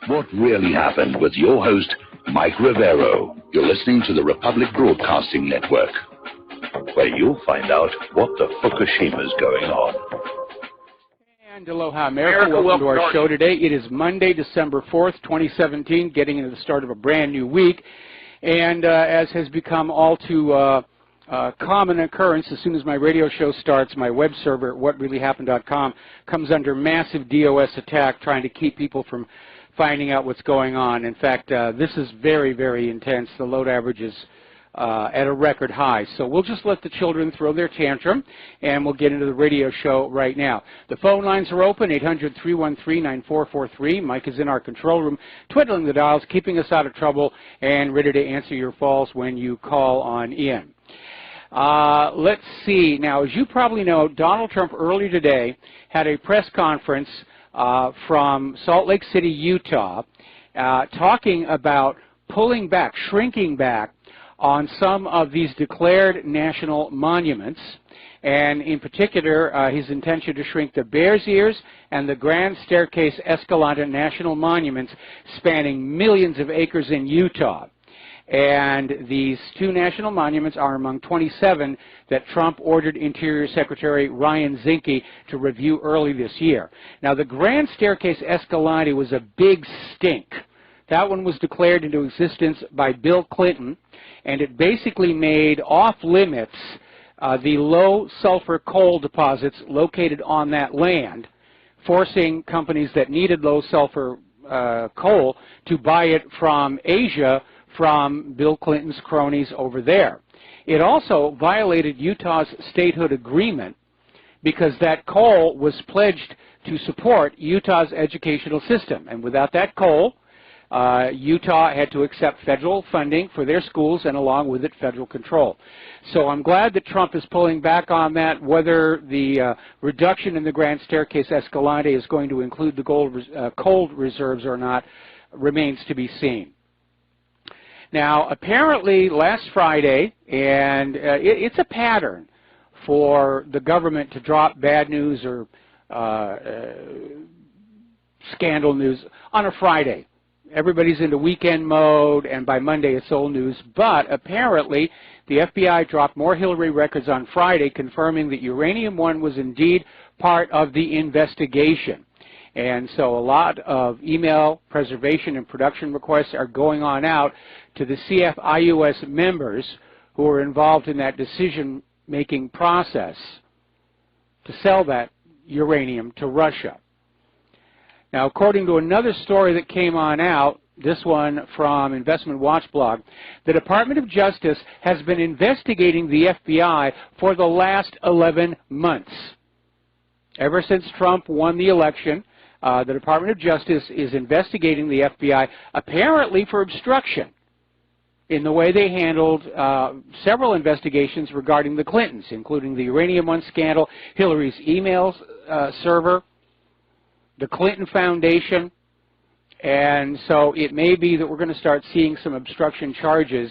What really happened with your host, Mike Rivero. You're listening to the Republic Broadcasting Network, where you'll find out what the Fukushima's going on. And aloha, America. Welcome to our show today. It is Monday, December 4th, 2017, getting into the start of a brand new week. And as has become all too common occurrence, as soon as my radio show starts, my web server, whatreallyhappened.com, comes under massive DOS attack, trying to keep people from finding out what's going on. In fact, this is very, very intense. The load average is at a record high. So we'll just let the children throw their tantrum, and we'll get into the radio show right now. The phone lines are open, 800-313-9443. Mike is in our control room, twiddling the dials, keeping us out of trouble, and ready to answer your calls when you call on in. Let's see. Now, as you probably know, Donald Trump earlier today had a press conference from Salt Lake City, Utah, talking about pulling back, shrinking back on some of these declared national monuments, and in particular his intention to shrink the Bears Ears and the Grand Staircase Escalante national monuments spanning millions of acres in Utah. And these two national monuments are among 27 that Trump ordered Interior Secretary Ryan Zinke to review early this year. Now, the Grand Staircase Escalante was a big stink. That one was declared into existence by Bill Clinton, and it basically made off-limits the low-sulfur coal deposits located on that land, forcing companies that needed low-sulfur coal to buy it from Asia from Bill Clinton's cronies over there. It also violated Utah's statehood agreement because that coal was pledged to support Utah's educational system. And without that coal, Utah had to accept federal funding for their schools and along with it federal control. So I'm glad that Trump is pulling back on that. Whether the reduction in the Grand Staircase Escalante is going to include the coal reserves or not remains to be seen. Now, apparently last Friday, and it's a pattern for the government to drop bad news or scandal news on a Friday. Everybody's into weekend mode, and by Monday it's old news. But apparently the FBI dropped more Hillary records on Friday, confirming that Uranium One was indeed part of the investigation. And so a lot of email preservation and production requests are going on out to the CFIUS members who are involved in that decision-making process to sell that uranium to Russia. Now, according to another story that came on out, this one from Investment Watch blog, the Department of Justice has been investigating the FBI for the last 11 months. Ever since Trump won the election, the Department of Justice is investigating the FBI apparently for obstruction in the way they handled several investigations regarding the Clintons, including the Uranium One scandal, Hillary's email server, the Clinton Foundation, and so it may be that we're going to start seeing some obstruction charges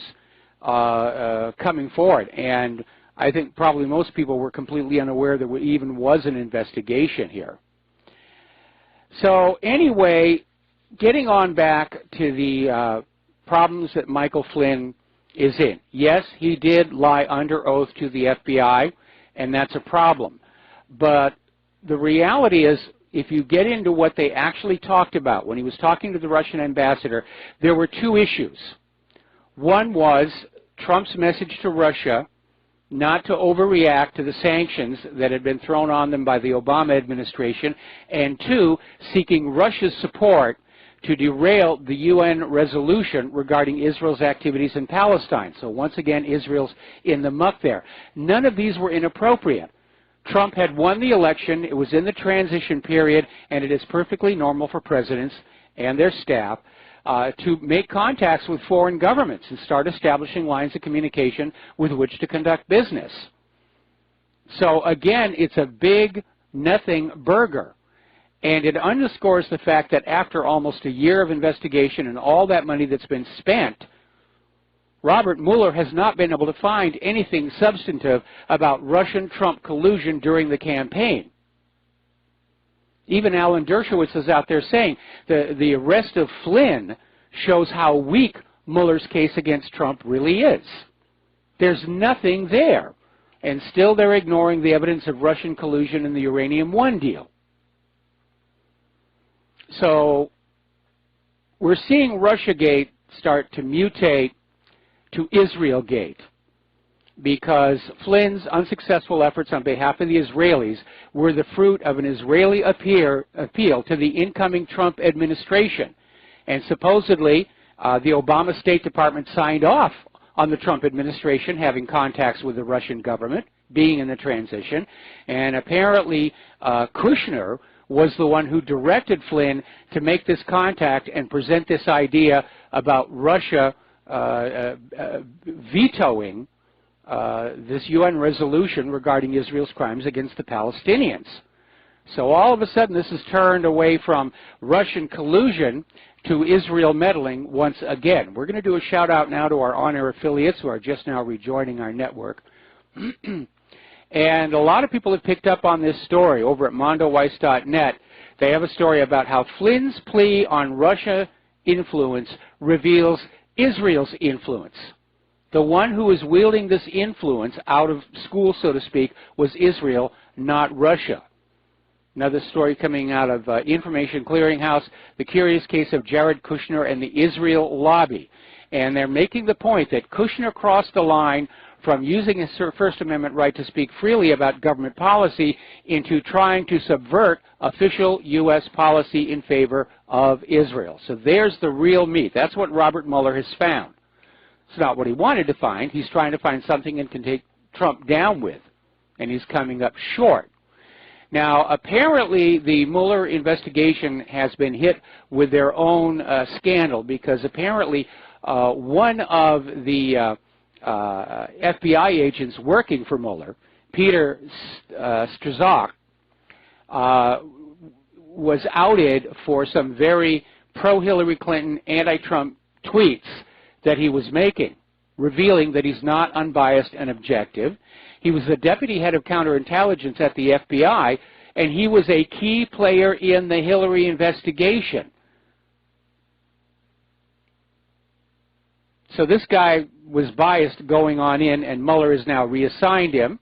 coming forward. And I think probably most people were completely unaware there even was an investigation here. So anyway, getting on back to the problems that Michael Flynn is in. Yes, he did lie under oath to the FBI, and that's a problem. But the reality is, if you get into what they actually talked about, when he was talking to the Russian ambassador, there were two issues. One was Trump's message to Russia not to overreact to the sanctions that had been thrown on them by the Obama administration, and two, seeking Russia's support to derail the UN resolution regarding Israel's activities in Palestine. So once again, Israel's in the muck there. None of these were inappropriate. Trump had won the election, it was in the transition period, and it is perfectly normal for presidents and their staff to make contacts with foreign governments and start establishing lines of communication with which to conduct business. So again, it's a big nothing burger. And it underscores the fact that after almost a year of investigation and all that money that's been spent, Robert Mueller has not been able to find anything substantive about Russian-Trump collusion during the campaign. Even Alan Dershowitz is out there saying the arrest of Flynn shows how weak Mueller's case against Trump really is. There's nothing there. And still they're ignoring the evidence of Russian collusion in the Uranium One deal. So we're seeing Russiagate start to mutate to Israelgate, because Flynn's unsuccessful efforts on behalf of the Israelis were the fruit of an Israeli appeal to the incoming Trump administration. And supposedly, the Obama State Department signed off on the Trump administration having contacts with the Russian government, being in the transition. And apparently, Kushner was the one who directed Flynn to make this contact and present this idea about Russia vetoing this UN resolution regarding Israel's crimes against the Palestinians. So all of a sudden this has turned away from Russian collusion to Israel meddling once again. We're going to do a shout out now to our on-air affiliates who are just now rejoining our network. And a lot of people have picked up on this story over at mondoweiss.net. They have a story about how Flynn's plea on Russia influence reveals Israel's influence. The one who was wielding this influence out of school, so to speak, was Israel, not Russia. Another story coming out of Information Clearinghouse, the curious case of Jared Kushner and the Israel lobby. And they're making the point that Kushner crossed the line from using his First Amendment right to speak freely about government policy into trying to subvert official U.S. policy in favor of Israel. So there's the real meat. That's what Robert Mueller has found. It's not what he wanted to find. He's trying to find something and can take Trump down with, and he's coming up short. Now, apparently, the Mueller investigation has been hit with their own scandal, because apparently one of the FBI agents working for Mueller, Peter Strzok, was outed for some very pro-Hillary Clinton, anti-Trump tweets that he was making, revealing that he's not unbiased and objective. He was the deputy head of counterintelligence at the FBI, and he was a key player in the Hillary investigation. So this guy was biased going on in, and Mueller has now reassigned him,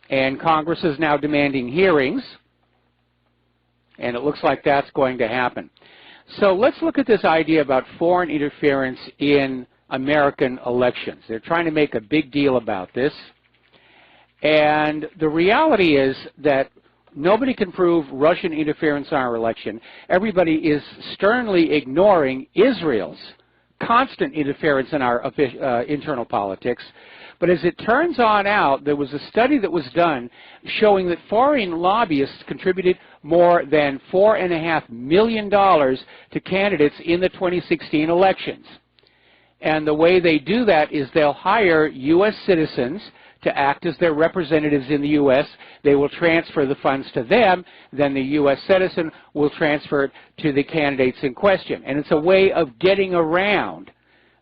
and Congress is now demanding hearings, and it looks like that's going to happen. So let's look at this idea about foreign interference in American elections. They're trying to make a big deal about this, and the reality is that nobody can prove Russian interference in our election. Everybody is sternly ignoring Israel's constant interference in our internal politics. But as it turns on out, there was a study that was done showing that foreign lobbyists contributed more than $4.5 million to candidates in the 2016 elections. And the way they do that is they'll hire U.S. citizens to act as their representatives in the U.S. They will transfer the funds to them. Then the U.S. citizen will transfer it to the candidates in question. And it's a way of getting around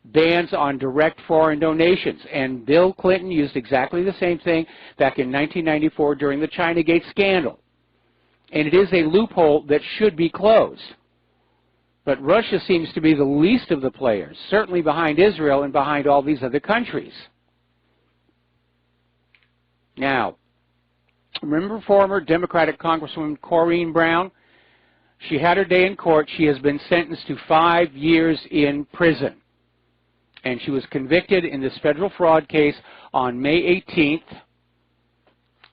bans on direct foreign donations. And Bill Clinton used exactly the same thing back in 1994 during the Chinagate scandal. And it is a loophole that should be closed. But Russia seems to be the least of the players, certainly behind Israel and behind all these other countries. Now, remember former Democratic Congresswoman Corrine Brown? She had her day in court. She has been sentenced to 5 years in prison. And she was convicted in this federal fraud case on May 18th.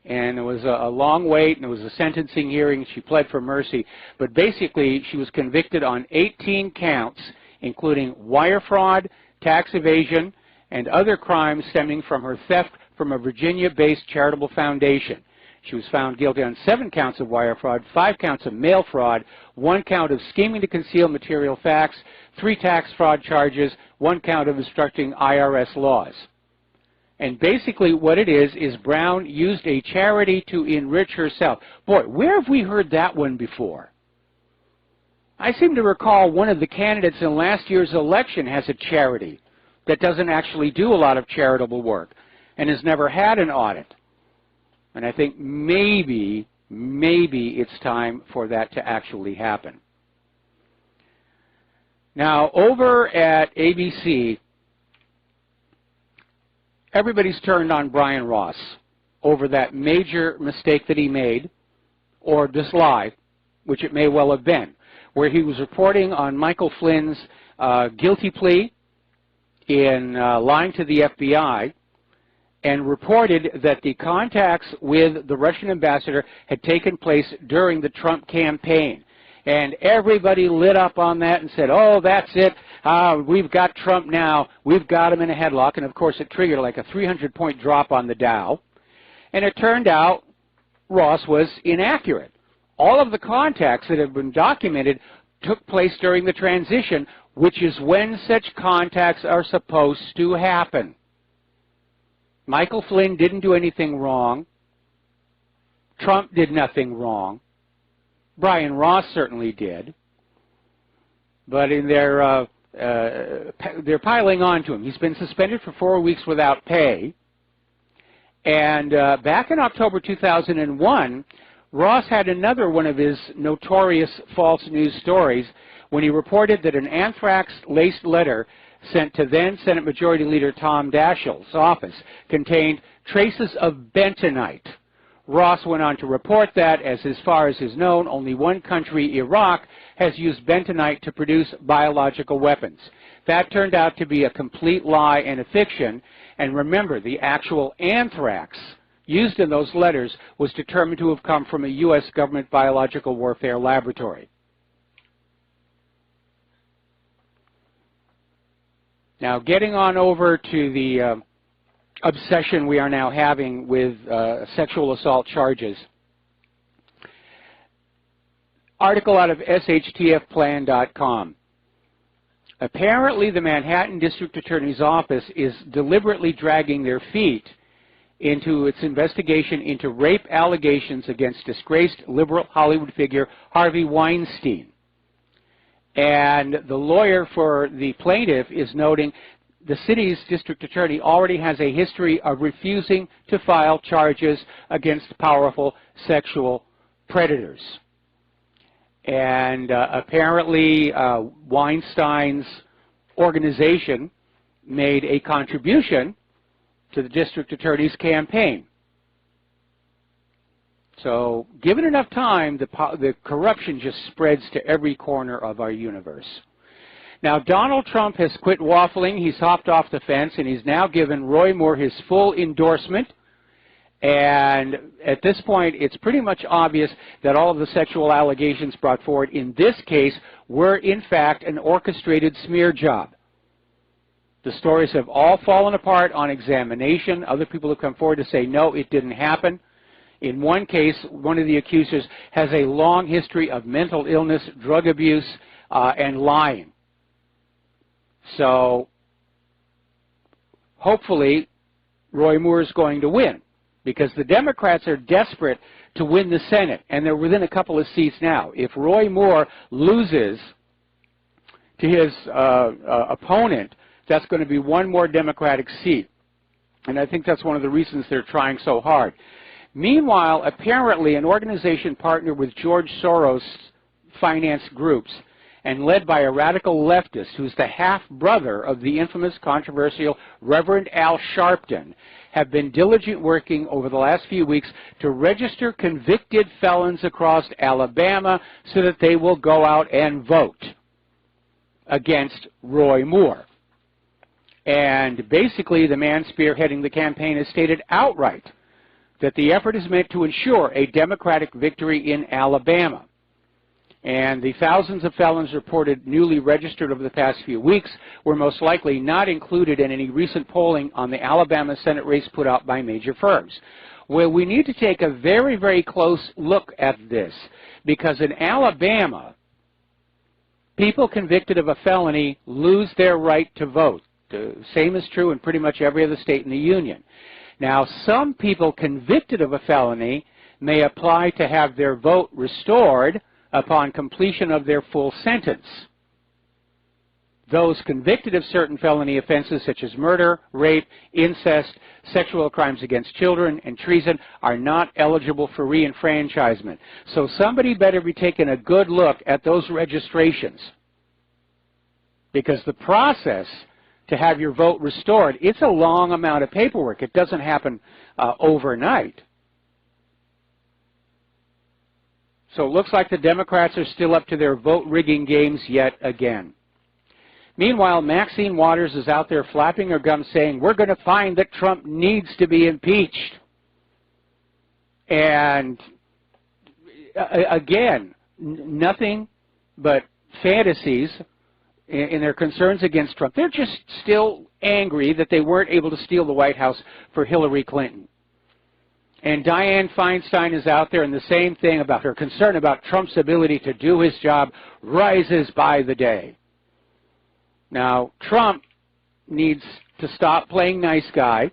And there was a long wait, and there was a sentencing hearing. She pled for mercy. But basically, she was convicted on 18 counts, including wire fraud, tax evasion, and other crimes stemming from her theft from a Virginia-based charitable foundation. She was found guilty on 7 counts of wire fraud, 5 counts of mail fraud, 1 count of scheming to conceal material facts, 3 tax fraud charges, 1 count of obstructing IRS laws. And basically what it is Brown used a charity to enrich herself. Boy, where have we heard that one before? I seem to recall one of the candidates in last year's election has a charity that doesn't actually do a lot of charitable work and has never had an audit. And I think maybe maybe it's time for that to actually happen. Now, over at ABC, everybody's turned on Brian Ross over that major mistake that he made, or this lie, which it may well have been, where he was reporting on Michael Flynn's guilty plea in lying to the FBI, and reported that the contacts with the Russian ambassador had taken place during the Trump campaign. And everybody lit up on that and said, oh, that's it. We've got Trump now. We've got him in a headlock. And, of course, it triggered like a 300-point drop on the Dow. And it turned out Ross was inaccurate. All of the contacts that have been documented took place during the transition, which is when such contacts are supposed to happen. Michael Flynn didn't do anything wrong. Trump did nothing wrong. Brian Ross certainly did. But in they're piling on to him. He's been suspended for 4 weeks without pay. And back in October 2001, Ross had another one of his notorious false news stories when he reported that an anthrax-laced letter sent to then Senate Majority Leader Tom Daschle's office contained traces of bentonite. Ross went on to report that, as far as is known, only one country, Iraq, has used bentonite to produce biological weapons. That turned out to be a complete lie and a fiction. And remember, the actual anthrax used in those letters was determined to have come from a U.S. government biological warfare laboratory. Now, getting on over to the obsession we are now having with sexual assault charges. Article out of shtfplan.com. Apparently, the Manhattan District Attorney's Office is deliberately dragging their feet into its investigation into rape allegations against disgraced liberal Hollywood figure Harvey Weinstein. And the lawyer for the plaintiff is noting the city's district attorney already has a history of refusing to file charges against powerful sexual predators. And apparently Weinstein's organization made a contribution to the district attorney's campaign. So given enough time, the corruption just spreads to every corner of our universe. Now, Donald Trump has quit waffling. He's hopped off the fence, and he's now given Roy Moore his full endorsement. And at this point, it's pretty much obvious that all of the sexual allegations brought forward in this case were, in fact, an orchestrated smear job. The stories have all fallen apart on examination. Other people have come forward to say, no, it didn't happen. In one case, one of the accusers has a long history of mental illness, drug abuse, and lying. So hopefully Roy Moore is going to win, because the Democrats are desperate to win the Senate, and they're within a couple of seats now. If Roy Moore loses to his opponent, that's going to be one more Democratic seat. And I think that's one of the reasons they're trying so hard. Meanwhile, apparently an organization partnered with George Soros finance groups and led by a radical leftist who's the half-brother of the infamous, controversial Reverend Al Sharpton, have been diligent working over the last few weeks to register convicted felons across Alabama so that they will go out and vote against Roy Moore. And basically, the man spearheading the campaign has stated outright that the effort is meant to ensure a Democratic victory in Alabama. And the thousands of felons reported newly registered over the past few weeks were most likely not included in any recent polling on the Alabama Senate race put out by major firms. Well, we need to take a very, very close look at this, because in Alabama, people convicted of a felony lose their right to vote. The same is true in pretty much every other state in the Union. Now, some people convicted of a felony may apply to have their vote restored upon completion of their full sentence. Those convicted of certain felony offenses such as murder, rape, incest, sexual crimes against children, and treason are not eligible for reenfranchisement. So somebody better be taking a good look at those registrations, because the process to have your vote restored, it's a long amount of paperwork. It doesn't happen overnight. So it looks like the Democrats are still up to their vote rigging games yet again. Meanwhile, Maxine Waters is out there flapping her gums saying, we're going to find that Trump needs to be impeached. And again, nothing but fantasies in their concerns against Trump. They're just still angry that they weren't able to steal the White House for Hillary Clinton. And Dianne Feinstein is out there, and the same thing about her concern about Trump's ability to do his job rises by the day. Now, Trump needs to stop playing nice guy,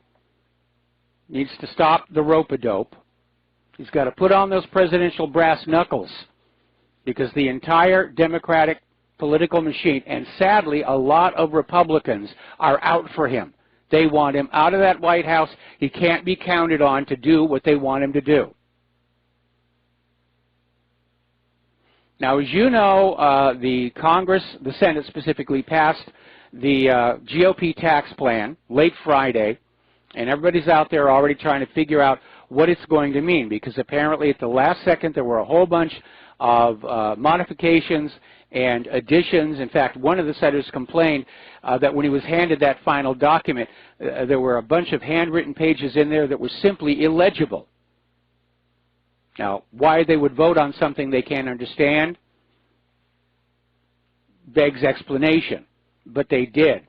needs to stop the rope-a-dope. He's got to put on those presidential brass knuckles, because the entire Democratic political machine, and sadly a lot of Republicans, are out for him. They want him out of that White House. He can't be counted on to do what they want him to do. Now, as you know, the Congress, the Senate specifically, passed the GOP tax plan late Friday, and everybody's out there already trying to figure out what it's going to mean, because apparently at the last second there were a whole bunch of modifications and additions. In fact, one of the senators complained that when he was handed that final document, there were a bunch of handwritten pages in there that were simply illegible. Now, why they would vote on something they can't understand begs explanation, but they did.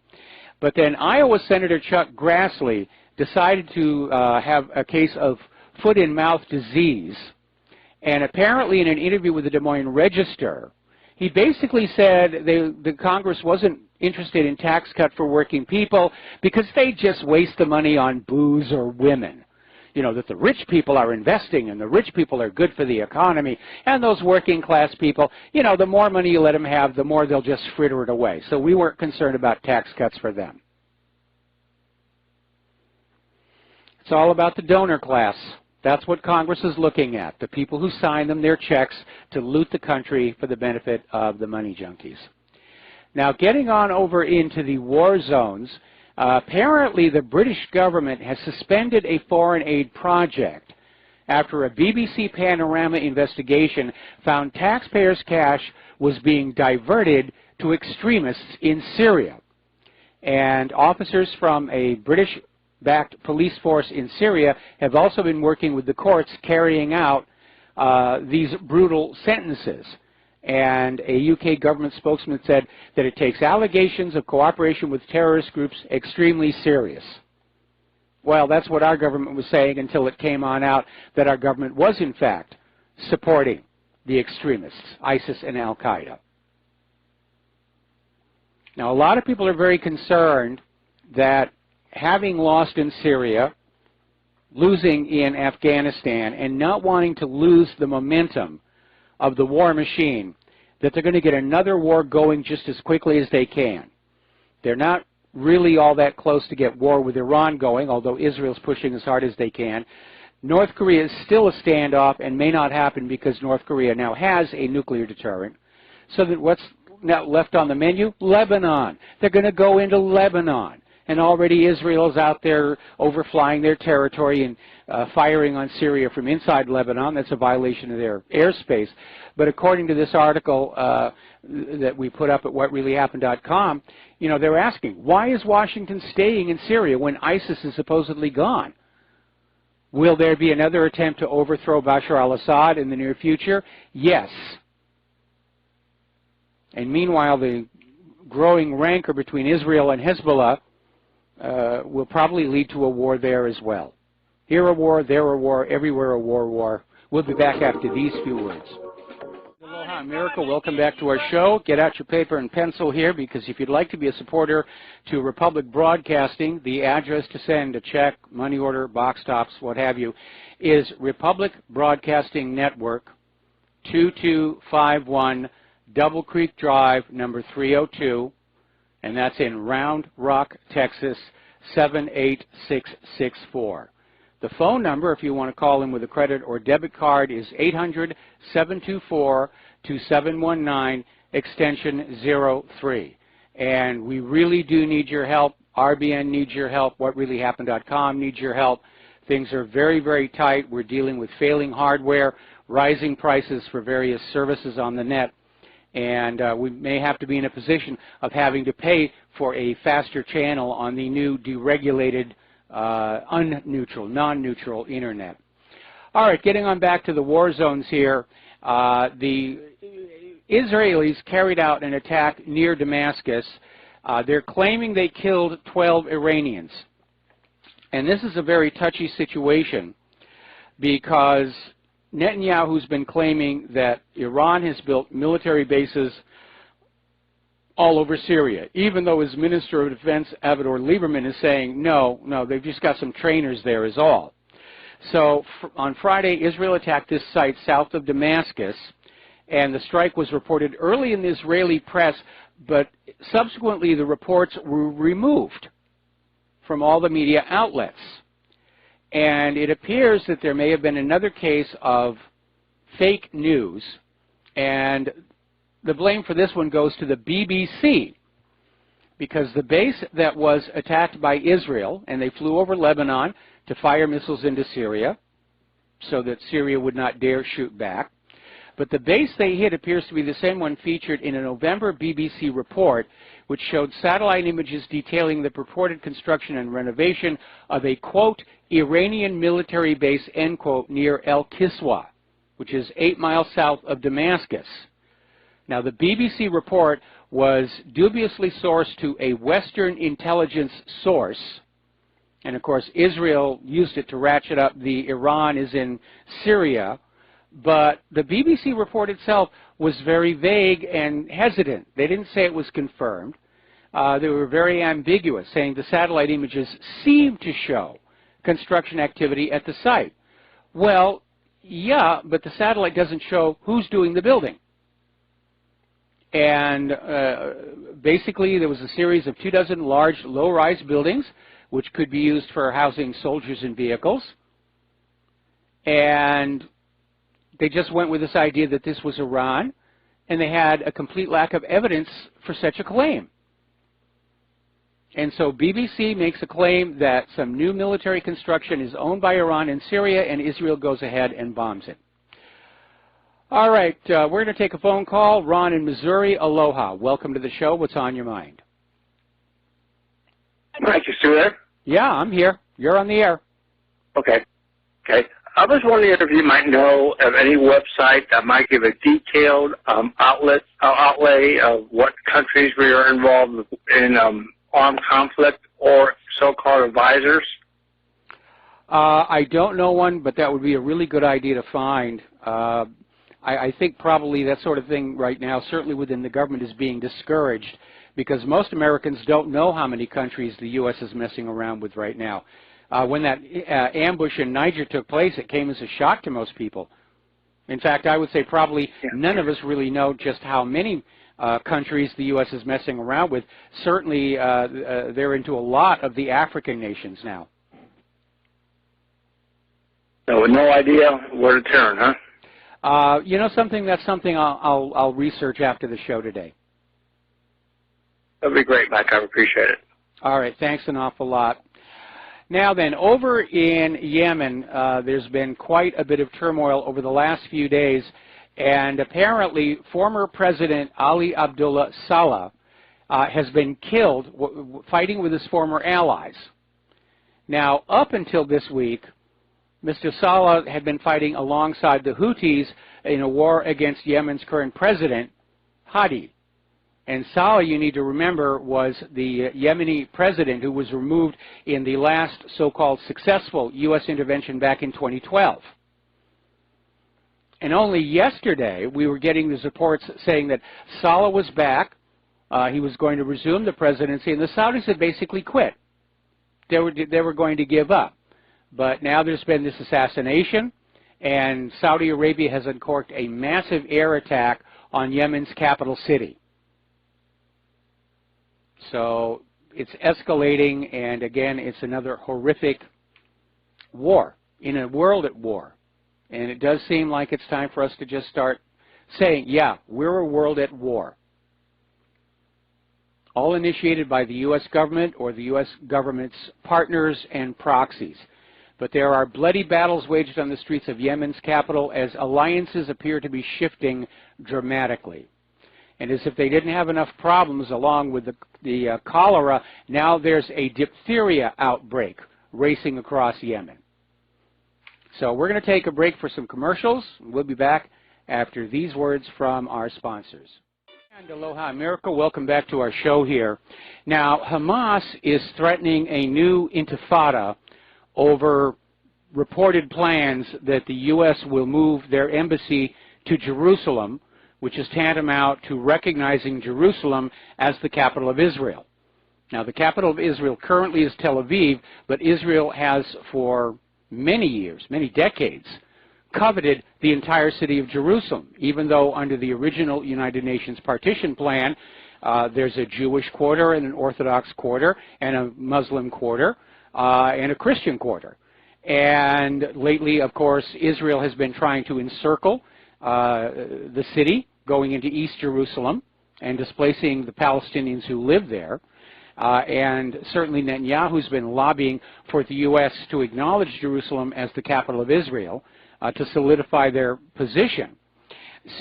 But then Iowa Senator Chuck Grassley decided to have a case of foot-and-mouth disease, and apparently in an interview with the Des Moines Register, he basically said the Congress wasn't interested in tax cut for working people because they just waste the money on booze or women. You know, that the rich people are investing and the rich people are good for the economy, and those working class people, you know, the more money you let them have, the more they'll just fritter it away. So we weren't concerned about tax cuts for them. It's all about the donor class. That's what Congress is looking at, the people who sign them their checks to loot the country for the benefit of the money junkies. Now, getting on over into the war zones, apparently the British government has suspended a foreign aid project after a BBC Panorama investigation found taxpayers' cash was being diverted to extremists in Syria. And officers from a British-backed police force in Syria have also been working with the courts carrying out these brutal sentences. And a UK government spokesman said that it takes allegations of cooperation with terrorist groups extremely serious. Well, that's what our government was saying until it came on out that our government was, in fact, supporting the extremists, ISIS and Al-Qaeda. Now, a lot of people are very concerned that having lost in Syria, losing in Afghanistan, and not wanting to lose the momentum of the war machine, that they're going to get another war going just as quickly as they can. They're not really all that close to get war with Iran going, although Israel's pushing as hard as they can. North Korea is still a standoff and may not happen because North Korea now has a nuclear deterrent. So that what's now left on the menu? Lebanon. They're going to go into Lebanon. And already Israel's out there overflying their territory and firing on Syria from inside Lebanon. That's a violation of their airspace. But according to this article that we put up at whatreallyhappened.com, you know, they're asking, why is Washington staying in Syria when ISIS is supposedly gone? Will there be another attempt to overthrow Bashar al-Assad in the near future? Yes. And meanwhile, the growing rancor between Israel and Hezbollah will probably lead to a war there as well. Here a war, there a war, everywhere a war. We'll be back after these few words. Aloha America, welcome back to our show. Get out your paper and pencil here, because if you'd like to be a supporter to Republic Broadcasting, the address to send a check, money order, box tops, what have you, is Republic Broadcasting Network, 2251 Double Creek Drive, number 302, and that's in Round Rock, Texas, 78664. The phone number, if you want to call in with a credit or debit card, is 800-724-2719, extension 03. And we really do need your help. RBN needs your help. WhatReallyHappened.com needs your help. Things are very, very tight. We're dealing with failing hardware, rising prices for various services on the net, and we may have to be in a position of having to pay for a faster channel on the new deregulated, non-neutral internet. All right, getting on back to the war zones here. The Israelis carried out an attack near Damascus. They're claiming they killed 12 Iranians. And this is a very touchy situation because Netanyahu's been claiming that Iran has built military bases all over Syria, even though his Minister of Defense, Avigdor Lieberman, is saying, no, they've just got some trainers there is all. So on Friday, Israel attacked this site south of Damascus, and the strike was reported early in the Israeli press, but subsequently the reports were removed from all the media outlets. And it appears that there may have been another case of fake news, and the blame for this one goes to the BBC, because the base that was attacked by Israel, and they flew over Lebanon to fire missiles into Syria so that Syria would not dare shoot back. But the base they hit appears to be the same one featured in a November BBC report, which showed satellite images detailing the purported construction and renovation of a, quote, Iranian military base, end quote, near El Kiswa, which is 8 miles south of Damascus. Now, the BBC report was dubiously sourced to a Western intelligence source, and of course Israel used it to ratchet up the Iran is in Syria, but the BBC report itself was very vague and hesitant. They didn't say it was confirmed. They were very ambiguous, saying the satellite images seemed to show construction activity at the site. Well, yeah, but the satellite doesn't show who's doing the building. And basically there was a series of 24 large low-rise buildings which could be used for housing soldiers and vehicles. And they just went with this idea that this was Iran, and they had a complete lack of evidence for such a claim. And so BBC makes a claim that some new military construction is owned by Iran in Syria, and Israel goes ahead and bombs it. All right, we're going to take a phone call. Ron in Missouri, aloha. Welcome to the show. What's on your mind? Mike, you still there? Yeah, I'm here. You're on the air. Okay. I was wondering if you might know of any website that might give a detailed outlay of what countries we are involved in armed conflict or so-called advisors. I don't know one, but that would be a really good idea to find. I think probably that sort of thing right now, certainly within the government, is being discouraged because most Americans don't know how many countries the U.S. is messing around with right now. When that ambush in Niger took place, it came as a shock to most people. In fact, I would say probably none of us really know just how many countries the U.S. is messing around with. Certainly, they're into a lot of the African nations now. So with no idea where to turn, huh? You know something? That's something I'll research after the show today. That'd be great, Mike. I appreciate it. All right. Thanks an awful lot. Now then, over in Yemen, there's been quite a bit of turmoil over the last few days, and apparently former President Ali Abdullah Saleh has been killed fighting with his former allies. Now, up until this week, Mr. Saleh had been fighting alongside the Houthis in a war against Yemen's current president, Hadi. And Saleh, you need to remember, was the Yemeni president who was removed in the last so-called successful U.S. intervention back in 2012. And only yesterday we were getting these reports saying that Saleh was back, he was going to resume the presidency, and the Saudis had basically quit. They were going to give up. But now there's been this assassination, and Saudi Arabia has uncorked a massive air attack on Yemen's capital city. So it's escalating, and again, it's another horrific war in a world at war. And it does seem like it's time for us to just start saying, yeah, we're a world at war. All initiated by the U.S. government or the U.S. government's partners and proxies. But there are bloody battles waged on the streets of Yemen's capital as alliances appear to be shifting dramatically. And as if they didn't have enough problems along with the cholera, now there's a diphtheria outbreak racing across Yemen. So we're going to take a break for some commercials. We'll be back after these words from our sponsors. And aloha America, welcome back to our show here. Now, Hamas is threatening a new intifada over reported plans that the U.S. will move their embassy to Jerusalem, which is tantamount to recognizing Jerusalem as the capital of Israel. Now, the capital of Israel currently is Tel Aviv, but Israel has for many years, many decades, coveted the entire city of Jerusalem, even though under the original United Nations partition plan, there's a Jewish quarter and an Orthodox quarter and a Muslim quarter and a Christian quarter. And lately, of course, Israel has been trying to encircle the city, going into East Jerusalem and displacing the Palestinians who live there. And certainly Netanyahu's been lobbying for the U.S. to acknowledge Jerusalem as the capital of Israel to solidify their position.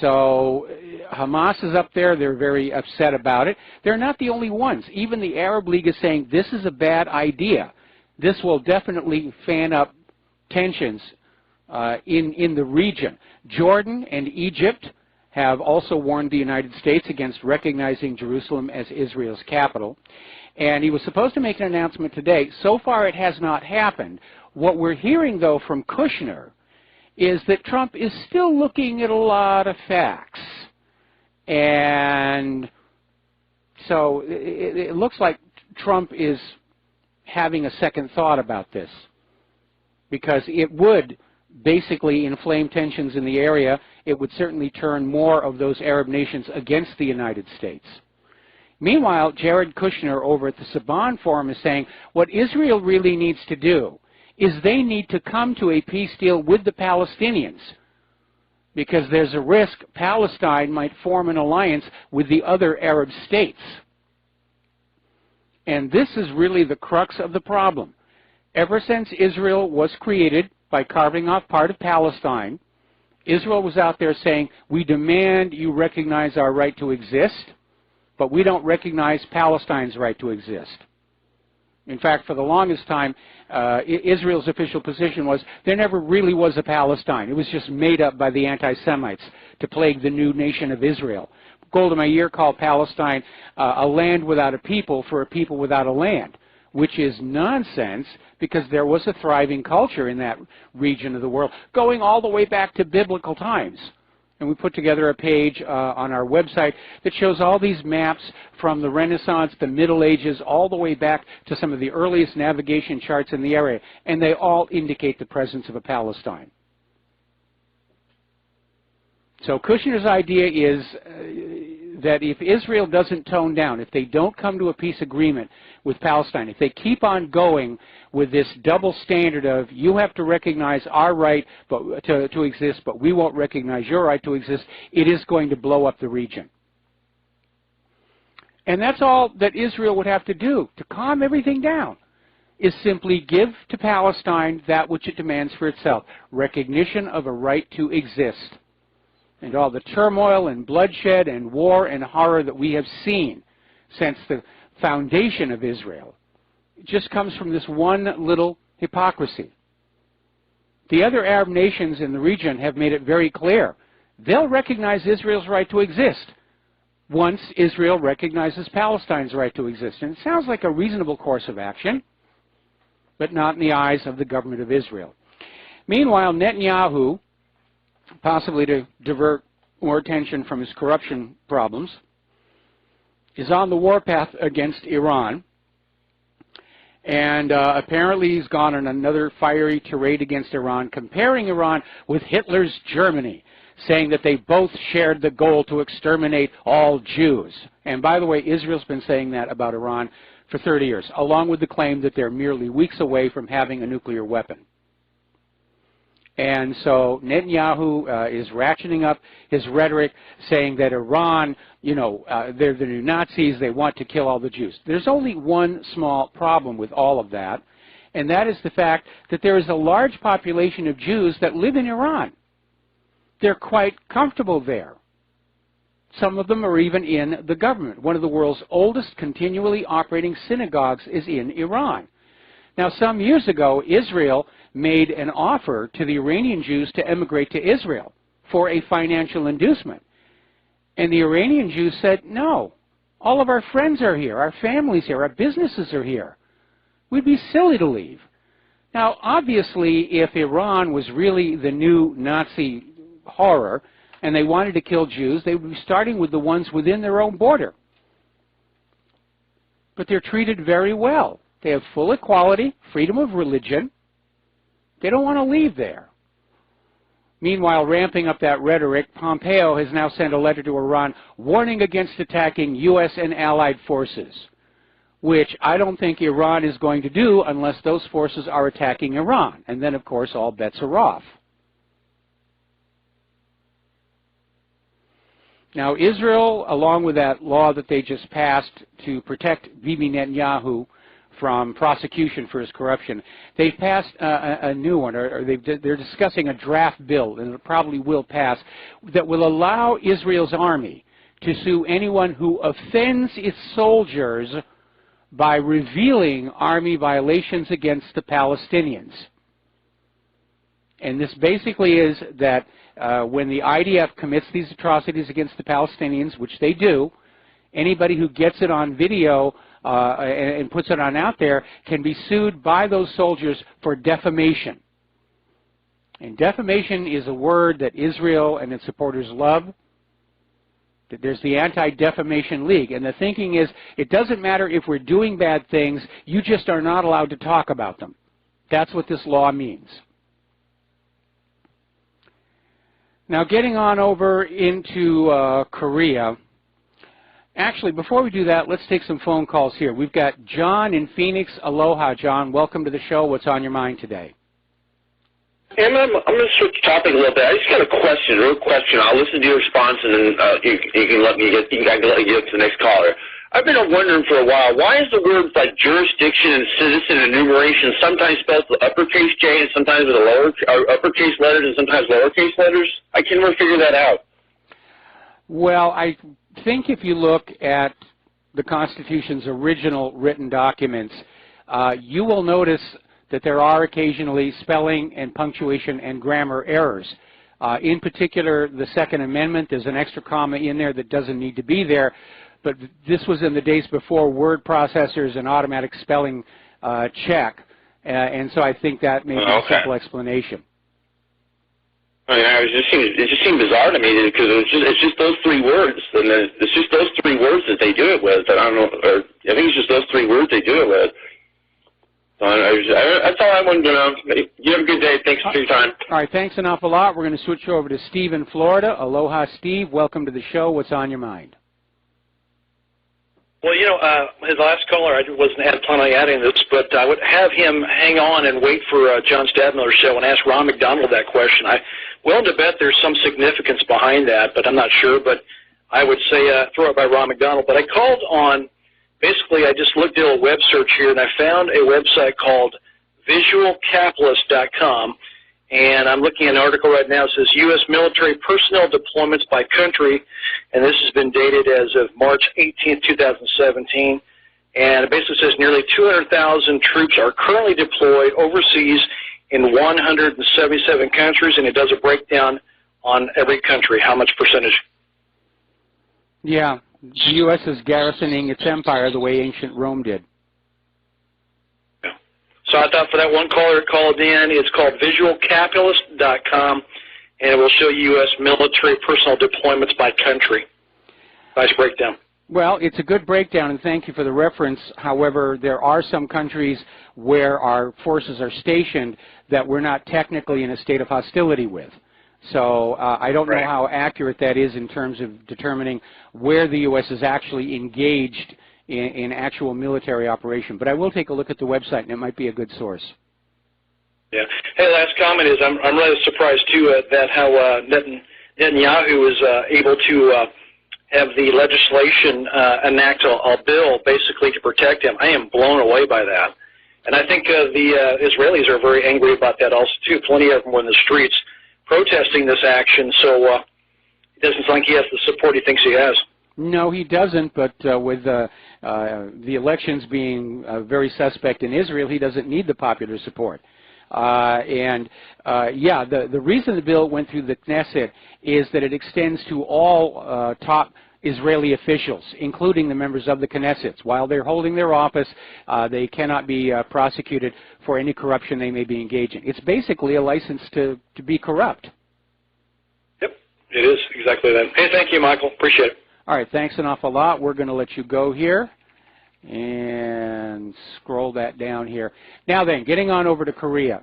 So Hamas is up there. They're very upset about it. They're not the only ones. Even the Arab League is saying this is a bad idea. This will definitely fan up tensions in the region. Jordan and Egypt have also warned the United States against recognizing Jerusalem as Israel's capital. And he was supposed to make an announcement today. So far it has not happened. What we're hearing, though, from Kushner is that Trump is still looking at a lot of facts. And so it looks like Trump is having a second thought about this, because it would basically inflame tensions in the area. It would certainly turn more of those Arab nations against the United States. Meanwhile, Jared Kushner over at the Saban Forum is saying what Israel really needs to do is they need to come to a peace deal with the Palestinians, because there's a risk Palestine might form an alliance with the other Arab states. And this is really the crux of the problem. Ever since Israel was created by carving off part of Palestine, Israel was out there saying, we demand you recognize our right to exist, but we don't recognize Palestine's right to exist. In fact, for the longest time, Israel's official position was there never really was a Palestine. It was just made up by the anti-Semites to plague the new nation of Israel. Golda Meir called Palestine a land without a people for a people without a land, which is nonsense, because there was a thriving culture in that region of the world going all the way back to biblical times. And we put together a page on our website that shows all these maps from the Renaissance, the Middle Ages, all the way back to some of the earliest navigation charts in the area, and they all indicate the presence of a Palestine. So Kushner's idea is that if Israel doesn't tone down, if they don't come to a peace agreement with Palestine, if they keep on going with this double standard of you have to recognize our right to exist, but we won't recognize your right to exist, it is going to blow up the region. And that's all that Israel would have to do to calm everything down, is simply give to Palestine that which it demands for itself, recognition of a right to exist. And all the turmoil and bloodshed and war and horror that we have seen since the foundation of Israel just comes from this one little hypocrisy. The other Arab nations in the region have made it very clear. They'll recognize Israel's right to exist once Israel recognizes Palestine's right to exist. And it sounds like a reasonable course of action, but not in the eyes of the government of Israel. Meanwhile, Netanyahu, possibly to divert more attention from his corruption problems, is on the warpath against Iran. And apparently he's gone on another fiery tirade against Iran, comparing Iran with Hitler's Germany, saying that they both shared the goal to exterminate all Jews. And by the way, Israel's been saying that about Iran for 30 years, along with the claim that they're merely weeks away from having a nuclear weapon. And so Netanyahu is ratcheting up his rhetoric, saying that Iran, you know, they're the new Nazis, they want to kill all the Jews. There's only one small problem with all of that, and that is the fact that there is a large population of Jews that live in Iran. They're quite comfortable there. Some of them are even in the government. One of the world's oldest continually operating synagogues is in Iran. Now, some years ago, Israel made an offer to the Iranian Jews to emigrate to Israel for a financial inducement. And the Iranian Jews said, no, all of our friends are here, our families here, our businesses are here. We'd be silly to leave. Now, obviously, if Iran was really the new Nazi horror and they wanted to kill Jews, they would be starting with the ones within their own border. But they're treated very well. They have full equality, freedom of religion. They don't want to leave there. Meanwhile, ramping up that rhetoric, Pompeo has now sent a letter to Iran warning against attacking U.S. and allied forces, which I don't think Iran is going to do unless those forces are attacking Iran. And then, of course, all bets are off. Now, Israel, along with that law that they just passed to protect Bibi Netanyahu from prosecution for his corruption, they've passed a new one, or they're discussing a draft bill, and it probably will pass, that will allow Israel's army to sue anyone who offends its soldiers by revealing army violations against the Palestinians. And this basically is that when the IDF commits these atrocities against the Palestinians, which they do, anybody who gets it on video and puts it on out there can be sued by those soldiers for defamation. And defamation is a word that Israel and its supporters love. There's the Anti-Defamation League, and the thinking is it doesn't matter if we're doing bad things, you just are not allowed to talk about them. That's what this law means. Now, getting on over into Korea. Actually, before we do that, let's take some phone calls here. We've got John in Phoenix. Aloha, John. Welcome to the show. What's on your mind today? Hey, I'm going to switch topic a little bit. I just got a question, a real question. I'll listen to your response, and then you can let me get to the next caller. I've been wondering for a while, why is the words like jurisdiction and citizen enumeration sometimes spelled with uppercase J and sometimes with uppercase letters and sometimes lowercase letters? I can never figure that out. Well, I think if you look at the Constitution's original written documents, you will notice that there are occasionally spelling and punctuation and grammar errors. In particular, the Second Amendment, there's an extra comma in there that doesn't need to be there, but this was in the days before word processors and automatic spelling check, and so I think that may be a simple explanation. I mean, it just seemed bizarre to me because it's just those three words, and it's just those three words that they do it with. And I don't know, or I think it's just those three words they do it with. So that's all I wanted to know. You have a good day. Thanks for your time. All right, thanks an awful lot. We're going to switch over to Steve in Florida. Aloha, Steve. Welcome to the show. What's on your mind? Well, you know, his last caller, I hadn't planned on adding this, but I would have him hang on and wait for John Stadmiller's show and ask Ron McDonald that question. I'm willing to bet there's some significance behind that, but I'm not sure. But I would say throw it by Ron McDonald. But I called on, basically, I just looked at a web search here, and I found a website called visualcapitalist.com. And I'm looking at an article right now that says U.S. military personnel deployments by country, and this has been dated as of March 18, 2017. And it basically says nearly 200,000 troops are currently deployed overseas in 177 countries, and it does a breakdown on every country, how much percentage. Yeah, the U.S. is garrisoning its empire the way ancient Rome did. So I thought for that one caller that called in, it's called visualcapitalist.com, and it will show you U.S. military personnel deployments by country. Nice breakdown. Well, it's a good breakdown, and thank you for the reference. However, there are some countries where our forces are stationed that we're not technically in a state of hostility with. So I don't know Right. how accurate that is in terms of determining where the U.S. is actually engaged in actual military operation. But I will take a look at the website, and it might be a good source. Yeah. Hey, last comment is I'm rather surprised too that how Netanyahu is able to have the legislation enact a bill basically to protect him. I am blown away by that, and I think the Israelis are very angry about that also too. Plenty of them were in the streets protesting this action. So it doesn't sound like he has the support he thinks he has. No, he doesn't, but with the elections being very suspect in Israel, he doesn't need the popular support. Yeah, the reason the bill went through the Knesset is that it extends to all top Israeli officials, including the members of the Knesset. While they're holding their office, they cannot be prosecuted for any corruption they may be engaged in. It's basically a license to be corrupt. Yep, it is exactly that. Hey, thank you, Michael. Appreciate it. All right, thanks an awful lot. We're going to let you go here and scroll that down here. Now then, getting on over to Korea.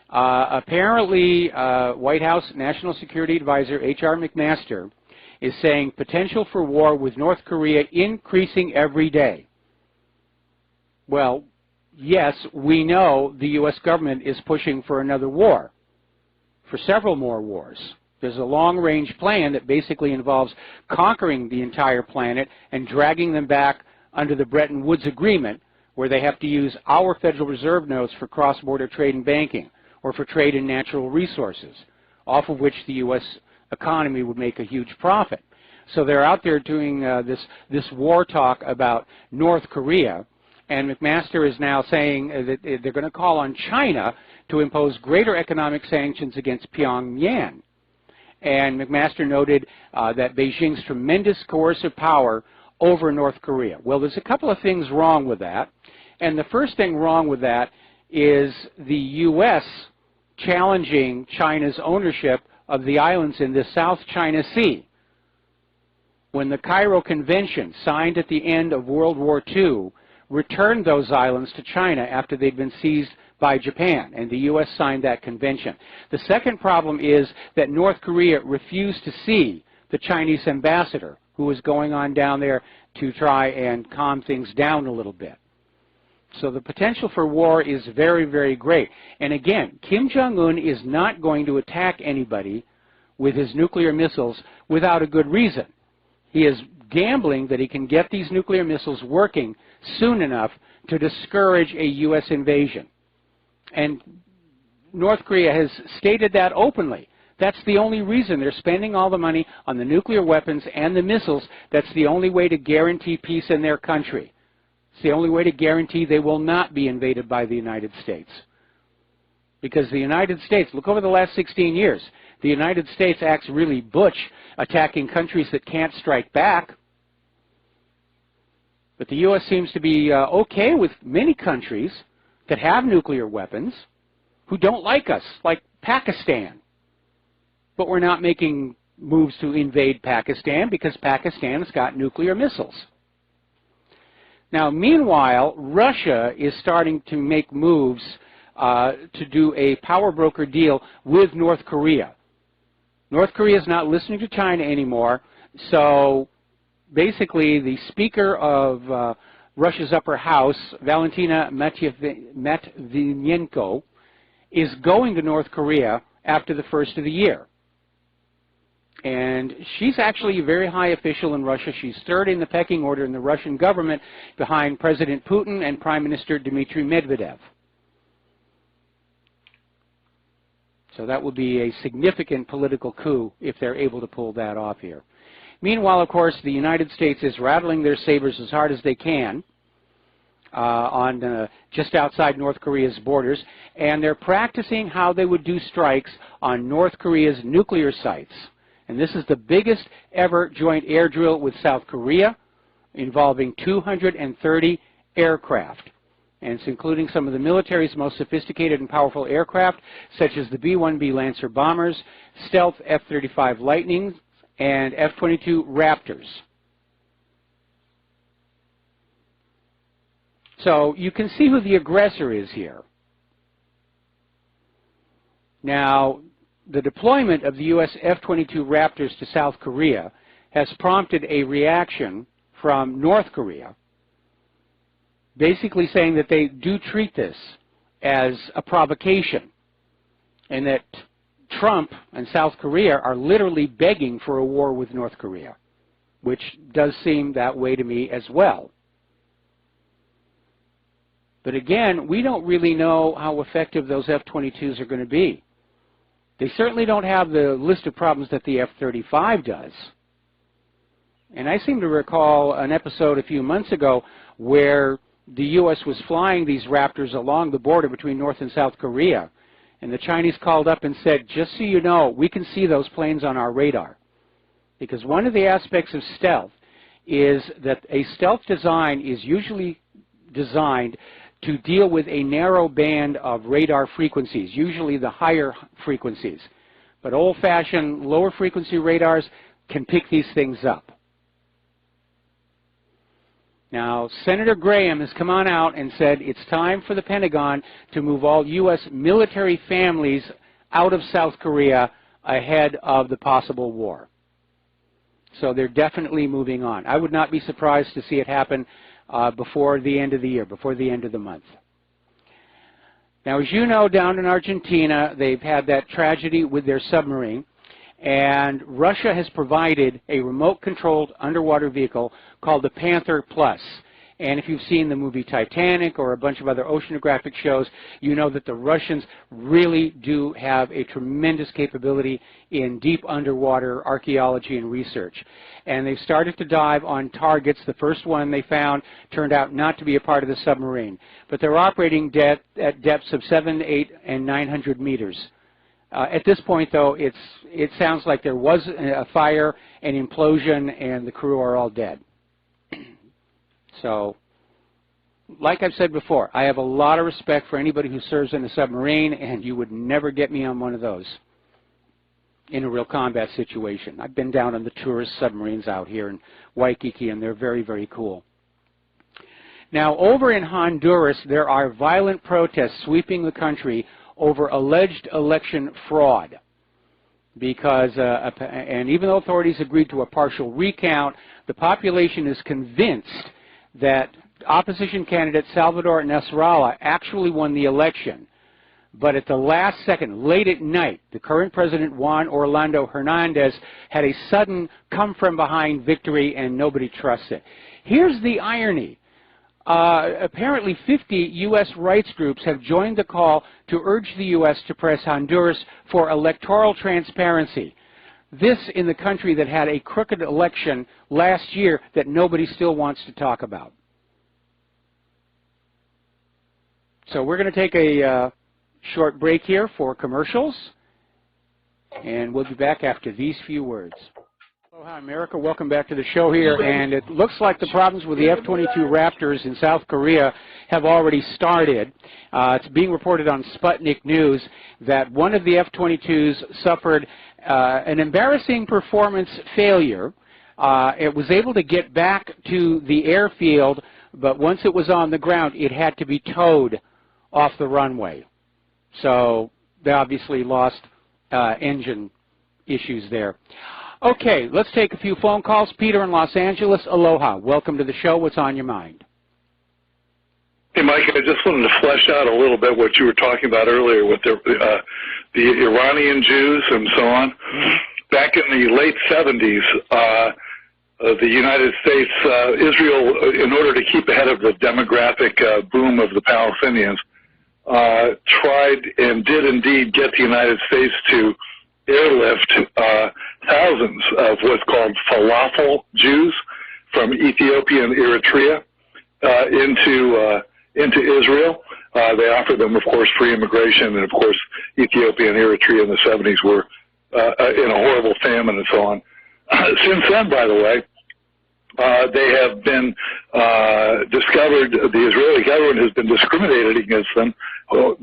Apparently, White House National Security Advisor H.R. McMaster is saying potential for war with North Korea increasing every day. Well, yes, we know the U.S. government is pushing for another war, for several more wars. There's a long-range plan that basically involves conquering the entire planet and dragging them back under the Bretton Woods Agreement, where they have to use our Federal Reserve notes for cross-border trade and banking, or for trade in natural resources, off of which the U.S. economy would make a huge profit. So they're out there doing this war talk about North Korea, and McMaster is now saying that they're going to call on China to impose greater economic sanctions against Pyongyang. And McMaster noted that Beijing's tremendous coercive power over North Korea. Well, there's a couple of things wrong with that. And the first thing wrong with that is the U.S. challenging China's ownership of the islands in the South China Sea. When the Cairo Convention, signed at the end of World War II, returned those islands to China after they'd been seized by Japan, and the U.S. signed that convention. The second problem is that North Korea refused to see the Chinese ambassador, who was going on down there to try and calm things down a little bit. So the potential for war is very, very great. And again, Kim Jong-un is not going to attack anybody with his nuclear missiles without a good reason. He is gambling that he can get these nuclear missiles working soon enough to discourage a U.S. invasion. And North Korea has stated that openly. That's the only reason they're spending all the money on the nuclear weapons and the missiles. That's the only way to guarantee peace in their country. It's the only way to guarantee they will not be invaded by the United States. Because the United States, look over the last 16 years, the United States acts really butch, attacking countries that can't strike back. But the U.S. seems to be okay with many countries that have nuclear weapons who don't like us, like Pakistan. But we're not making moves to invade Pakistan because Pakistan has got nuclear missiles. Now, meanwhile, Russia is starting to make moves to do a power broker deal with North Korea. North Korea is not listening to China anymore, so basically the Speaker of Russia's upper house, Valentina Matvinenko, is going to North Korea after the first of the year. And she's actually a very high official in Russia. She's third in the pecking order in the Russian government behind President Putin and Prime Minister Dmitry Medvedev. So that would be a significant political coup if they're able to pull that off here. Meanwhile, of course, the United States is rattling their sabers as hard as they can just outside North Korea's borders, and they're practicing how they would do strikes on North Korea's nuclear sites. And this is the biggest ever joint air drill with South Korea, involving 230 aircraft. And it's including some of the military's most sophisticated and powerful aircraft, such as the B-1B Lancer bombers, stealth F-35 Lightnings, and F-22 Raptors. So you can see who the aggressor is here. Now, the deployment of the U.S. F-22 Raptors to South Korea has prompted a reaction from North Korea, basically saying that they do treat this as a provocation and that Trump and South Korea are literally begging for a war with North Korea, which does seem that way to me as well. But again, we don't really know how effective those F-22s are going to be. They certainly don't have the list of problems that the F-35 does. And I seem to recall an episode a few months ago where the U.S. was flying these Raptors along the border between North and South Korea. And the Chinese called up and said, just so you know, we can see those planes on our radar. Because one of the aspects of stealth is that a stealth design is usually designed to deal with a narrow band of radar frequencies, usually the higher frequencies. But old-fashioned lower frequency radars can pick these things up. Now, Senator Graham has come on out and said it's time for the Pentagon to move all U.S. military families out of South Korea ahead of the possible war. So they're definitely moving on. I would not be surprised to see it happen before the end of the year, before the end of the month. Now, as you know, down in Argentina, they've had that tragedy with their submarine, and Russia has provided a remote-controlled underwater vehicle called the Panther Plus. And if you've seen the movie Titanic or a bunch of other oceanographic shows, you know that the Russians really do have a tremendous capability in deep underwater archaeology and research. And they've started to dive on targets. The first one they found turned out not to be a part of the submarine. But they're operating at depths of 700, 800, and 900 meters. At this point, though, it sounds like there was a fire, an implosion, and the crew are all dead. So, like I've said before, I have a lot of respect for anybody who serves in a submarine, and you would never get me on one of those in a real combat situation. I've been down on the tourist submarines out here in Waikiki, and they're very, very cool. Now, over in Honduras, there are violent protests sweeping the country over alleged election fraud. Because, and even though authorities agreed to a partial recount, the population is convinced that opposition candidate Salvador Nasrallah actually won the election. But at the last second, late at night, the current president, Juan Orlando Hernandez, had a sudden come-from-behind victory, and nobody trusts it. Here's the irony. Apparently 50 U.S. rights groups have joined the call to urge the U.S. to press Honduras for electoral transparency. This in the country that had a crooked election last year that nobody still wants to talk about. So we're going to take a short break here for commercials, and we'll be back after these few words. Aloha, America. Welcome back to the show here, and it looks like the problems with the F-22 Raptors in South Korea have already started. It's being reported on Sputnik News that one of the F-22s suffered an embarrassing performance failure. It was able to get back to the airfield, but once it was on the ground, it had to be towed off the runway. So they obviously lost engine issues there. Okay, let's take a few phone calls. Peter in Los Angeles, aloha. Welcome to the show. What's on your mind? Hey, Mike, I just wanted to flesh out a little bit what you were talking about earlier with the Iranian Jews and so on. Mm-hmm. Back in the late 70s, the United States, Israel, in order to keep ahead of the demographic boom of the Palestinians, tried and did indeed get the United States to airlift thousands of what's called falafel Jews from Ethiopia and Eritrea into Israel. They offered them, of course, free immigration, and of course, Ethiopia and Eritrea in the 70s were in a horrible famine and so on. Since then, by the way, they have been discovered, the Israeli government has been discriminated against them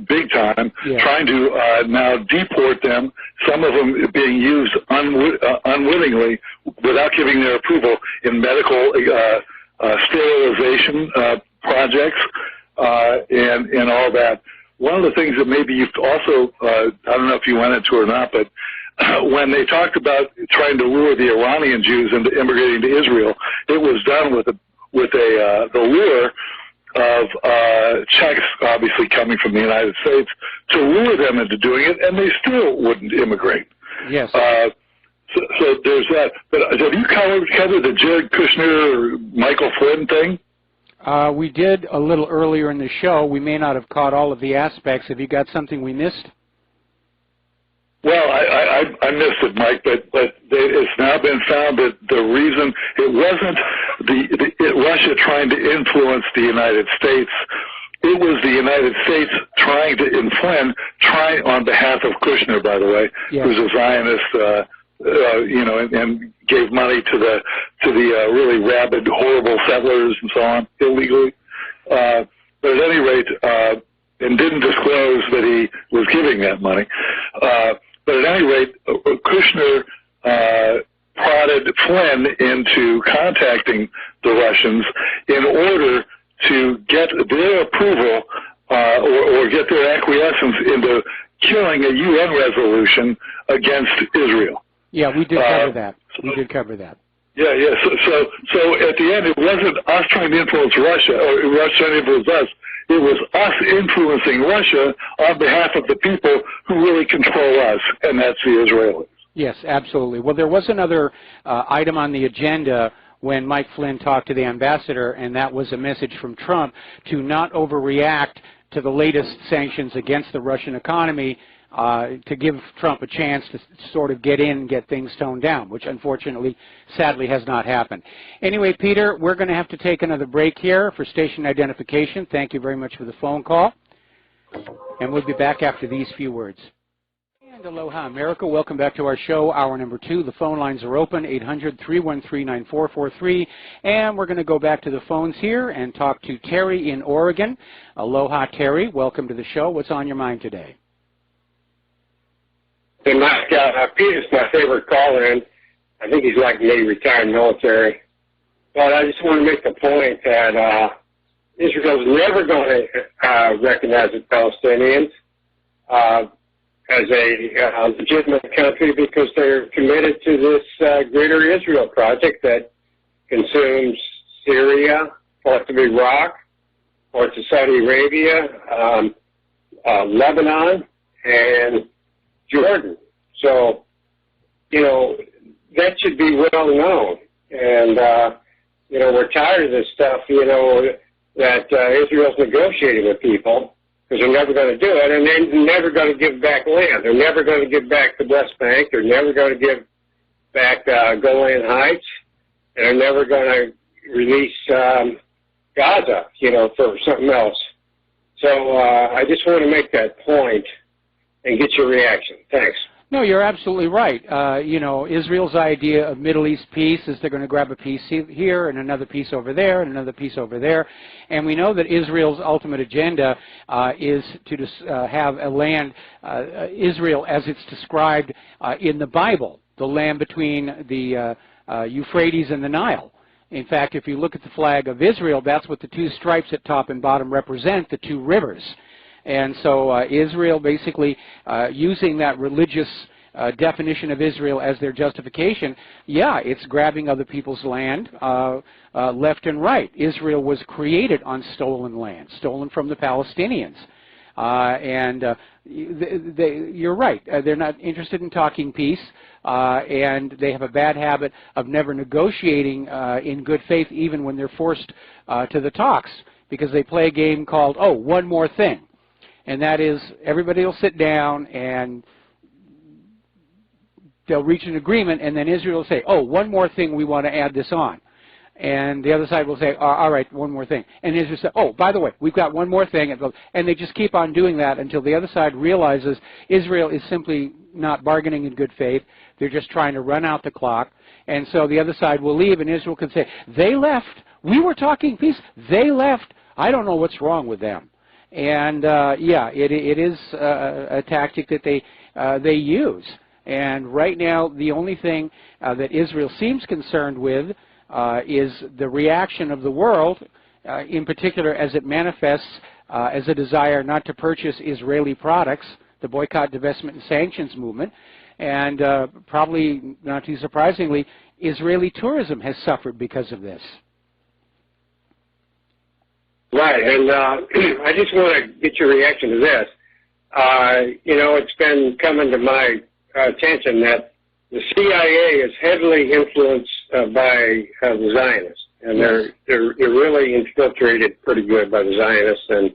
big time, trying to now deport them, some of them being used unwittingly without giving their approval in medical sterilization projects and all that. one of the things that maybe you've also, I don't know if you went into or not, but when they talked about trying to lure the Iranian Jews into immigrating to Israel, it was done with the lure of checks, obviously coming from the United States, to lure them into doing it, and they still wouldn't immigrate. Yes. So there's that. But have you covered the Jared Kushner or Michael Flynn thing? We did a little earlier in the show. We may not have caught all of the aspects. Have you got something we missed? Well, I missed it, Mike, but it's now been found that the reason it wasn't Russia trying to influence the United States. It was the United States trying to influence, on behalf of Kushner, by the way, yes. who's a Zionist, and gave money to the really rabid, horrible settlers and so on, illegally. But at any rate, and didn't disclose that he was giving that money. But at any rate, Kushner prodded Flynn into contacting the Russians in order to get their approval or get their acquiescence into killing a UN resolution against Israel. Yeah, we did cover that. We did cover that. Yeah. So at the end, it wasn't us trying to influence Russia or Russia trying to influence us. It was us influencing Russia on behalf of the people who really control us, and that's the Israelis. Yes, absolutely. Well, there was another item on the agenda when Mike Flynn talked to the ambassador, and that was a message from Trump to not overreact to the latest sanctions against the Russian economy, to give Trump a chance to sort of get in and get things toned down, which unfortunately, sadly, has not happened. Anyway, Peter, we're going to have to take another break here for station identification. Thank you very much for the phone call. And we'll be back after these few words. And aloha, America. Welcome back to our show, hour number 2. The phone lines are open, 800-313-9443. And we're going to go back to the phones here and talk to Terry in Oregon. Aloha, Terry. Welcome to the show. What's on your mind today? Hey, Mike, Peter's my favorite caller, and I think he's like me, retired military. But I just want to make the point that Israel's never going to recognize the Palestinians as a legitimate country because they're committed to this Greater Israel project that consumes Syria, parts of Iraq, parts of Saudi Arabia, Lebanon, and Jordan. So, that should be well known. And, we're tired of this stuff, that Israel's negotiating with people because they're never going to do it, and they're never going to give back land. They're never going to give back the West Bank. They're never going to give back Golan Heights. And they're never going to release Gaza, for something else. So I just want to make that point and get your reaction. Thanks. No, you're absolutely right. Israel's idea of Middle East peace is they're going to grab a piece here and another piece over there and another piece over there. And we know that Israel's ultimate agenda is to have a land, Israel as it's described in the Bible, the land between the Euphrates and the Nile. In fact, if you look at the flag of Israel, that's what the two stripes at top and bottom represent, the two rivers. And so Israel basically using that religious definition of Israel as their justification, it's grabbing other people's land left and right. Israel was created on stolen land, stolen from the Palestinians. You're right. They're not interested in talking peace, and they have a bad habit of never negotiating in good faith even when they're forced to the talks, because they play a game called, one more thing. And that is, everybody will sit down and they'll reach an agreement, and then Israel will say, one more thing, we want to add this on. And the other side will say, all right, one more thing. And Israel will say, by the way, we've got one more thing. And they just keep on doing that until the other side realizes Israel is simply not bargaining in good faith. They're just trying to run out the clock. And so the other side will leave, and Israel can say, they left. We were talking peace. They left. I don't know what's wrong with them. And it is a tactic that they use. And right now, the only thing that Israel seems concerned with is the reaction of the world, in particular as it manifests as a desire not to purchase Israeli products, the boycott, divestment, and sanctions movement. And probably not too surprisingly, Israeli tourism has suffered because of this. Right, and I just want to get your reaction to this. You know, it's been coming to my attention that the CIA is heavily influenced by the Zionists, and they're really infiltrated pretty good by the Zionists, and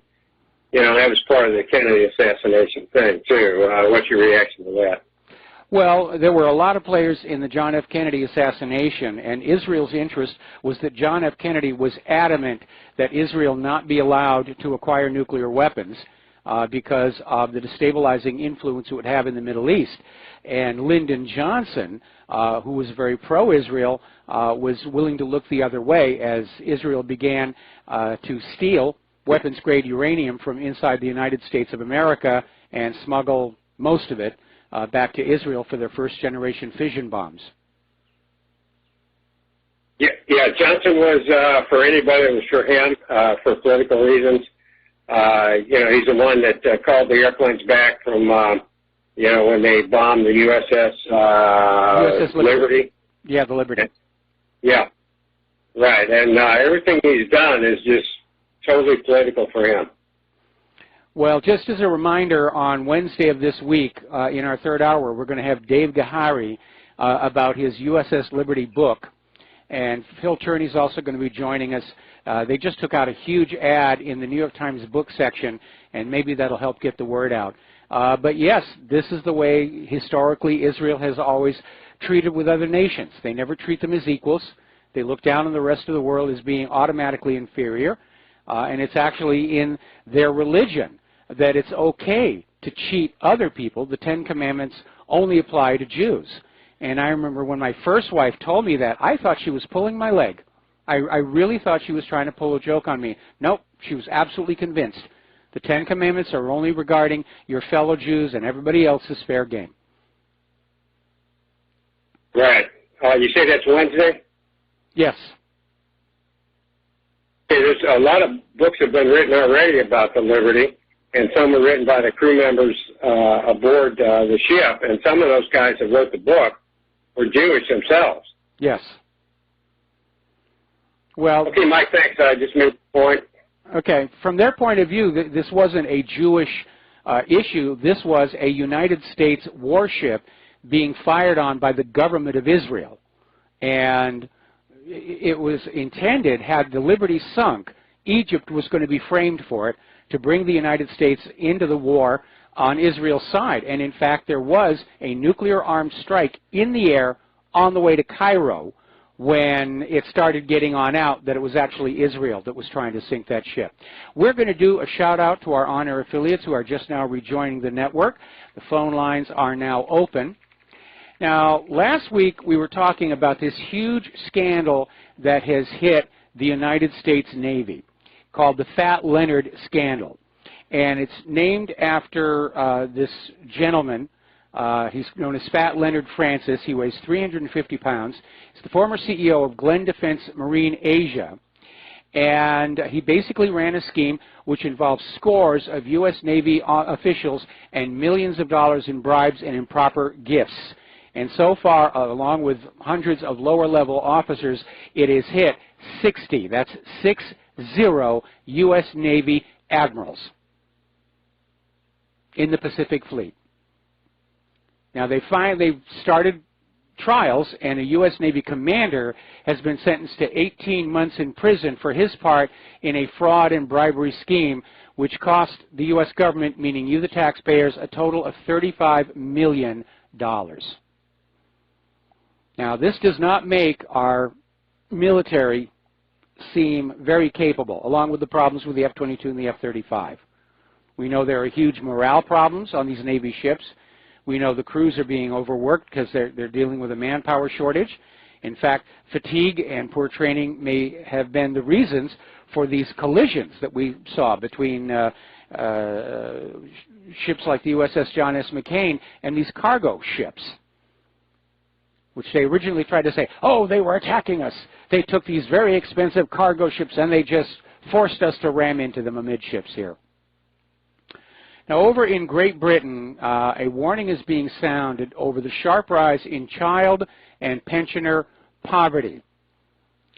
you know that was part of the Kennedy assassination thing too. What's your reaction to that? Well, there were a lot of players in the John F. Kennedy assassination, and Israel's interest was that John F. Kennedy was adamant that Israel not be allowed to acquire nuclear weapons because of the destabilizing influence it would have in the Middle East. And Lyndon Johnson, who was very pro-Israel, was willing to look the other way as Israel began to steal weapons-grade uranium from inside the United States of America and smuggle most of it back to Israel for their first-generation fission bombs. Yeah, Johnson was for anybody. It was for him for political reasons. You know, he's the one that called the airplanes back from, you know, when they bombed the USS Liberty. Yeah, the Liberty. Yeah, right. And everything he's done is just totally political for him. Well, just as a reminder, on Wednesday of this week, in our third hour, we're going to have Dave Gahary about his USS Liberty book. And Phil Turney's also going to be joining us. They just took out a huge ad in the New York Times book section, and maybe that'll help get the word out. But yes, this is the way historically Israel has always treated with other nations. They never treat them as equals. They look down on the rest of the world as being automatically inferior. And it's actually in their religion that it's okay to cheat other people. The Ten Commandments only apply to Jews. And I remember when my first wife told me that, I thought she was pulling my leg. I really thought she was trying to pull a joke on me. Nope, she was absolutely convinced. The Ten Commandments are only regarding your fellow Jews, and everybody else is fair game. Right. You say that's Wednesday? Yes. Okay, there's a lot of books have been written already about the Liberty, and some were written by the crew members aboard the ship, and some of those guys that wrote the book were Jewish themselves. Yes. Well, okay, Mike, thanks. I just made the point. Okay, from their point of view, this wasn't a Jewish issue. This was a United States warship being fired on by the government of Israel. And it was intended, had the Liberty sunk, Egypt was going to be framed for it, to bring the United States into the war on Israel's side. And in fact, there was a nuclear-armed strike in the air on the way to Cairo when it started getting on out that it was actually Israel that was trying to sink that ship. We're going to do a shout-out to our on-air affiliates who are just now rejoining the network. The phone lines are now open. Now, last week we were talking about this huge scandal that has hit the United States Navy called the Fat Leonard scandal. And it's named after this gentleman. He's known as Fat Leonard Francis. He weighs 350 pounds. He's the former CEO of Glenn Defense Marine Asia. And he basically ran a scheme which involved scores of U.S. Navy officials and millions of dollars in bribes and improper gifts. And so far, along with hundreds of lower-level officers, it has hit 60. That's 60 U.S. Navy admirals in the Pacific Fleet. Now, they've started trials, and a U.S. Navy commander has been sentenced to 18 months in prison for his part in a fraud and bribery scheme, which cost the U.S. government, meaning you, the taxpayers, a total of $35 million. Now, this does not make our military seem very capable, along with the problems with the F-22 and the F-35. We know there are huge morale problems on these Navy ships. We know the crews are being overworked because they're dealing with a manpower shortage. In fact, fatigue and poor training may have been the reasons for these collisions that we saw between ships like the USS John S. McCain and these cargo ships, which they originally tried to say, oh, they were attacking us. They took these very expensive cargo ships and they just forced us to ram into them amidships here. Now, over in Great Britain, a warning is being sounded over the sharp rise in child and pensioner poverty.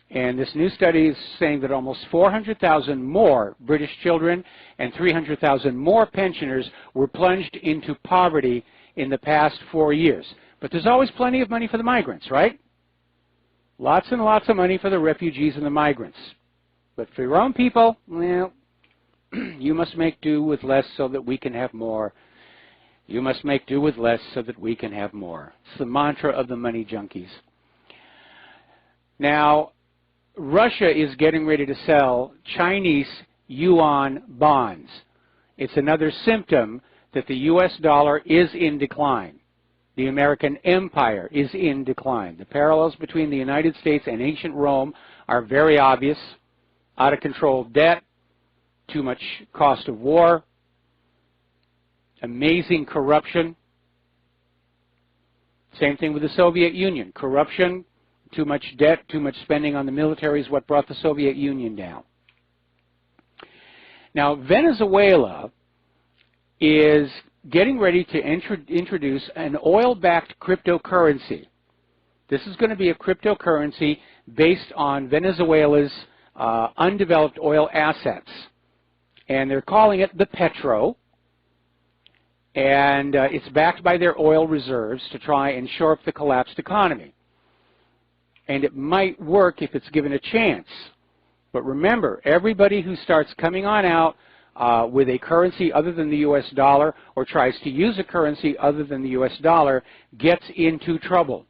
And this new study is saying that almost 400,000 more British children and 300,000 more pensioners were plunged into poverty in the past 4 years. But there's always plenty of money for the migrants, right? Lots and lots of money for the refugees and the migrants. But for your own people, well, you must make do with less so that we can have more. You must make do with less so that we can have more. It's the mantra of the money junkies. Now, Russia is getting ready to sell Chinese yuan bonds. It's another symptom that the U.S. dollar is in decline. The American empire is in decline. The parallels between the United States and ancient Rome are very obvious. Out of control debt, too much cost of war, amazing corruption. Same thing with the Soviet Union. Corruption, too much debt, too much spending on the military is what brought the Soviet Union down. Now, Venezuela is getting ready to introduce an oil-backed cryptocurrency. This is going to be a cryptocurrency based on Venezuela's undeveloped oil assets. And they're calling it the Petro. And it's backed by their oil reserves to try and shore up the collapsed economy. And it might work if it's given a chance. But remember, everybody who starts coming on out with a currency other than the U.S. dollar or tries to use a currency other than the U.S. dollar gets into trouble.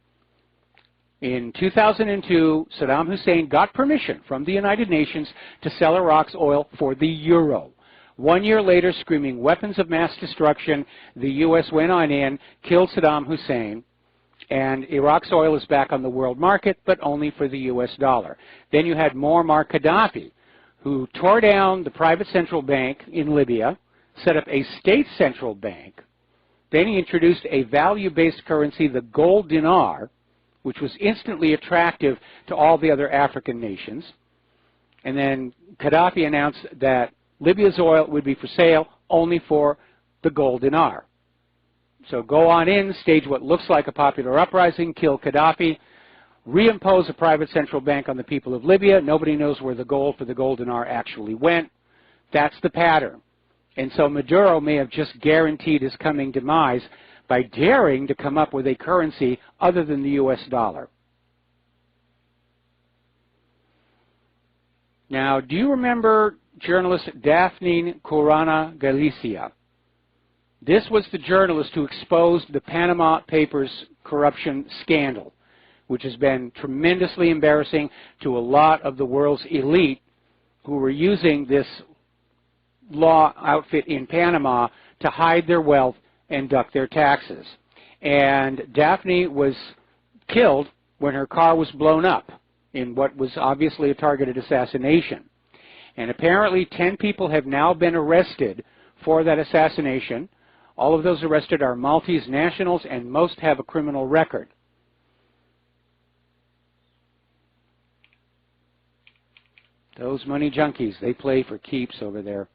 In 2002, Saddam Hussein got permission from the United Nations to sell Iraq's oil for the euro. 1 year later, screaming weapons of mass destruction, the U.S. went on in, killed Saddam Hussein, and Iraq's oil is back on the world market, but only for the U.S. dollar. Then you had Muammar Gaddafi, who tore down the private central bank in Libya, set up a state central bank. Then he introduced a value-based currency, the gold dinar, which was instantly attractive to all the other African nations. And then Gaddafi announced that Libya's oil would be for sale only for the gold dinar. So go on in, stage what looks like a popular uprising, kill Gaddafi, reimpose a private central bank on the people of Libya. Nobody knows where the gold for the gold dinar actually went. That's the pattern. And so Maduro may have just guaranteed his coming demise by daring to come up with a currency other than the U.S. dollar. Now, do you remember journalist Daphne Caruana Galicia? This was the journalist who exposed the Panama Papers corruption scandal, which has been tremendously embarrassing to a lot of the world's elite who were using this law outfit in Panama to hide their wealth and duck their taxes. And Daphne was killed when her car was blown up in what was obviously a targeted assassination. And apparently 10 people have now been arrested for that assassination. All of those arrested are Maltese nationals, and most have a criminal record. Those money junkies, they play for keeps over there.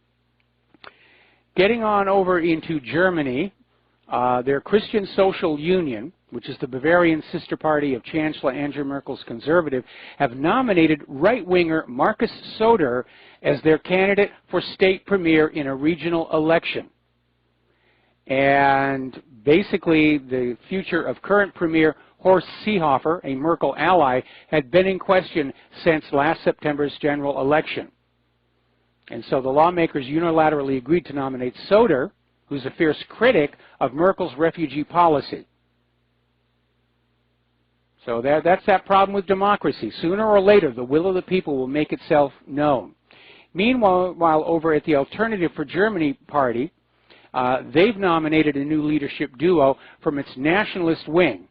Getting on over into Germany, their Christian Social Union, which is the Bavarian sister party of Chancellor Angela Merkel's Conservative, have nominated right-winger Markus Söder as their candidate for state premier in a regional election. And basically, the future of current Premier Horst Seehofer, a Merkel ally, had been in question since last September's general election. And so the lawmakers unilaterally agreed to nominate Söder, who's a fierce critic of Merkel's refugee policy. So that's that problem with democracy. Sooner or later, the will of the people will make itself known. Meanwhile, over at the Alternative for Germany party, they've nominated a new leadership duo from its nationalist wing,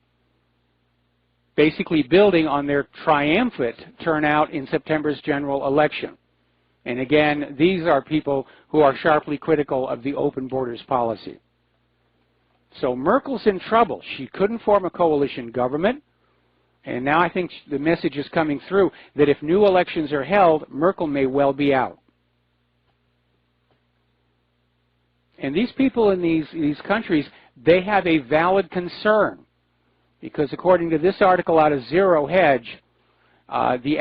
basically building on their triumphant turnout in September's general election. And again, these are people who are sharply critical of the open borders policy. So Merkel's in trouble. She couldn't form a coalition government. And now I think the message is coming through that if new elections are held, Merkel may well be out. And these people in these countries, they have a valid concern, because according to this article out of Zero Hedge, the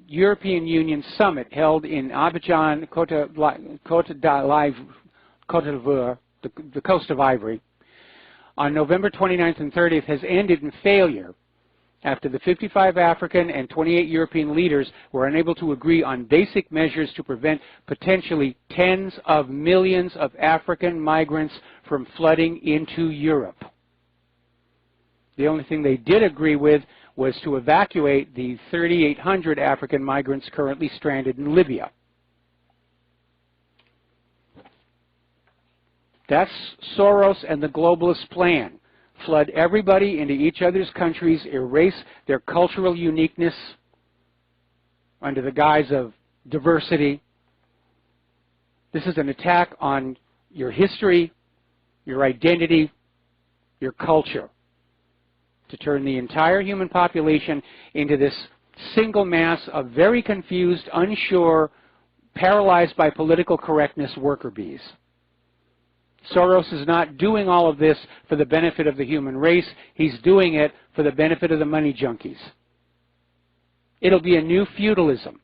European Union summit held in Abidjan, Côte d'Ivoire, the coast of Ivory, on November 29th and 30th has ended in failure after the 55 African and 28 European leaders were unable to agree on basic measures to prevent potentially tens of millions of African migrants from flooding into Europe. The only thing they did agree with was to evacuate the 3,800 African migrants currently stranded in Libya. That's Soros and the globalist plan. Flood everybody into each other's countries, erase their cultural uniqueness under the guise of diversity. This is an attack on your history, your identity, your culture, to turn the entire human population into this single mass of very confused, unsure, paralyzed by political correctness worker bees. Soros is not doing all of this for the benefit of the human race. He's doing it for the benefit of the money junkies. It'll be a new feudalism,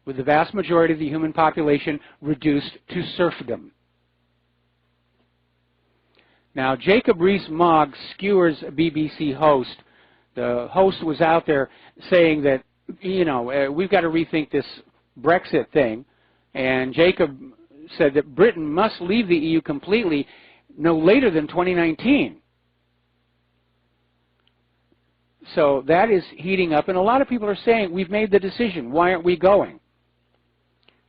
with the vast majority of the human population reduced to serfdom. Now, Jacob Rees-Mogg skewers a BBC host. The host was out there saying that, you know, we've got to rethink this Brexit thing. And Jacob said that Britain must leave the EU completely no later than 2019. So that is heating up. And a lot of people are saying, we've made the decision. Why aren't we going?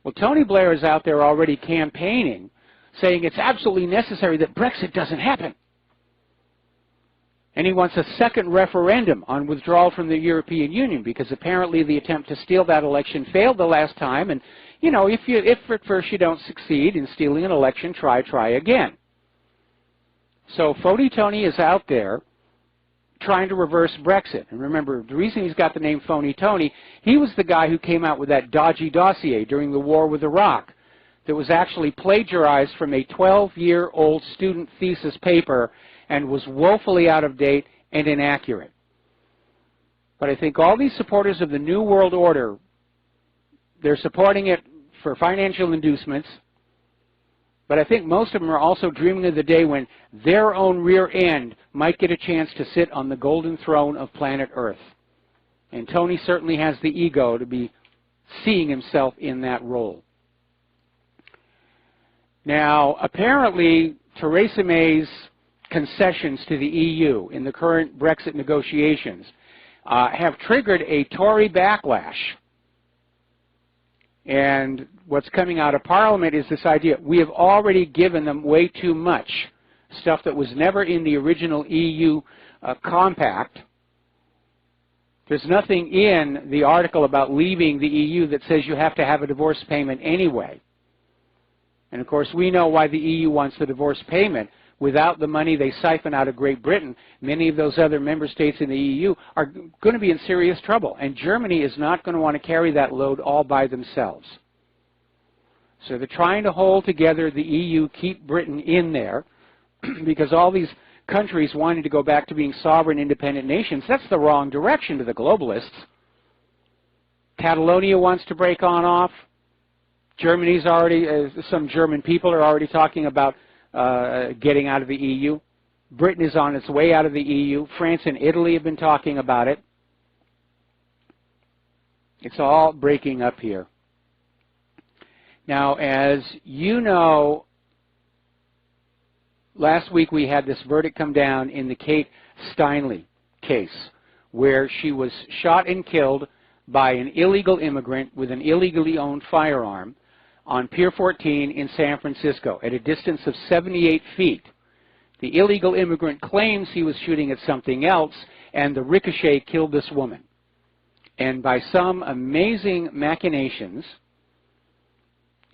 Well, Tony Blair is out there already campaigning, saying it's absolutely necessary that Brexit doesn't happen. And he wants a second referendum on withdrawal from the European Union, because apparently the attempt to steal that election failed the last time. And, you know, if at first you don't succeed in stealing an election, try again. So Phony Tony is out there trying to reverse Brexit. And remember, the reason he's got the name Phony Tony, he was the guy who came out with that dodgy dossier during the war with Iraq that was actually plagiarized from a 12-year-old student thesis paper and was woefully out of date and inaccurate. But I think all these supporters of the New World Order, they're supporting it for financial inducements, but I think most of them are also dreaming of the day when their own rear end might get a chance to sit on the golden throne of planet Earth. And Tony certainly has the ego to be seeing himself in that role. Now, apparently, Theresa May's concessions to the EU in the current Brexit negotiations have triggered a Tory backlash. And what's coming out of Parliament is this idea, we have already given them way too much, stuff that was never in the original EU compact. There's nothing in the article about leaving the EU that says you have to have a divorce payment anyway. And of course, we know why the EU wants the divorce payment. Without the money they siphon out of Great Britain, many of those other member states in the EU are going to be in serious trouble. And Germany is not going to want to carry that load all by themselves. So they're trying to hold together the EU, keep Britain in there, because all these countries wanting to go back to being sovereign, independent nations, that's the wrong direction to the globalists. Catalonia wants to break on off. Germany's already, some German people are already talking about getting out of the EU. Britain is on its way out of the EU. France and Italy have been talking about it. It's all breaking up here. Now, as you know, last week we had this verdict come down in the Kate Steinle case, where she was shot and killed by an illegal immigrant with an illegally owned firearm on Pier 14 in San Francisco at a distance of 78 feet. The illegal immigrant claims he was shooting at something else, and the ricochet killed this woman. And by some amazing machinations,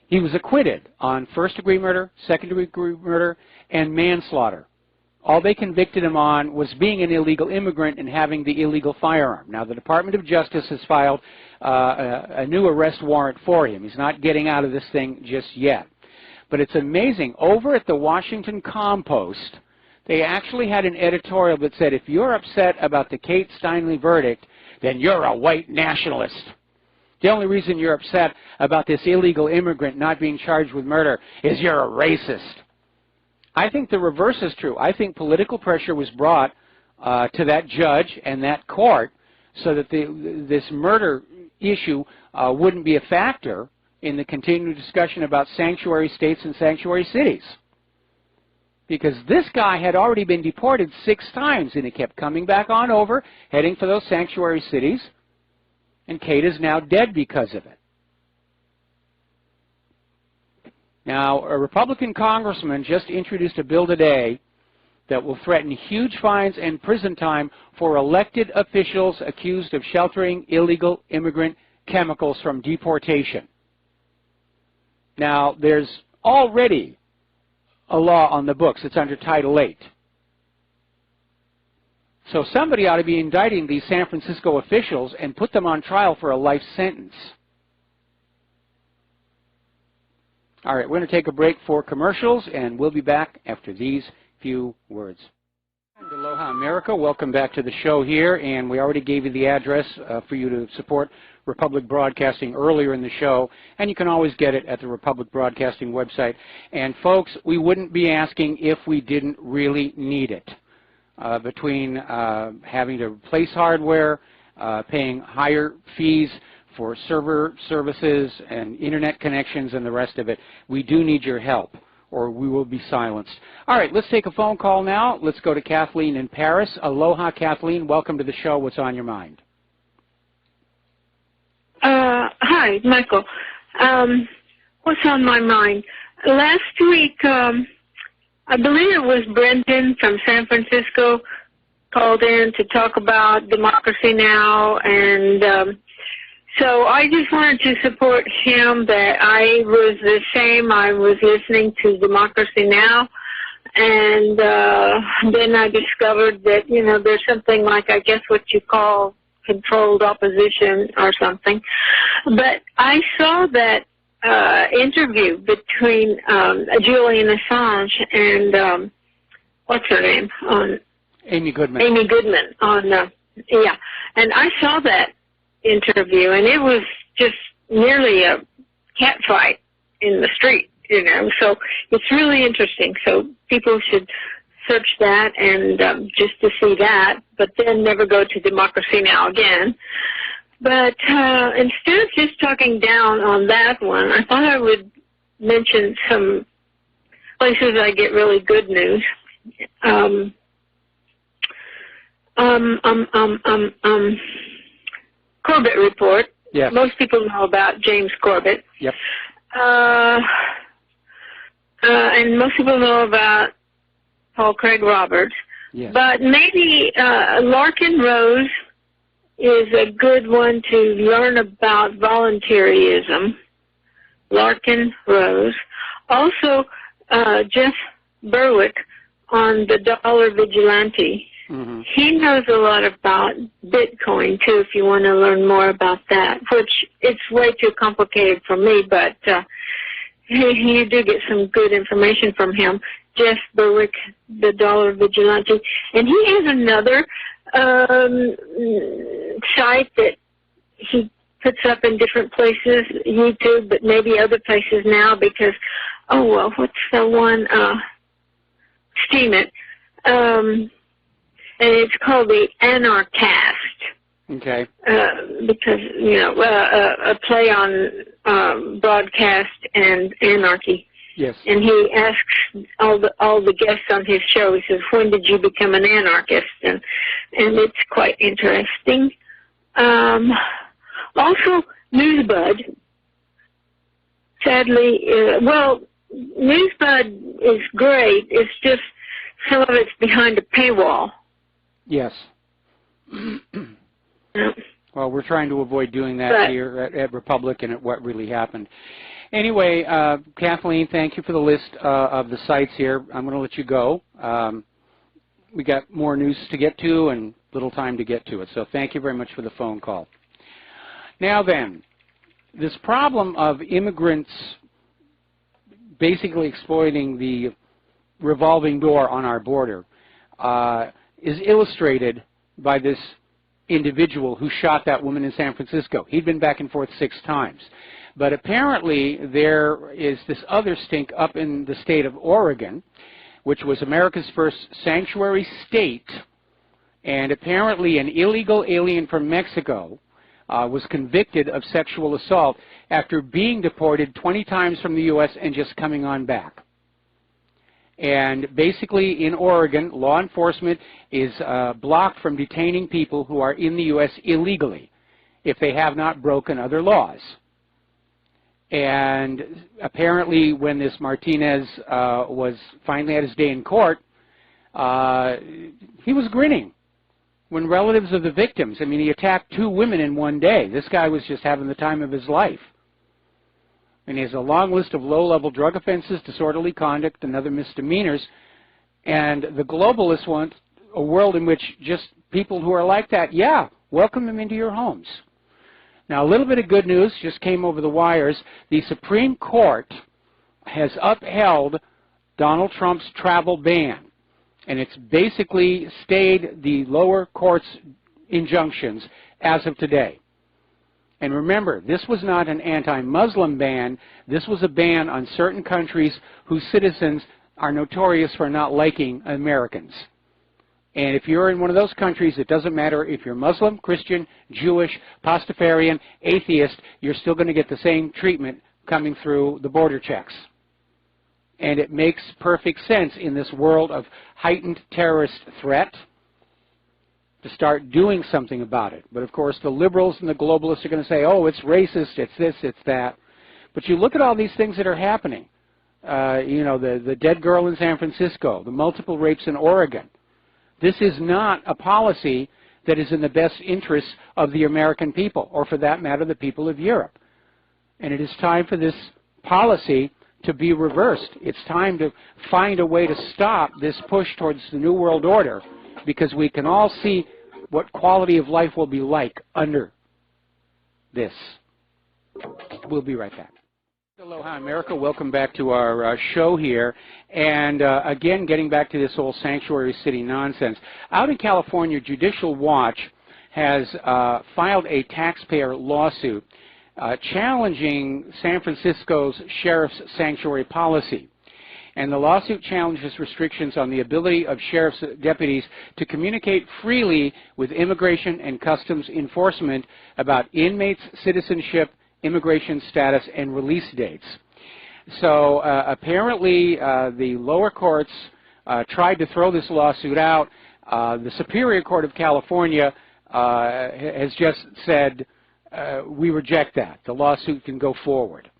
he was acquitted on first-degree murder, second-degree murder, and manslaughter. All they convicted him on was being an illegal immigrant and having the illegal firearm. Now, the Department of Justice has filed a new arrest warrant for him. He's not getting out of this thing just yet. But it's amazing. Over at the Washington Compost, they actually had an editorial that said, if you're upset about the Kate Steinle verdict, then you're a white nationalist. The only reason you're upset about this illegal immigrant not being charged with murder is you're a racist. I think the reverse is true. I think political pressure was brought to that judge and that court so that this murder issue wouldn't be a factor in the continued discussion about sanctuary states and sanctuary cities. Because this guy had already been deported 6 times, and he kept coming back on over, heading for those sanctuary cities, and Kate is now dead because of it. Now, a Republican congressman just introduced a bill today that will threaten huge fines and prison time for elected officials accused of sheltering illegal immigrant chemicals from deportation. Now, there's already a law on the books. It's under Title VIII. So somebody ought to be indicting these San Francisco officials and put them on trial for a life sentence. All right, we're going to take a break for commercials, and we'll be back after these few words. And Aloha America, welcome back to the show here, and we already gave you the address for you to support Republic Broadcasting earlier in the show, and you can always get it at the Republic Broadcasting website. And folks, we wouldn't be asking if we didn't really need it. Between having to replace hardware, paying higher fees for server services and internet connections and the rest of it, we do need your help, or we will be silenced. All right, let's take a phone call now. Let's go to Kathleen in Paris. Aloha, Kathleen. Welcome to the show. What's on your mind? Hi, Michael. What's on my mind? Last week, I believe it was Brendan from San Francisco called in to talk about Democracy Now! And so I just wanted to support him that I was the same. I was listening to Democracy Now! And then I discovered that, you know, there's something like, I guess, what you call controlled opposition or something. But I saw that interview between Julian Assange and what's her name? Amy Goodman. Amy Goodman on yeah, and I saw that interview, and it was just nearly a cat fight in the street, you know. So it's really interesting. So people should search that and just to see that, but then never go to Democracy Now! Again. But instead of just talking down on that one, I thought I would mention some places I get really good news. Corbett Report. Yes. Most people know about James Corbett. Yep. And most people know about Paul Craig Roberts. Yes. But maybe Larkin Rose is a good one to learn about voluntarism. Larkin Rose. Also, Jeff Berwick on the Dollar Vigilante. Mm-hmm. He knows a lot about Bitcoin, too, if you want to learn more about that, which it's way too complicated for me, but you do get some good information from him. Jeff Berwick, the Dollar Vigilante. And he has another site that he puts up in different places, YouTube, but maybe other places now because, oh, well, what's the one? Steam it. And it's called the Anarchast. Okay. Because, you know, a play on broadcast and anarchy. Yes. And he asks all the guests on his show, he says, when did you become an anarchist? And it's quite interesting. Also, Newsbud. Sadly, well, Newsbud is great. It's just some of it's behind a paywall. Yes. Yeah. Well, we're trying to avoid doing that here at Republic and at What Really Happened. Anyway, Kathleen, thank you for the list of the sites here. I'm going to let you go. We got more news to get to and little time to get to it, so thank you very much for the phone call. Now then, this problem of immigrants basically exploiting the revolving door on our border is illustrated by this individual who shot that woman in San Francisco. He'd been back and forth 6 times. But apparently there is this other stink up in the state of Oregon, which was America's first sanctuary state, and apparently an illegal alien from Mexico was convicted of sexual assault after being deported 20 times from the U.S. and just coming on back. And basically in Oregon, law enforcement is blocked from detaining people who are in the U.S. illegally if they have not broken other laws. And apparently when this Martinez was finally at his day in court, he was grinning. When relatives of the victims, I mean, he attacked 2 women in one day. This guy was just having the time of his life. And he has a long list of low-level drug offenses, disorderly conduct, and other misdemeanors. And the globalists want a world in which just people who are like that, yeah, welcome them into your homes. Now, a little bit of good news just came over the wires. The Supreme Court has upheld Donald Trump's travel ban. And it's basically stayed the lower court's injunctions as of today. And remember, this was not an anti-Muslim ban. This was a ban on certain countries whose citizens are notorious for not liking Americans. And if you're in one of those countries, it doesn't matter if you're Muslim, Christian, Jewish, Pastafarian, atheist, you're still going to get the same treatment coming through the border checks. And it makes perfect sense in this world of heightened terrorist threat to start doing something about it. But of course the liberals and the globalists are going to say, oh, it's racist, it's this, it's that. But you look at all these things that are happening. You know, the dead girl in San Francisco, the multiple rapes in Oregon. This is not a policy that is in the best interests of the American people, or for that matter, the people of Europe. And it is time for this policy to be reversed. It's time to find a way to stop this push towards the New World Order, because we can all see what quality of life will be like under this. We'll be right back. Aloha America, welcome back to our show here. And again, getting back to this whole sanctuary city nonsense. Out in California, Judicial Watch has filed a taxpayer lawsuit challenging San Francisco's sheriff's sanctuary policy. And the lawsuit challenges restrictions on the ability of sheriff's deputies to communicate freely with immigration and customs enforcement about inmates' citizenship, immigration status, and release dates. So apparently the lower courts tried to throw this lawsuit out. The Superior Court of California has just said, we reject that. The lawsuit can go forward.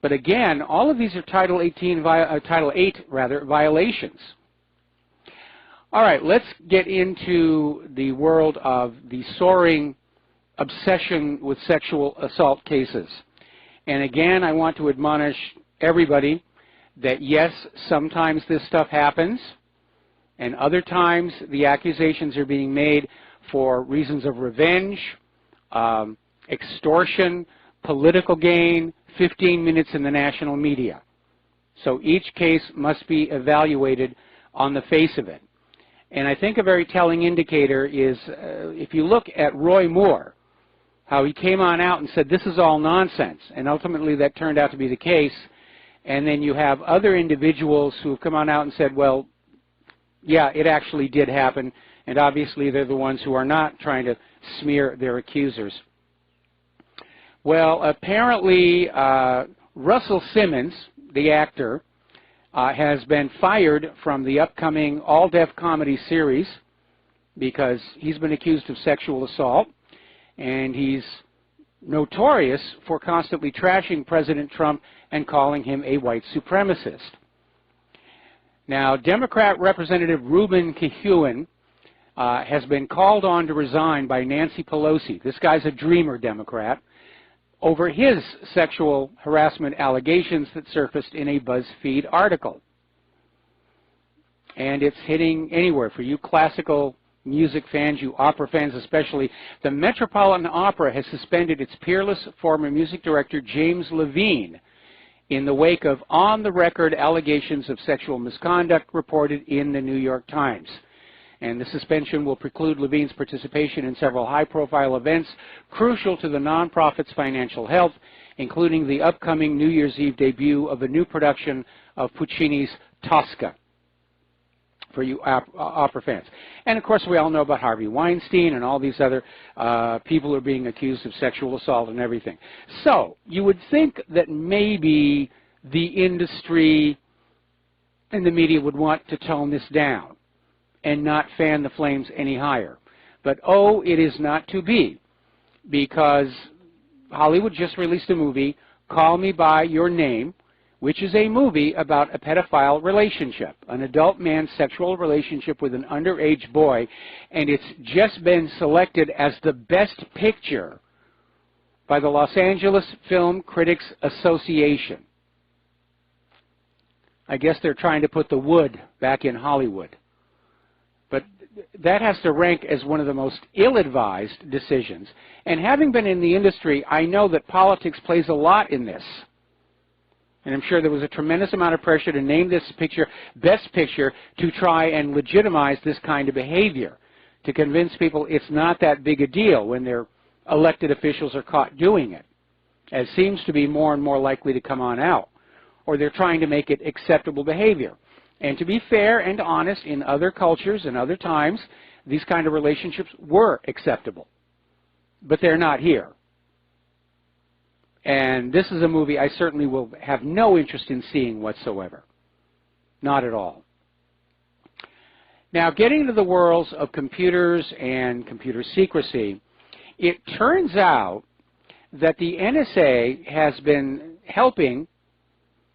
But again, all of these are Title 8 violations. All right, let's get into the world of the soaring obsession with sexual assault cases. And again, I want to admonish everybody that yes, sometimes this stuff happens, and other times the accusations are being made for reasons of revenge, extortion, political gain, 15 minutes in the national media. So each case must be evaluated on the face of it. And I think a very telling indicator is if you look at Roy Moore, how he came on out and said this is all nonsense, and ultimately that turned out to be the case. And then you have other individuals who have come on out and said, well, yeah, it actually did happen, and obviously they're the ones who are not trying to smear their accusers. Well, apparently Russell Simmons, the actor, has been fired from the upcoming all-deaf comedy series because he's been accused of sexual assault, and he's notorious for constantly trashing President Trump and calling him a white supremacist. Now, Democrat Representative Ruben Kihuen has been called on to resign by Nancy Pelosi. This guy's a dreamer Democrat, over his sexual harassment allegations that surfaced in a BuzzFeed article. And it's hitting anywhere. For you classical music fans, you opera fans especially, the Metropolitan Opera has suspended its peerless former music director, James Levine, in the wake of on-the-record allegations of sexual misconduct reported in the New York Times. And the suspension will preclude Levine's participation in several high-profile events crucial to the nonprofit's financial health, including the upcoming New Year's Eve debut of a new production of Puccini's Tosca, for you opera fans. And, of course, we all know about Harvey Weinstein and all these other people who are being accused of sexual assault and everything. So you would think that maybe the industry and the media would want to tone this down and not fan the flames any higher. But, oh, it is not to be, because Hollywood just released a movie, Call Me By Your Name, which is a movie about a pedophile relationship, an adult man's sexual relationship with an underage boy, and it's just been selected as the best picture by the Los Angeles Film Critics Association. I guess they're trying to put the wood back in Hollywood. But that has to rank as one of the most ill-advised decisions. And having been in the industry, I know that politics plays a lot in this. And I'm sure there was a tremendous amount of pressure to name this picture Best Picture to try and legitimize this kind of behavior, to convince people it's not that big a deal when their elected officials are caught doing it, as seems to be more and more likely to come on out. Or they're trying to make it acceptable behavior. And to be fair and honest, in other cultures and other times, these kind of relationships were acceptable. But they're not here. And this is a movie I certainly will have no interest in seeing whatsoever. Not at all. Now, getting into the worlds of computers and computer secrecy, it turns out that the NSA has been helping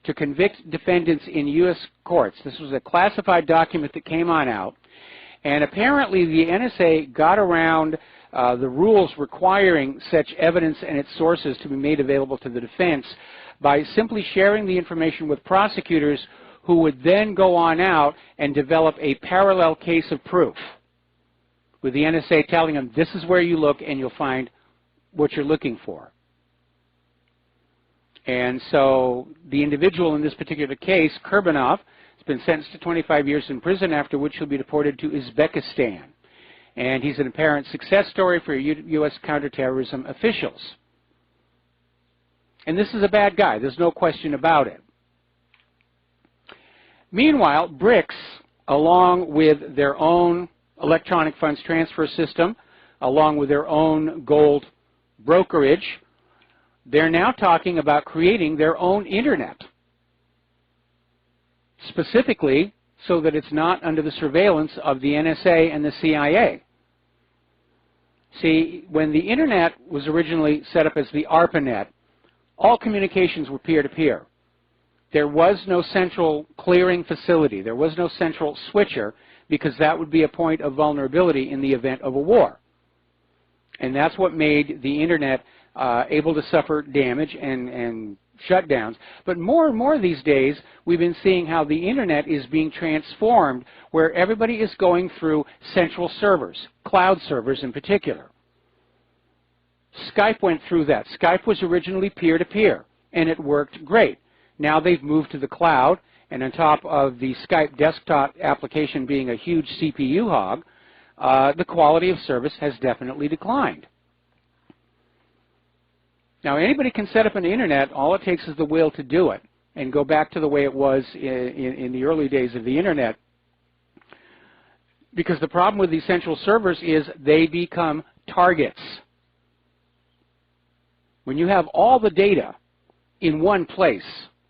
to convict defendants in U.S. courts. This was a classified document that came on out, and apparently the NSA got around the rules requiring such evidence and its sources to be made available to the defense by simply sharing the information with prosecutors who would then go on out and develop a parallel case of proof, with the NSA telling them, this is where you look and you'll find what you're looking for. And so the individual in this particular case, Kurbanov, has been sentenced to 25 years in prison, after which he'll be deported to Uzbekistan. And he's an apparent success story for U.S. counterterrorism officials. And this is a bad guy. There's no question about it. Meanwhile, BRICS, along with their own electronic funds transfer system, along with their own gold brokerage, they're now talking about creating their own internet, specifically so that it's not under the surveillance of the NSA and the CIA. See, when the internet was originally set up as the ARPANET, all communications were peer-to-peer. There was no central clearing facility. There was no central switcher, because that would be a point of vulnerability in the event of a war. And that's what made the internet able to suffer damage and shutdowns. But more and more these days, we've been seeing how the internet is being transformed, where everybody is going through central servers, cloud servers in particular. Skype went through that. Skype was originally peer-to-peer, and it worked great. Now they've moved to the cloud, and on top of the Skype desktop application being a huge CPU hog, the quality of service has definitely declined. Now, anybody can set up an internet. All it takes is the will to do it, and go back to the way it was in the early days of the internet. Because the problem with these central servers is they become targets. When you have all the data in one place,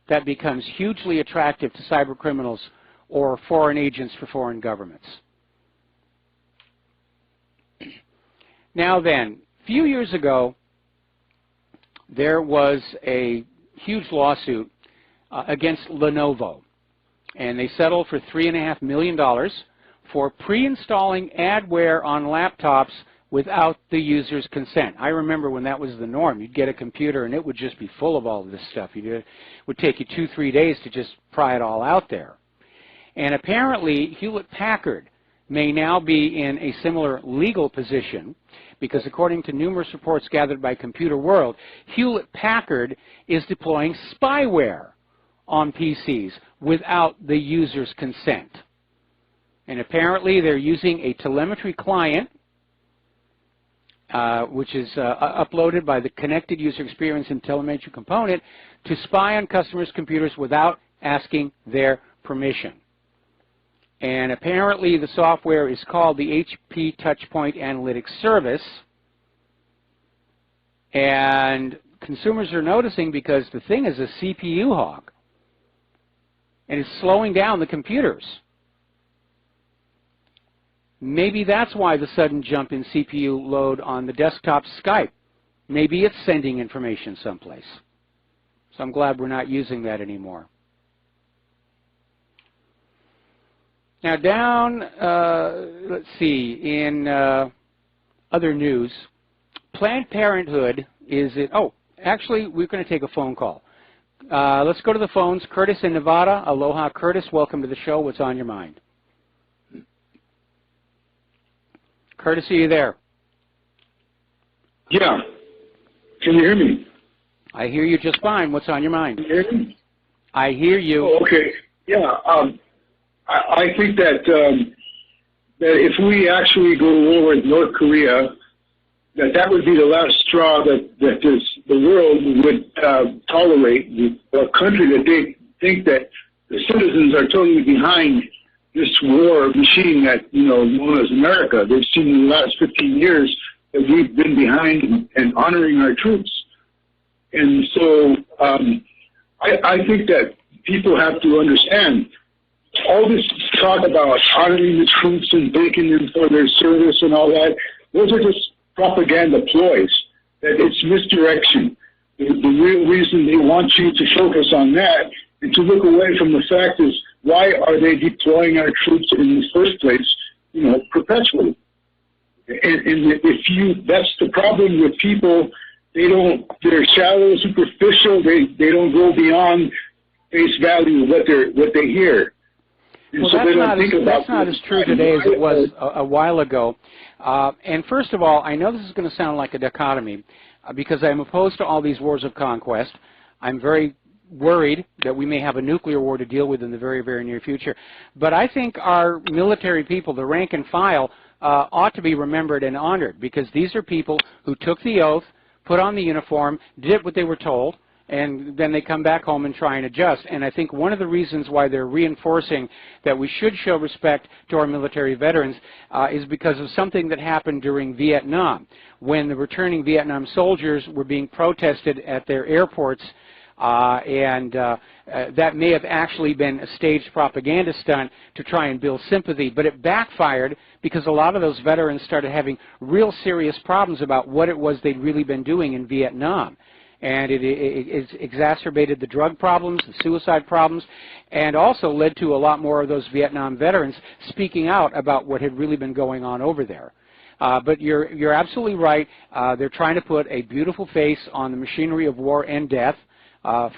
that becomes hugely attractive to cyber criminals or foreign agents for foreign governments. Now then, a few years ago, there was a huge lawsuit against Lenovo, and they settled for $3.5 million for pre-installing adware on laptops without the user's consent. I remember when that was the norm. You'd get a computer and it would just be full of all of this stuff. It would take you 2-3 days to just pry it all out there. And apparently Hewlett-Packard may now be in a similar legal position, because according to numerous reports gathered by Computer World, Hewlett-Packard is deploying spyware on PCs without the user's consent. And apparently they're using a telemetry client, which is uploaded by the Connected User Experience and Telemetry Component, to spy on customers' computers without asking their permission. And apparently the software is called the HP Touchpoint Analytics Service. And consumers are noticing because the thing is a CPU hog. And it's slowing down the computers. Maybe that's why the sudden jump in CPU load on the desktop Skype. Maybe it's sending information someplace. So I'm glad we're not using that anymore. Now down, let's see, in other news, Planned Parenthood is it? Oh, actually, we're going to take a phone call. Let's go to the phones. Curtis in Nevada. Aloha, Curtis. Welcome to the show. What's on your mind? Curtis, are you there? Yeah. Can you hear me? I hear you just fine. What's on your mind? Can you hear me? I hear you. Oh, okay. Yeah. I think that that if we actually go to war with North Korea, that would be the last straw that the world would tolerate, a country that they think that the citizens are totally behind this war machine that, known as America. They've seen in the last 15 years that we've been behind and honoring our troops. And so I think that people have to understand all this talk about honoring the troops and thanking them for their service and all that, those are just propaganda ploys. That it's misdirection. The real reason they want you to focus on that and to look away from the fact is, why are they deploying our troops in the first place, perpetually? And that's the problem with people. They're shallow, superficial. They don't go beyond face value of what they hear. And well, so that's not as true today as it was a while ago. And first of all, I know this is going to sound like a dichotomy because I'm opposed to all these wars of conquest. I'm very worried that we may have a nuclear war to deal with in the very, very near future. But I think our military people, the rank and file, ought to be remembered and honored because these are people who took the oath, put on the uniform, did what they were told, and then they come back home and try and adjust. And I think one of the reasons why they're reinforcing that we should show respect to our military veterans is because of something that happened during Vietnam, when the returning Vietnam soldiers were being protested at their airports, and that may have actually been a staged propaganda stunt to try and build sympathy, but it backfired because a lot of those veterans started having real serious problems about what it was they'd really been doing in Vietnam. And it exacerbated the drug problems, the suicide problems, and also led to a lot more of those Vietnam veterans speaking out about what had really been going on over there. But you're absolutely right. They're trying to put a beautiful face on the machinery of war and death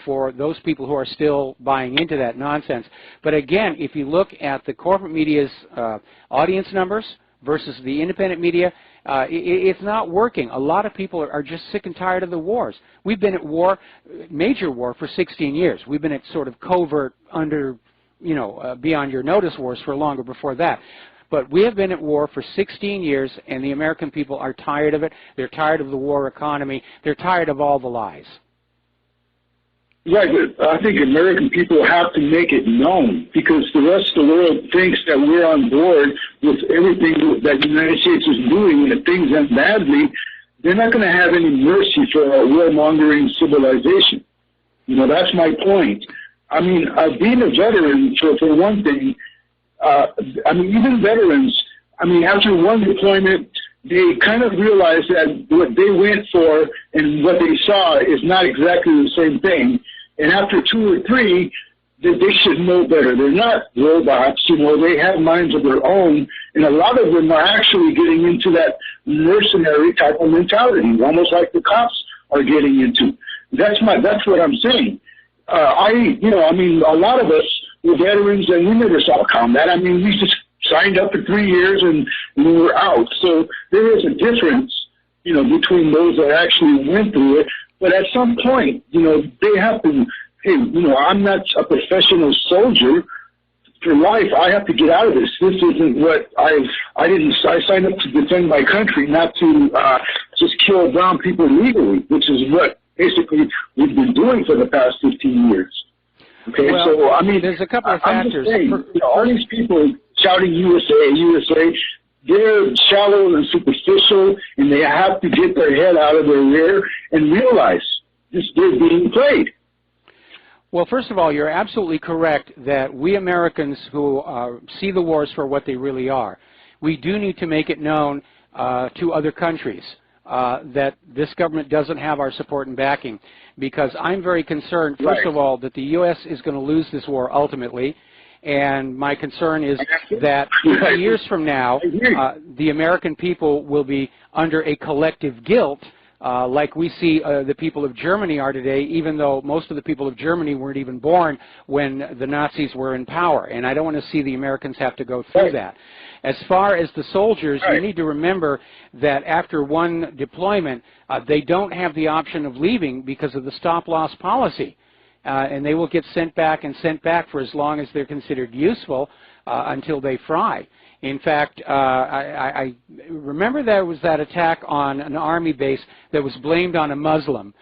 for those people who are still buying into that nonsense. But again, if you look at the corporate media's audience numbers versus the independent media, it's not working. A lot of people are just sick and tired of the wars. We've been at war, major war, for 16 years. We've been at sort of covert, under, beyond your notice wars for longer before that. But we have been at war for 16 years, and the American people are tired of it. They're tired of the war economy. They're tired of all the lies. Right, but I think American people have to make it known because the rest of the world thinks that we're on board with everything that the United States is doing, and if things end badly, they're not going to have any mercy for our warmongering civilization. That's my point. I mean, being a veteran, for one thing, even veterans, after one deployment, they kind of realize that what they went for and what they saw is not exactly the same thing. And after 2 or 3, they should know better. They're not robots, they have minds of their own. And a lot of them are actually getting into that mercenary type of mentality, almost like the cops are getting into. That's what I'm saying. A lot of us were veterans and we never saw combat. We just signed up for 3 years and we were out. So there is a difference you know, between those that actually went through it. But at some point, you know, they have to, hey, you know, I'm not a professional soldier for life. I have to get out of this. This isn't what I signed up to defend my country, not to just kill brown people legally, which is what basically we've been doing for the past 15 years. Okay, well, so I mean, there's a couple of factors. I'm just saying, you know, all these people shouting USA, USA, they're shallow and superficial, and they have to get their head out of their rear and realize this they're being played. Well, first of all, you're absolutely correct that we Americans who see the wars for what they really are, we do need to make it known to other countries that this government doesn't have our support and backing, because I'm very concerned, first of all, that the U.S. is going to lose this war ultimately, and my concern is that 50 years from now, the American people will be under a collective guilt like we see the people of Germany are today, even though most of the people of Germany weren't even born when the Nazis were in power. And I don't want to see the Americans have to go through that. As far as the soldiers, you need to remember that after one deployment, they don't have the option of leaving because of the stop-loss policy. And they will get sent back and sent back for as long as they're considered useful until they fry. In fact, I remember there was that attack on an army base that was blamed on a Muslim,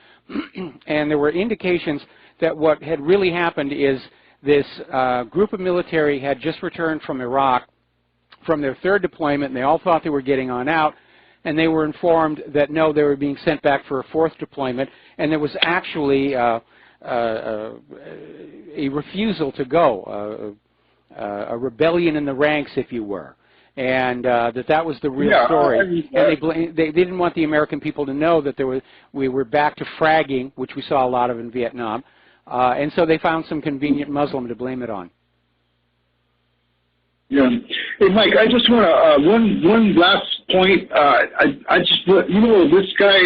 and there were indications that what had really happened is this group of military had just returned from Iraq from their third deployment, and they all thought they were getting on out, and they were informed that no, they were being sent back for a fourth deployment, and there was actually a refusal to go, a rebellion in the ranks, if you were, and that was the real story. And they didn't want the American people to know that we were back to fragging, which we saw a lot of in Vietnam, and so they found some convenient Muslim to blame it on. Yeah. Hey, Mike, I just want to, one last point. I just, you know, this guy,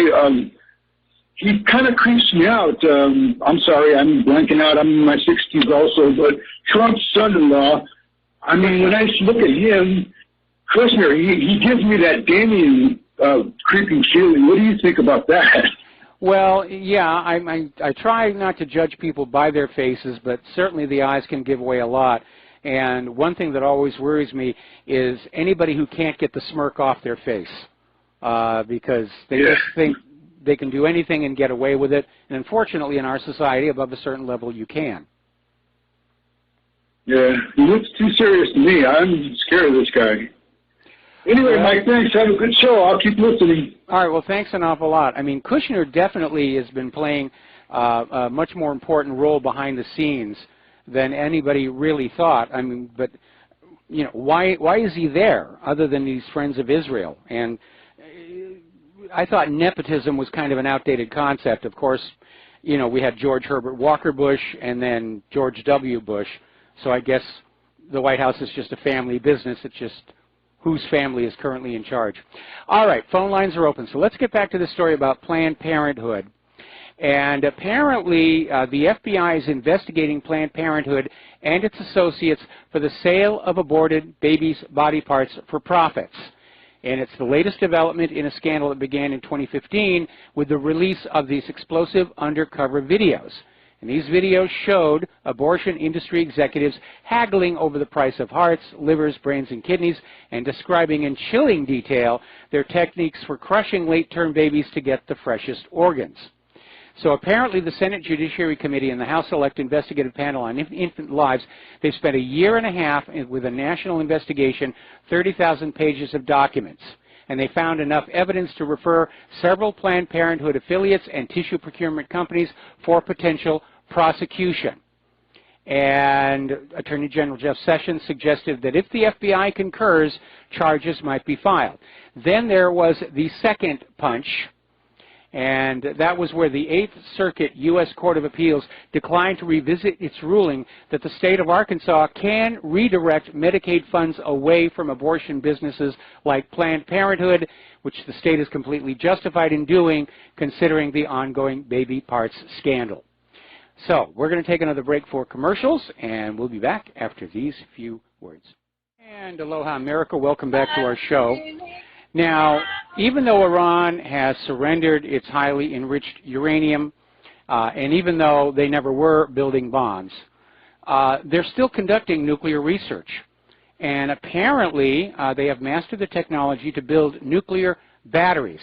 he kind of creeps me out. I'm sorry, I'm blanking out. I'm in my 60s also, but Trump's son-in-law, I mean, when I look at him, Kushner, he gives me that Damien creeping feeling. What do you think about that? Well, yeah, I try not to judge people by their faces, but certainly the eyes can give away a lot. And one thing that always worries me is anybody who can't get the smirk off their face, because they just think they can do anything and get away with it. And unfortunately, in our society, above a certain level, you can. Yeah, he looks too serious to me. I'm scared of this guy. Anyway, Mike, thanks. Have a good show. I'll keep listening. All right, well, thanks an awful lot. I mean, Kushner definitely has been playing a much more important role behind the scenes than anybody really thought. I mean, but, you know, why is he there other than these friends of Israel? And I thought nepotism was kind of an outdated concept. Of course, you know, we had George Herbert Walker Bush and then George W. Bush. So I guess the White House is just a family business. It's just whose family is currently in charge. All right, phone lines are open. So let's get back to the story about Planned Parenthood. And apparently the FBI is investigating Planned Parenthood and its associates for the sale of aborted babies' body parts for profits. And it's the latest development in a scandal that began in 2015 with the release of these explosive undercover videos. And these videos showed abortion industry executives haggling over the price of hearts, livers, brains, and kidneys, and describing in chilling detail their techniques for crushing late-term babies to get the freshest organs. So apparently the Senate Judiciary Committee and the House Select Investigative Panel on Infant Lives, they've spent a year and a half with a national investigation, 30,000 pages of documents. And they found enough evidence to refer several Planned Parenthood affiliates and tissue procurement companies for potential prosecution. And Attorney General Jeff Sessions suggested that if the FBI concurs, charges might be filed. Then there was the second punch, and that was where the 8th Circuit U.S. Court of Appeals declined to revisit its ruling that the state of Arkansas can redirect Medicaid funds away from abortion businesses like Planned Parenthood, which the state is completely justified in doing, considering the ongoing baby parts scandal. So we're going to take another break for commercials, and we'll be back after these few words. And aloha, America. Welcome back to our show. Now, even though Iran has surrendered its highly enriched uranium, and even though they never were building bombs, they're still conducting nuclear research. And apparently, they have mastered the technology to build nuclear batteries.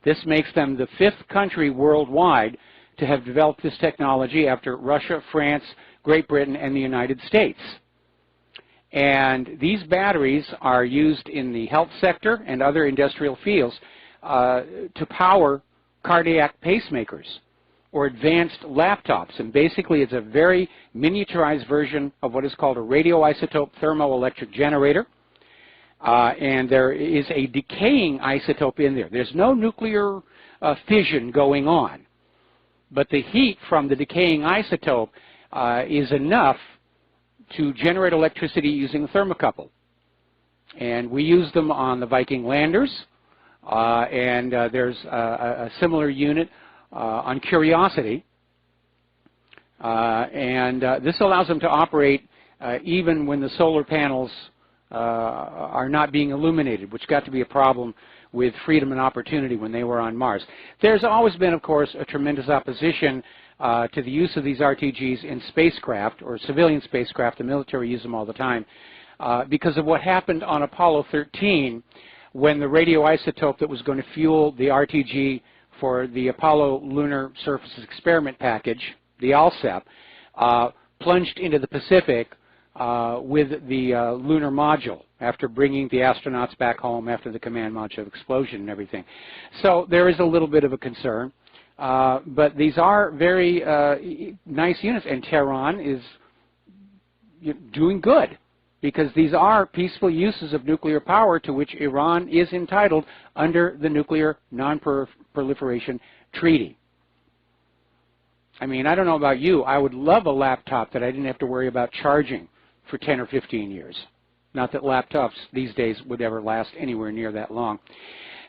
This makes them the 5th country worldwide to have developed this technology after Russia, France, Great Britain, and the United States. And these batteries are used in the health sector and other industrial fields to power cardiac pacemakers or advanced laptops. And basically, it's a very miniaturized version of what is called a radioisotope thermoelectric generator. And there is a decaying isotope in there. There's no nuclear fission going on. But the heat from the decaying isotope is enough to generate electricity using a thermocouple. And we use them on the Viking landers, and there's a similar unit on Curiosity. This allows them to operate even when the solar panels are not being illuminated, which got to be a problem with Freedom and Opportunity when they were on Mars. There's always been, of course, a tremendous opposition to the use of these RTGs in spacecraft or civilian spacecraft. The military use them all the time because of what happened on Apollo 13 when the radioisotope that was going to fuel the RTG for the Apollo Lunar Surface Experiment Package, the ALSEP, plunged into the Pacific with the lunar module after bringing the astronauts back home after the command module explosion and everything. So there is a little bit of a concern. But these are very nice units, and Tehran is doing good because these are peaceful uses of nuclear power to which Iran is entitled under the Nuclear Non-Proliferation Treaty. I mean, I don't know about you. I would love a laptop that I didn't have to worry about charging for 10 or 15 years. Not that laptops these days would ever last anywhere near that long.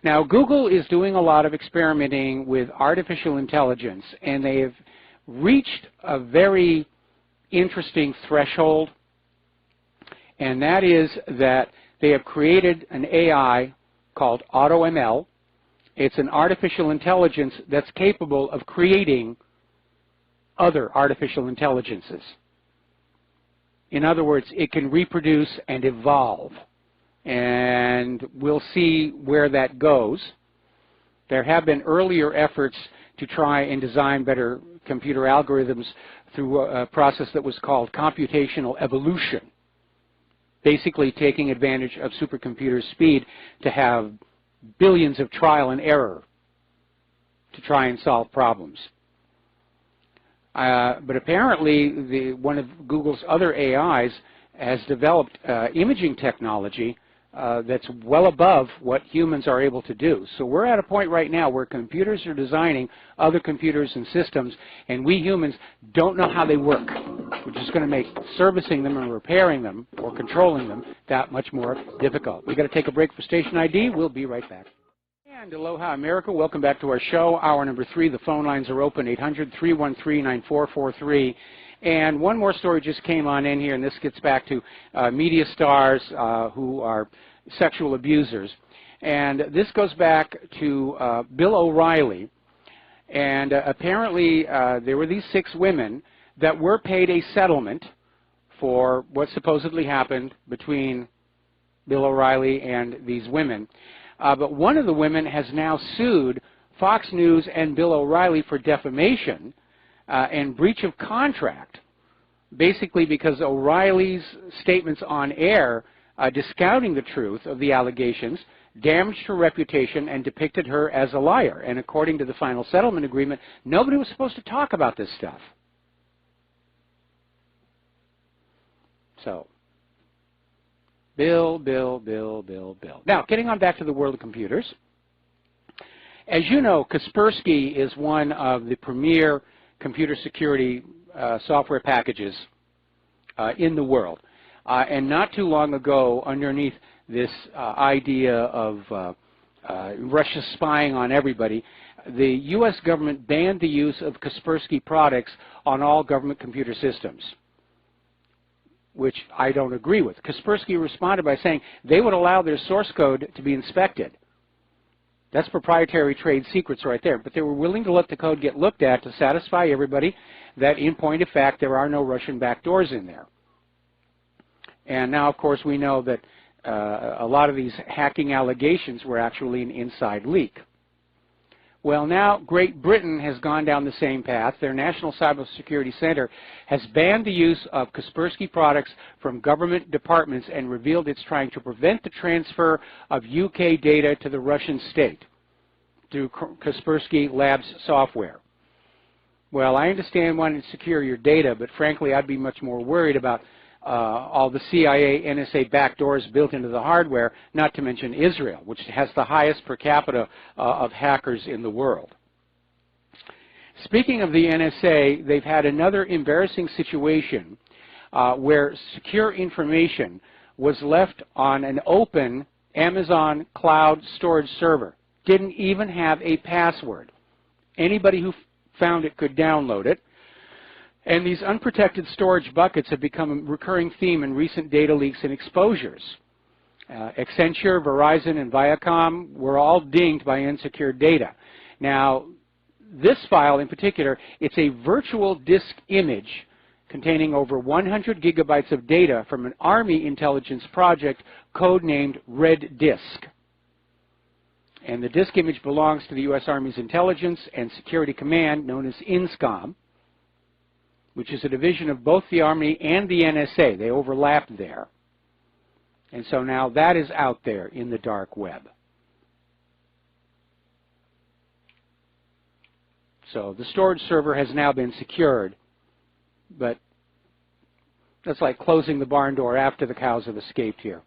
Now, Google is doing a lot of experimenting with artificial intelligence, and they have reached a very interesting threshold, and that is that they have created an AI called AutoML. It's an artificial intelligence that's capable of creating other artificial intelligences. In other words, it can reproduce and evolve. And we'll see where that goes. There have been earlier efforts to try and design better computer algorithms through a process that was called computational evolution, basically taking advantage of supercomputer speed to have billions of trial and error to try and solve problems. But apparently, one of Google's other AIs has developed imaging technology that's well above what humans are able to do. So we're at a point right now where computers are designing other computers and systems, and we humans don't know how they work, which is going to make servicing them and repairing them or controlling them that much more difficult. We've got to take a break for station ID. We'll be right back. And aloha, America. Welcome back to our show. Hour number 3. The phone lines are open, 800-313-9443. And one more story just came on in here, and this gets back to media stars who are sexual abusers. And this goes back to Bill O'Reilly. And apparently there were these 6 women that were paid a settlement for what supposedly happened between Bill O'Reilly and these women. But one of the women has now sued Fox News and Bill O'Reilly for defamation and breach of contract, basically because O'Reilly's statements on air discounting the truth of the allegations damaged her reputation and depicted her as a liar. And according to the final settlement agreement, nobody was supposed to talk about this stuff. So, Bill. Now, getting on back to the world of computers. As you know, Kaspersky is one of the premier computer security software packages in the world. And not too long ago, underneath this idea of Russia spying on everybody, the U.S. government banned the use of Kaspersky products on all government computer systems, which I don't agree with. Kaspersky responded by saying they would allow their source code to be inspected. That's proprietary trade secrets right there. But they were willing to let the code get looked at to satisfy everybody that in point of fact there are no Russian backdoors in there. And now, of course, we know that a lot of these hacking allegations were actually an inside leak. Well, now Great Britain has gone down the same path. Their National Cybersecurity Center has banned the use of Kaspersky products from government departments and revealed it's trying to prevent the transfer of UK data to the Russian state through Kaspersky Labs software. Well, I understand wanting to secure your data, but frankly, I'd be much more worried about all the CIA, NSA backdoors built into the hardware, not to mention Israel, which has the highest per capita of hackers in the world. Speaking of the NSA, they've had another embarrassing situation where secure information was left on an open Amazon cloud storage server. Didn't even have a password. Anybody who found it could download it. And these unprotected storage buckets have become a recurring theme in recent data leaks and exposures. Accenture, Verizon, and Viacom were all dinged by unsecured data. Now, this file in particular, it's a virtual disk image containing over 100 gigabytes of data from an Army intelligence project codenamed Red Disk. And the disk image belongs to the U.S. Army's Intelligence and Security Command, known as INSCOM, which is a division of both the Army and the NSA. They overlap there. And so now that is out there in the dark web. So the storage server has now been secured, but that's like closing the barn door after the cows have escaped here.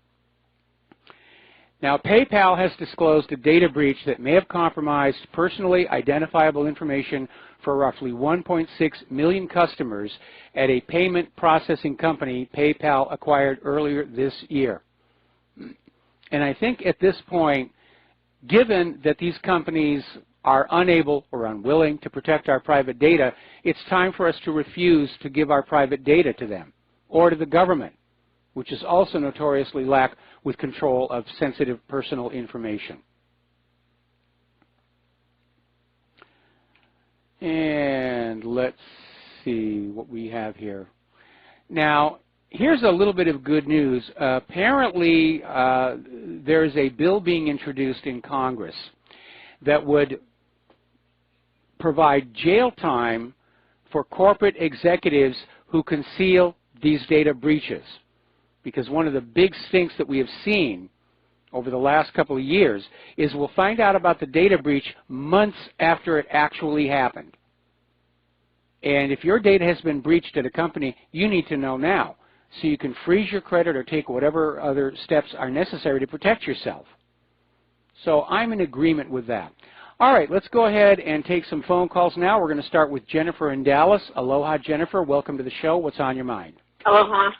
Now, PayPal has disclosed a data breach that may have compromised personally identifiable information for roughly 1.6 million customers at a payment processing company PayPal acquired earlier this year. And I think at this point, given that these companies are unable or unwilling to protect our private data, it's time for us to refuse to give our private data to them or to the government, which is also notoriously lax with control of sensitive personal information. And let's see what we have here. Now, here's a little bit of good news. Apparently, there is a bill being introduced in Congress that would provide jail time for corporate executives who conceal these data breaches. Because one of the big stinks that we have seen over the last couple of years is we'll find out about the data breach months after it actually happened. And if your data has been breached at a company, you need to know now so you can freeze your credit or take whatever other steps are necessary to protect yourself. So I'm in agreement with that. All right, let's go ahead and take some phone calls now. We're going to start with Jennifer in Dallas. Aloha, Jennifer. Welcome to the show. What's on your mind? Aloha.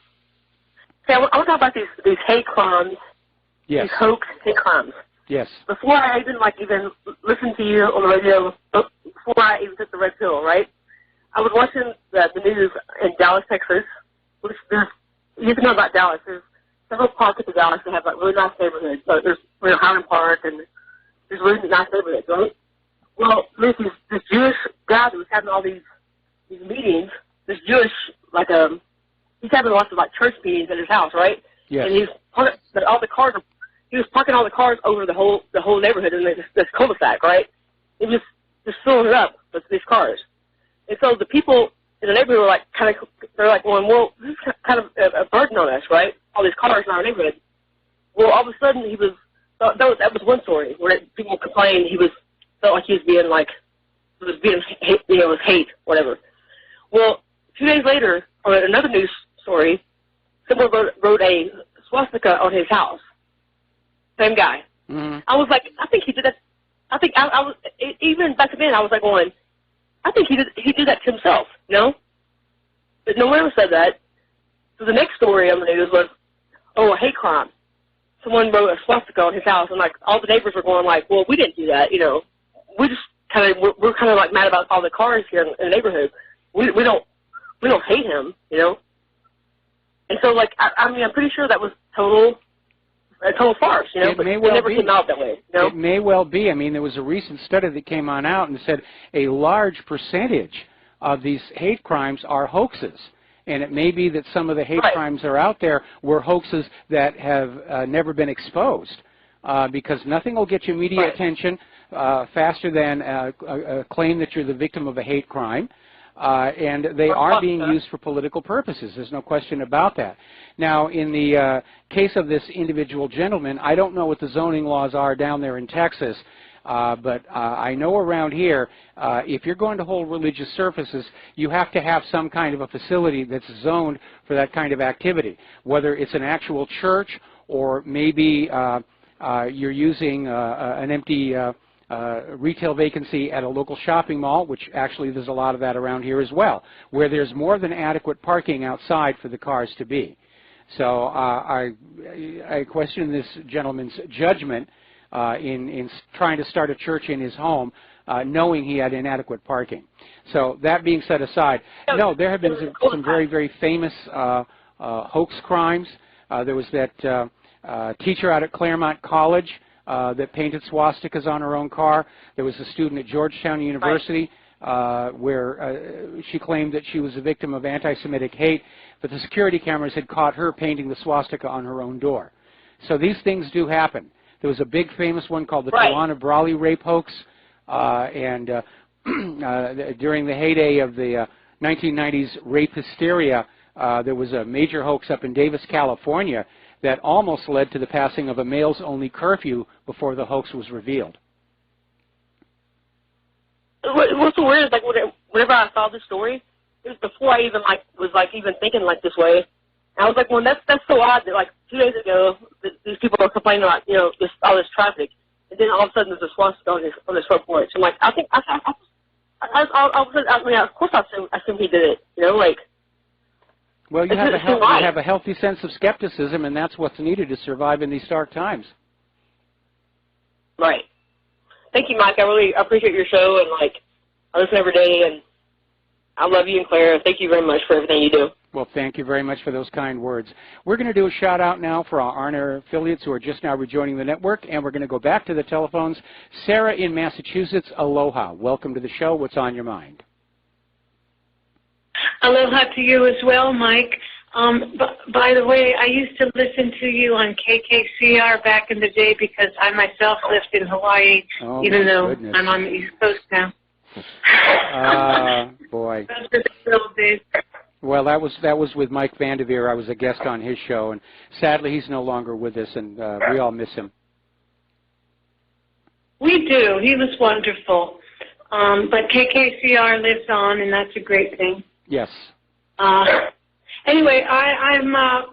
Okay, I want to talk about these hate crimes, yes. These hoax hate crimes. Yes. Before I even listen to you on the radio, before I even took the red pill, right? I was watching the news in Dallas, Texas. Which you have to know about Dallas. There's several pockets of Dallas that have really nice neighborhoods. So there's Highland Park and there's really nice neighborhoods, right? Well, there's this Jewish guy that was having all these meetings. This Jewish he's having lots of church meetings at his house, right? Yes. And he was parking all the cars over the whole neighborhood in this cul-de-sac, right? He was just filling it up with these cars. And so the people in the neighborhood were they're going, well, this is kind of a burden on us, right? All these cars in our neighborhood. Well, all of a sudden that was one story where people complained felt like he was being hate, whatever. Well, 2 days later, on another news story, someone wrote a swastika on his house. Same guy. Mm-hmm. I was like, I think he did that. I think I was even back then. I was going, I think he did that to himself, But no one ever said that. So the next story on the news was, a hate crime. Someone wrote a swastika on his house, and all the neighbors were going well, we didn't do that, We just we're kind of mad about all the cars here in the neighborhood. We don't hate him, And so I'm pretty sure that was total a total farce, you know, it but may it well never be. came out that way, you know? It may well be. I mean, there was a recent study that came on out and said a large percentage of these hate crimes are hoaxes. And it may be that some of the hate crimes that are out there were hoaxes that have never been exposed, because nothing will get you media attention faster than a claim that you're the victim of a hate crime. And they are being used for political purposes. There's no question about that. Now, in the case of this individual gentleman, I don't know what the zoning laws are down there in Texas, but I know around here, if you're going to hold religious services, you have to have some kind of a facility that's zoned for that kind of activity, whether it's an actual church or maybe you're using an empty retail vacancy at a local shopping mall, which actually there's a lot of that around here as well, where there's more than adequate parking outside for the cars to be. So I question this gentleman's judgment in trying to start a church in his home, knowing he had inadequate parking. So that being set aside, no, there have been some very, very famous hoax crimes. There was that teacher out at Claremont College that painted swastikas on her own car. There was a student at Georgetown University where she claimed that she was a victim of anti-Semitic hate, but the security cameras had caught her painting the swastika on her own door. So these things do happen. There was a big famous one called the Tawana Brawley rape hoax, and during the heyday of the 1990s rape hysteria, there was a major hoax up in Davis, California, that almost led to the passing of a males-only curfew before the hoax was revealed. What's so weird is, like, whenever I saw this story, it was before I even was even thinking like this way. And I was like, well, that's so odd that, like, 2 days ago these people are complaining about, you know, all this traffic, and then all of a sudden there's a swastika on this front porch. I'm like, I think of course I assume he did it, you know, like. Well, you have a healthy sense of skepticism, and that's what's needed to survive in these dark times. Right. Thank you, Mike. I really appreciate your show, and, like, I listen every day, and I love you and Claire. Thank you very much for everything you do. Well, thank you very much for those kind words. We're going to do a shout-out now for our on-air affiliates who are just now rejoining the network, and we're going to go back to the telephones. Sarah in Massachusetts, aloha. Welcome to the show. What's on your mind? Aloha to you as well, Mike. By the way, I used to listen to you on KKCR back in the day because I myself lived in Hawaii, even though I'm on the East Coast now. Boy. Those were the old days. Well, that was with Mike Vanderveer. I was a guest on his show, and sadly he's no longer with us, and we all miss him. We do. He was wonderful. But KKCR lives on, and that's a great thing. Yes. Anyway, I'm my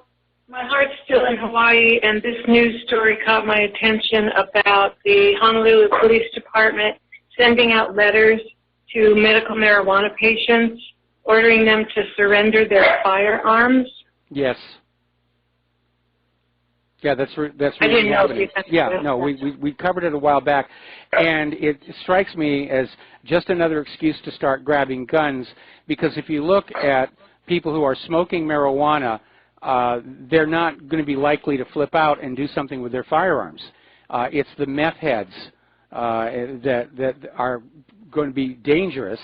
heart's still in Hawaii, and this news story caught my attention about the Honolulu Police Department sending out letters to medical marijuana patients, ordering them to surrender their firearms. Yes. Yeah, that's really happening. Yeah, no, we covered it a while back, and it strikes me as just another excuse to start grabbing guns, because if you look at people who are smoking marijuana, they're not going to be likely to flip out and do something with their firearms. It's the meth heads that are going to be dangerous,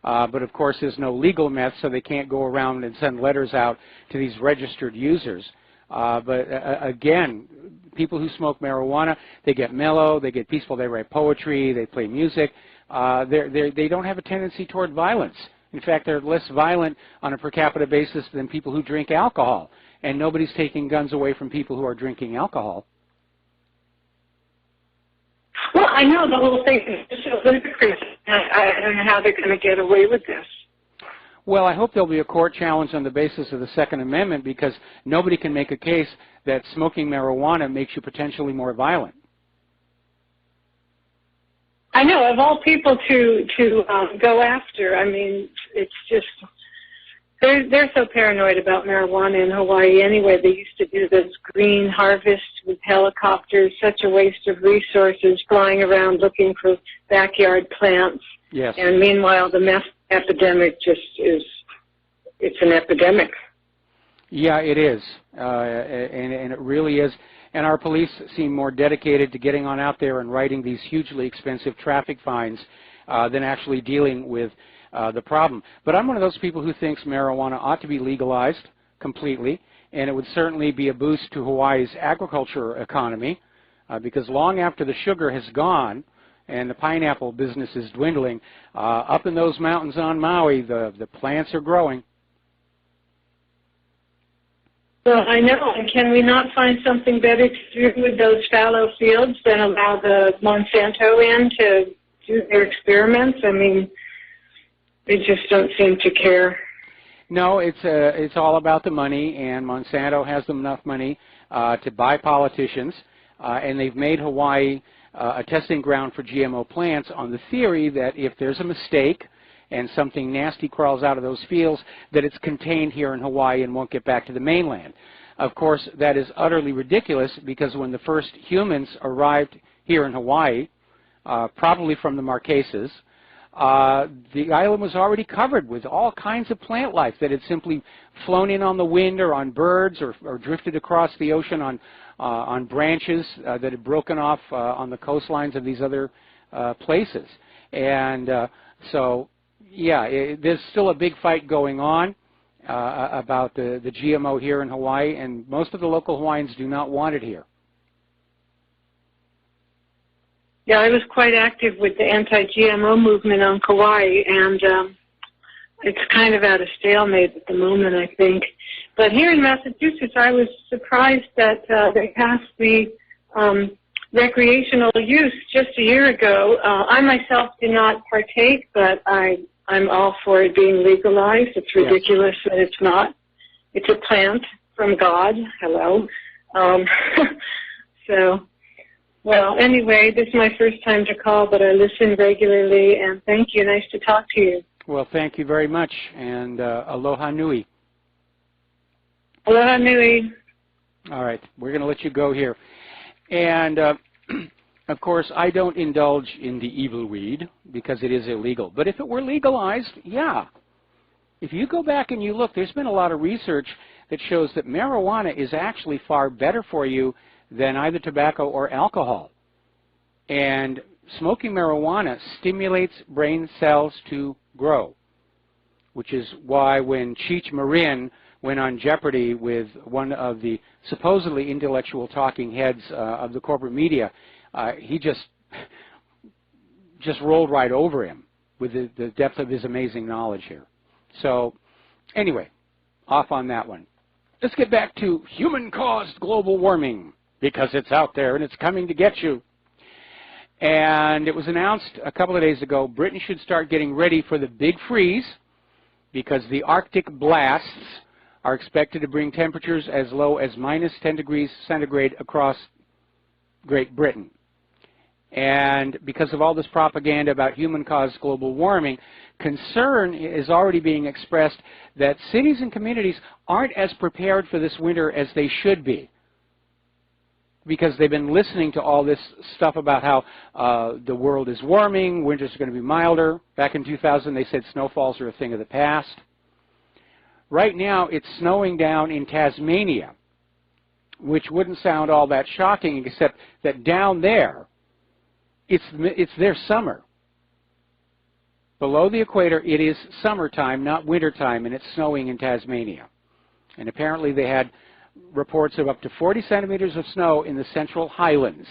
but of course there's no legal meth, so they can't go around and send letters out to these registered users. But again, people who smoke marijuana, they get mellow, they get peaceful, they write poetry, they play music. They don't have a tendency toward violence. In fact, they're less violent on a per capita basis than people who drink alcohol. And nobody's taking guns away from people who are drinking alcohol. Well, I know the whole thing is so ludicrous. I don't know how they're going to get away with this. Well, I hope there'll be a court challenge on the basis of the Second Amendment, because nobody can make a case that smoking marijuana makes you potentially more violent. I know, of all people to go after. I mean, it's just, they're so paranoid about marijuana in Hawaii anyway. They used to do this green harvest with helicopters, such a waste of resources, flying around looking for backyard plants. Yes. And meanwhile, the meth epidemic just is, it's an epidemic. Yeah, it is, and it really is. And our police seem more dedicated to getting on out there and writing these hugely expensive traffic fines than actually dealing with the problem. But I'm one of those people who thinks marijuana ought to be legalized completely, and it would certainly be a boost to Hawaii's agriculture economy, because long after the sugar has gone and the pineapple business is dwindling, up in those mountains on Maui, the plants are growing. Well, I know. And can we not find something better to do with those fallow fields than allow the Monsanto in to do their experiments? I mean, they just don't seem to care. No, it's all about the money, and Monsanto has enough money to buy politicians, and they've made Hawaii a testing ground for GMO plants on the theory that if there's a mistake and something nasty crawls out of those fields, that it's contained here in Hawaii and won't get back to the mainland. Of course, that is utterly ridiculous, because when the first humans arrived here in Hawaii, probably from the Marquesas, the island was already covered with all kinds of plant life that had simply flown in on the wind or on birds or drifted across the ocean on branches that had broken off on the coastlines of these other places. And so, yeah, there's still a big fight going on about the GMO here in Hawaii, and most of the local Hawaiians do not want it here. Yeah, I was quite active with the anti-GMO movement on Kauai, and it's kind of at a stalemate at the moment, I think. But here in Massachusetts, I was surprised that they passed the recreational use just a year ago. I myself did not partake, but I'm all for it being legalized. It's ridiculous that it's not. It's a plant from God. Hello. So... Well, anyway, this is my first time to call, but I listen regularly, and thank you. Nice to talk to you. Well, thank you very much, and aloha nui. Aloha nui. All right, we're going to let you go here. And, of course, I don't indulge in the evil weed because it is illegal. But if it were legalized, yeah. If you go back and you look, there's been a lot of research that shows that marijuana is actually far better for you than either tobacco or alcohol. And smoking marijuana stimulates brain cells to grow, which is why when Cheech Marin went on Jeopardy with one of the supposedly intellectual talking heads of the corporate media, he just rolled right over him with the depth of his amazing knowledge here. So anyway, off on that one. Let's get back to human-caused global warming, because it's out there and it's coming to get you. And it was announced a couple of days ago, Britain should start getting ready for the big freeze, because the Arctic blasts are expected to bring temperatures as low as -10 degrees centigrade across Great Britain. And because of all this propaganda about human-caused global warming, concern is already being expressed that cities and communities aren't as prepared for this winter as they should be, because they've been listening to all this stuff about how the world is warming, winters are going to be milder. Back in 2000, they said snowfalls are a thing of the past. Right now, it's snowing down in Tasmania, which wouldn't sound all that shocking, except that down there, it's their summer. Below the equator, it is summertime, not wintertime, and it's snowing in Tasmania. And apparently they had reports of up to 40 centimeters of snow in the Central Highlands.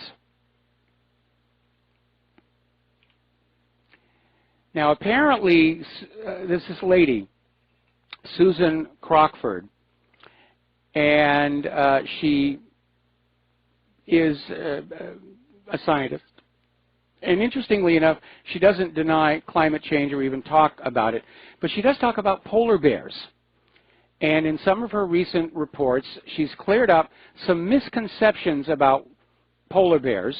Now, apparently, there's this lady, Susan Crockford, and she is a scientist. And interestingly enough, she doesn't deny climate change or even talk about it, but she does talk about polar bears. And in some of her recent reports, she's cleared up some misconceptions about polar bears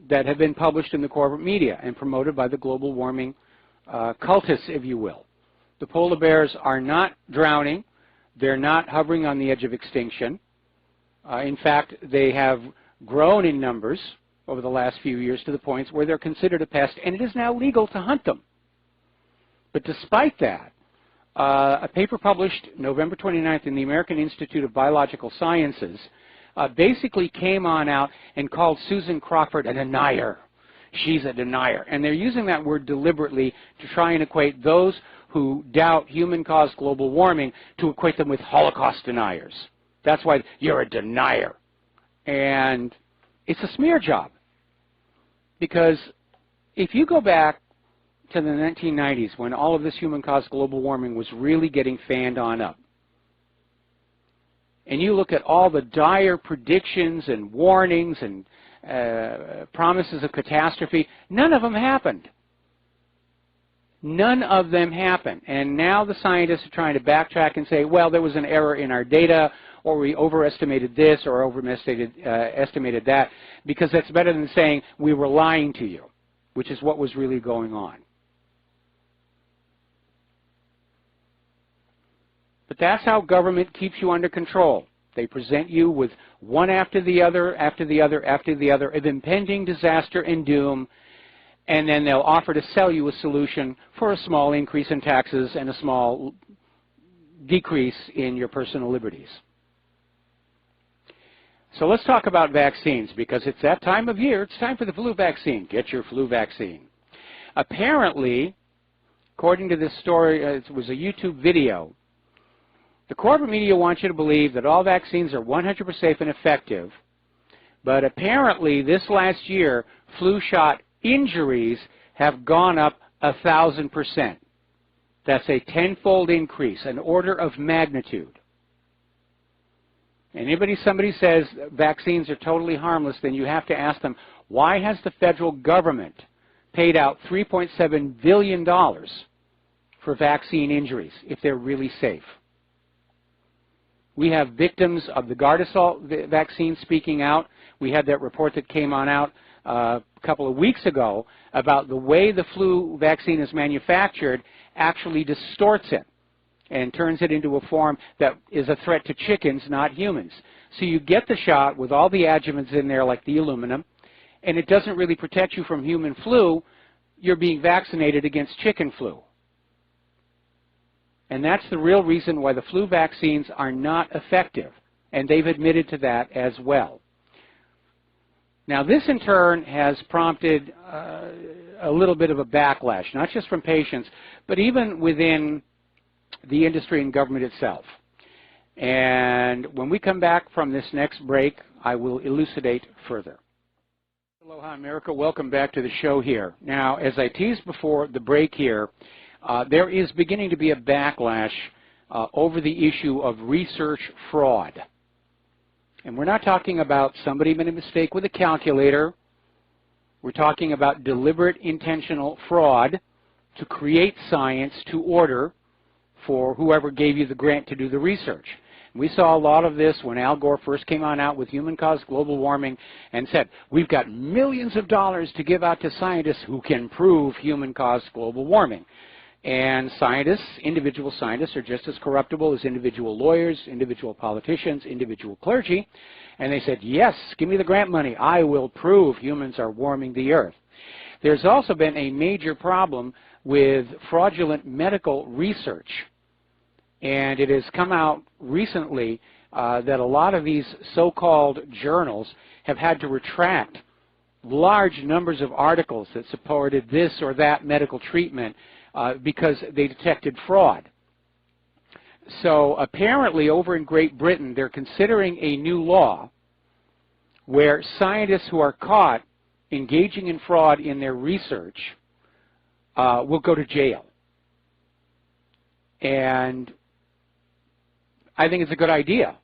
that have been published in the corporate media and promoted by the global warming cultists, if you will. The polar bears are not drowning. They're not hovering on the edge of extinction. In fact, they have grown in numbers over the last few years to the point where they're considered a pest, and it is now legal to hunt them. But despite that, a paper published November 29th in the American Institute of Biological Sciences basically came on out and called Susan Crawford a denier. She's a denier. And they're using that word deliberately to try and equate those who doubt human-caused global warming to equate them with Holocaust deniers. That's why you're a denier. And it's a smear job. Because if you go back to the 1990s when all of this human-caused global warming was really getting fanned on up, and you look at all the dire predictions and warnings and promises of catastrophe, none of them happened. None of them happened. And now the scientists are trying to backtrack and say, well, there was an error in our data, or we overestimated this or estimated that, because that's better than saying we were lying to you, which is what was really going on. But that's how government keeps you under control. They present you with one after the other, after the other, after the other, of impending disaster and doom, and then they'll offer to sell you a solution for a small increase in taxes and a small decrease in your personal liberties. So let's talk about vaccines, because it's that time of year. It's time for the flu vaccine. Get your flu vaccine. Apparently, according to this story, it was a YouTube video, the corporate media wants you to believe that all vaccines are 100% safe and effective, but apparently this last year, flu shot injuries have gone up 1,000%. That's a 10-fold increase, an order of magnitude. Somebody says vaccines are totally harmless, then you have to ask them, why has the federal government paid out $3.7 billion for vaccine injuries if they're really safe? We have victims of the Gardasil vaccine speaking out. We had that report that came on out a couple of weeks ago about the way the flu vaccine is manufactured actually distorts it and turns it into a form that is a threat to chickens, not humans. So you get the shot with all the adjuvants in there like the aluminum, and it doesn't really protect you from human flu. You're being vaccinated against chicken flu. And that's the real reason why the flu vaccines are not effective, and they've admitted to that as well. Now, this in turn has prompted a little bit of a backlash, not just from patients, but even within the industry and government itself. And when we come back from this next break, I will elucidate further. Aloha America, welcome back to the show here. Now, as I teased before the break here, there is beginning to be a backlash over the issue of research fraud. And we're not talking about somebody made a mistake with a calculator. We're talking about deliberate, intentional fraud to create science to order for whoever gave you the grant to do the research. We saw a lot of this when Al Gore first came on out with human-caused global warming and said, we've got millions of dollars to give out to scientists who can prove human-caused global warming. And scientists, individual scientists, are just as corruptible as individual lawyers, individual politicians, individual clergy. And they said, yes, give me the grant money. I will prove humans are warming the earth. There's also been a major problem with fraudulent medical research. And it has come out recently that a lot of these so-called journals have had to retract large numbers of articles that supported this or that medical treatment because they detected fraud. So apparently over in Great Britain, they're considering a new law where scientists who are caught engaging in fraud in their research will go to jail. And I think it's a good idea.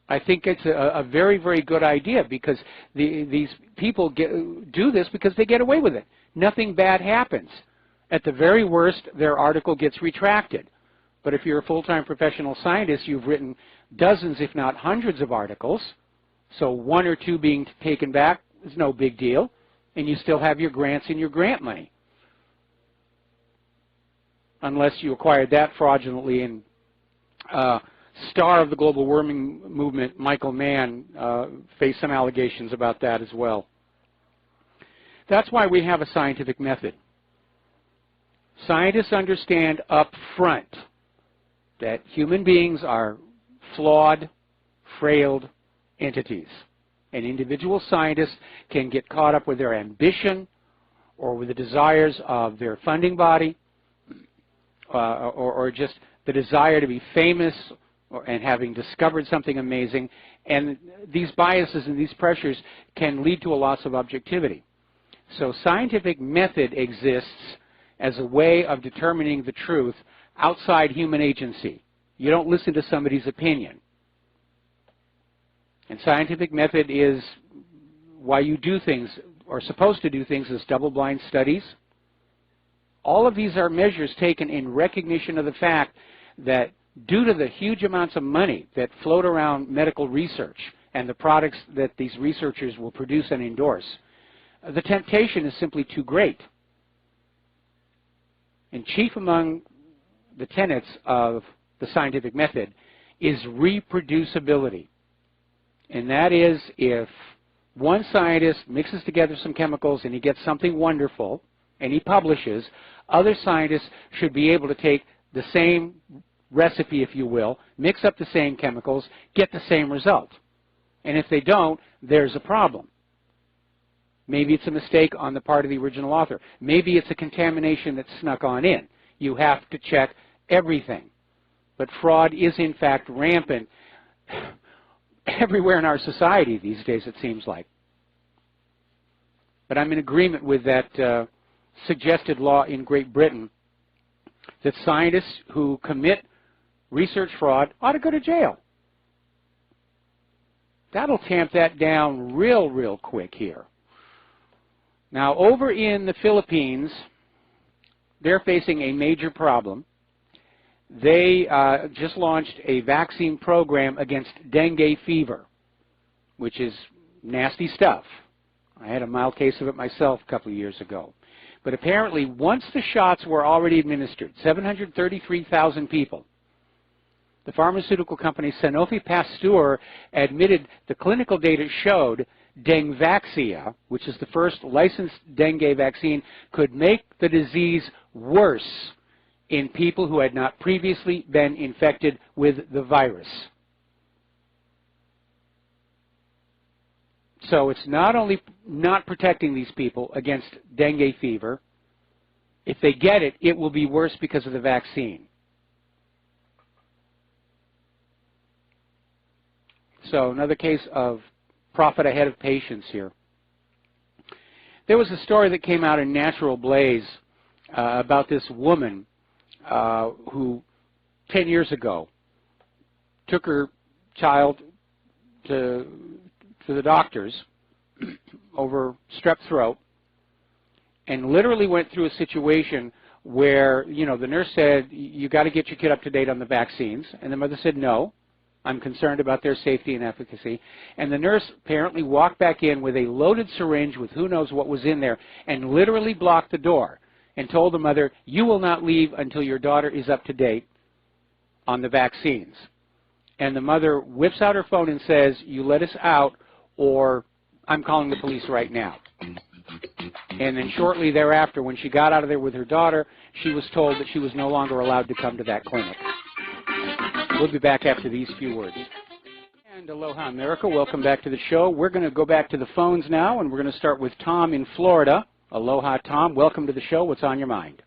I think it's a very, very good idea because these people do this because they get away with it. Nothing bad happens. At the very worst, their article gets retracted. But if you're a full-time professional scientist, you've written dozens, if not hundreds of articles, so one or two being taken back is no big deal, and you still have your grants and your grant money. Unless you acquired that fraudulently, and star of the global warming movement, Michael Mann, faced some allegations about that as well. That's why we have a scientific method. Scientists understand up front that human beings are flawed, frail, entities. And individual scientists can get caught up with their ambition or with the desires of their funding body or just the desire to be famous and having discovered something amazing. And these biases and these pressures can lead to a loss of objectivity. So scientific method exists as a way of determining the truth outside human agency. You don't listen to somebody's opinion. And scientific method is why you do things, or supposed to do things, as double-blind studies. All of these are measures taken in recognition of the fact that due to the huge amounts of money that float around medical research and the products that these researchers will produce and endorse, the temptation is simply too great. And chief among the tenets of the scientific method is reproducibility. And that is, if one scientist mixes together some chemicals and he gets something wonderful and he publishes, other scientists should be able to take the same recipe, if you will, mix up the same chemicals, get the same result. And if they don't, there's a problem. Maybe it's a mistake on the part of the original author. Maybe it's a contamination that snuck on in. You have to check everything. But fraud is, in fact, rampant everywhere in our society these days, it seems like. But I'm in agreement with that suggested law in Great Britain that scientists who commit research fraud ought to go to jail. That'll tamp that down real quick here. Now, over in the Philippines, they're facing a major problem. They just launched a vaccine program against dengue fever, which is nasty stuff. I had a mild case of it myself a couple of years ago. But apparently, once the shots were already administered, 733,000 people, the pharmaceutical company Sanofi Pasteur admitted the clinical data showed Dengvaxia, which is the first licensed dengue vaccine, could make the disease worse in people who had not previously been infected with the virus. So it's not only not protecting these people against dengue fever, if they get it, it will be worse because of the vaccine. So another case of profit ahead of patience here. There was a story that came out in Natural Blaze about this woman who 10 years ago took her child to the doctors over strep throat and literally went through a situation where, you know, the nurse said, you got to get your kid up to date on the vaccines, and the mother said, no, I'm concerned about their safety and efficacy. And the nurse apparently walked back in with a loaded syringe with who knows what was in there and literally blocked the door and told the mother, you will not leave until your daughter is up to date on the vaccines. And the mother whips out her phone and says, you let us out or I'm calling the police right now. And then shortly thereafter, when she got out of there with her daughter, she was told that she was no longer allowed to come to that clinic. We'll be back after these few words. And aloha, America. Welcome back to the show. We're going to go back to the phones now, and we're going to start with Tom in Florida. Aloha, Tom. Welcome to the show. What's on your mind?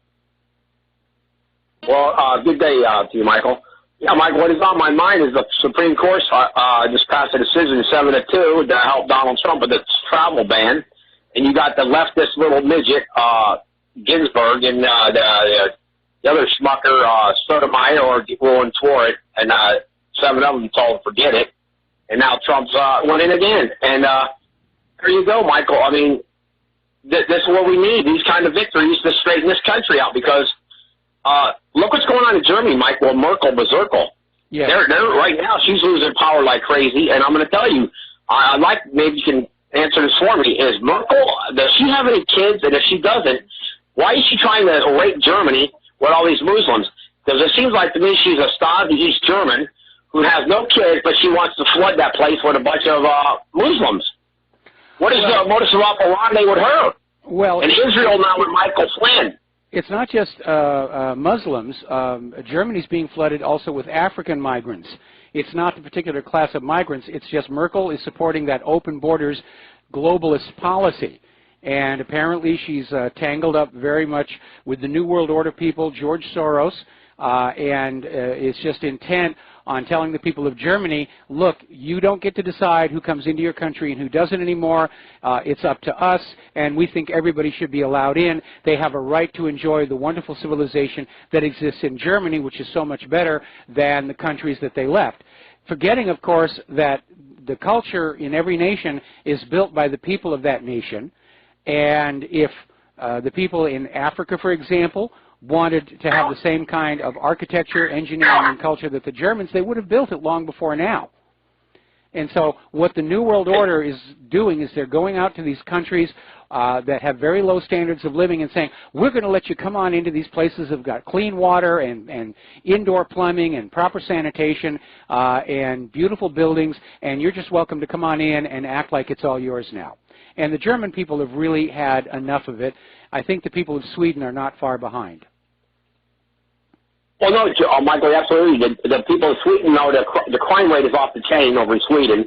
Well, good day to you, Michael. Yeah, Mike, what is on my mind is the Supreme Court just passed a decision 7-2 to help Donald Trump with the travel ban. And you got the leftist little midget, Ginsburg, and the other schmucker, Sotomayor, or ruling for it, and 7 of them told forget it, and now Trump's went in again. And there you go, Michael. I mean, this is what we need, these kind of victories to straighten this country out, because look what's going on in Germany, Michael, Merkel, Berserkel. Yeah. They're right now, she's losing power like crazy, and I'm going to tell you, I'd like, maybe you can answer this for me, is Merkel, does she have any kids? And if she doesn't, why is she trying to rape Germany with all these Muslims? Because it seems like to me she's a Stasi East German who has no kids, but she wants to flood that place with a bunch of Muslims. What is the modus operandi with her? Well, and Israel now with Michael Flynn. It's not just Muslims. Germany's being flooded also with African migrants. It's not the particular class of migrants. It's just Merkel is supporting that open borders globalist policy. And apparently she's tangled up very much with the New World Order people, George Soros, and is just intent on telling the people of Germany, look, you don't get to decide who comes into your country and who doesn't anymore. It's up to us, and we think everybody should be allowed in. They have a right to enjoy the wonderful civilization that exists in Germany, which is so much better than the countries that they left. Forgetting, of course, that the culture in every nation is built by the people of that nation, and if the people in Africa, for example, wanted to have the same kind of architecture, engineering, and culture that the Germans, they would have built it long before now. And so what the New World Order is doing is they're going out to these countries that have very low standards of living and saying, we're going to let you come on into these places that have got clean water and indoor plumbing and proper sanitation and beautiful buildings, and you're just welcome to come on in and act like it's all yours now. And the German people have really had enough of it. I think the people of Sweden are not far behind. Well, no, Michael, absolutely. The people of Sweden know the crime rate is off the chain over in Sweden.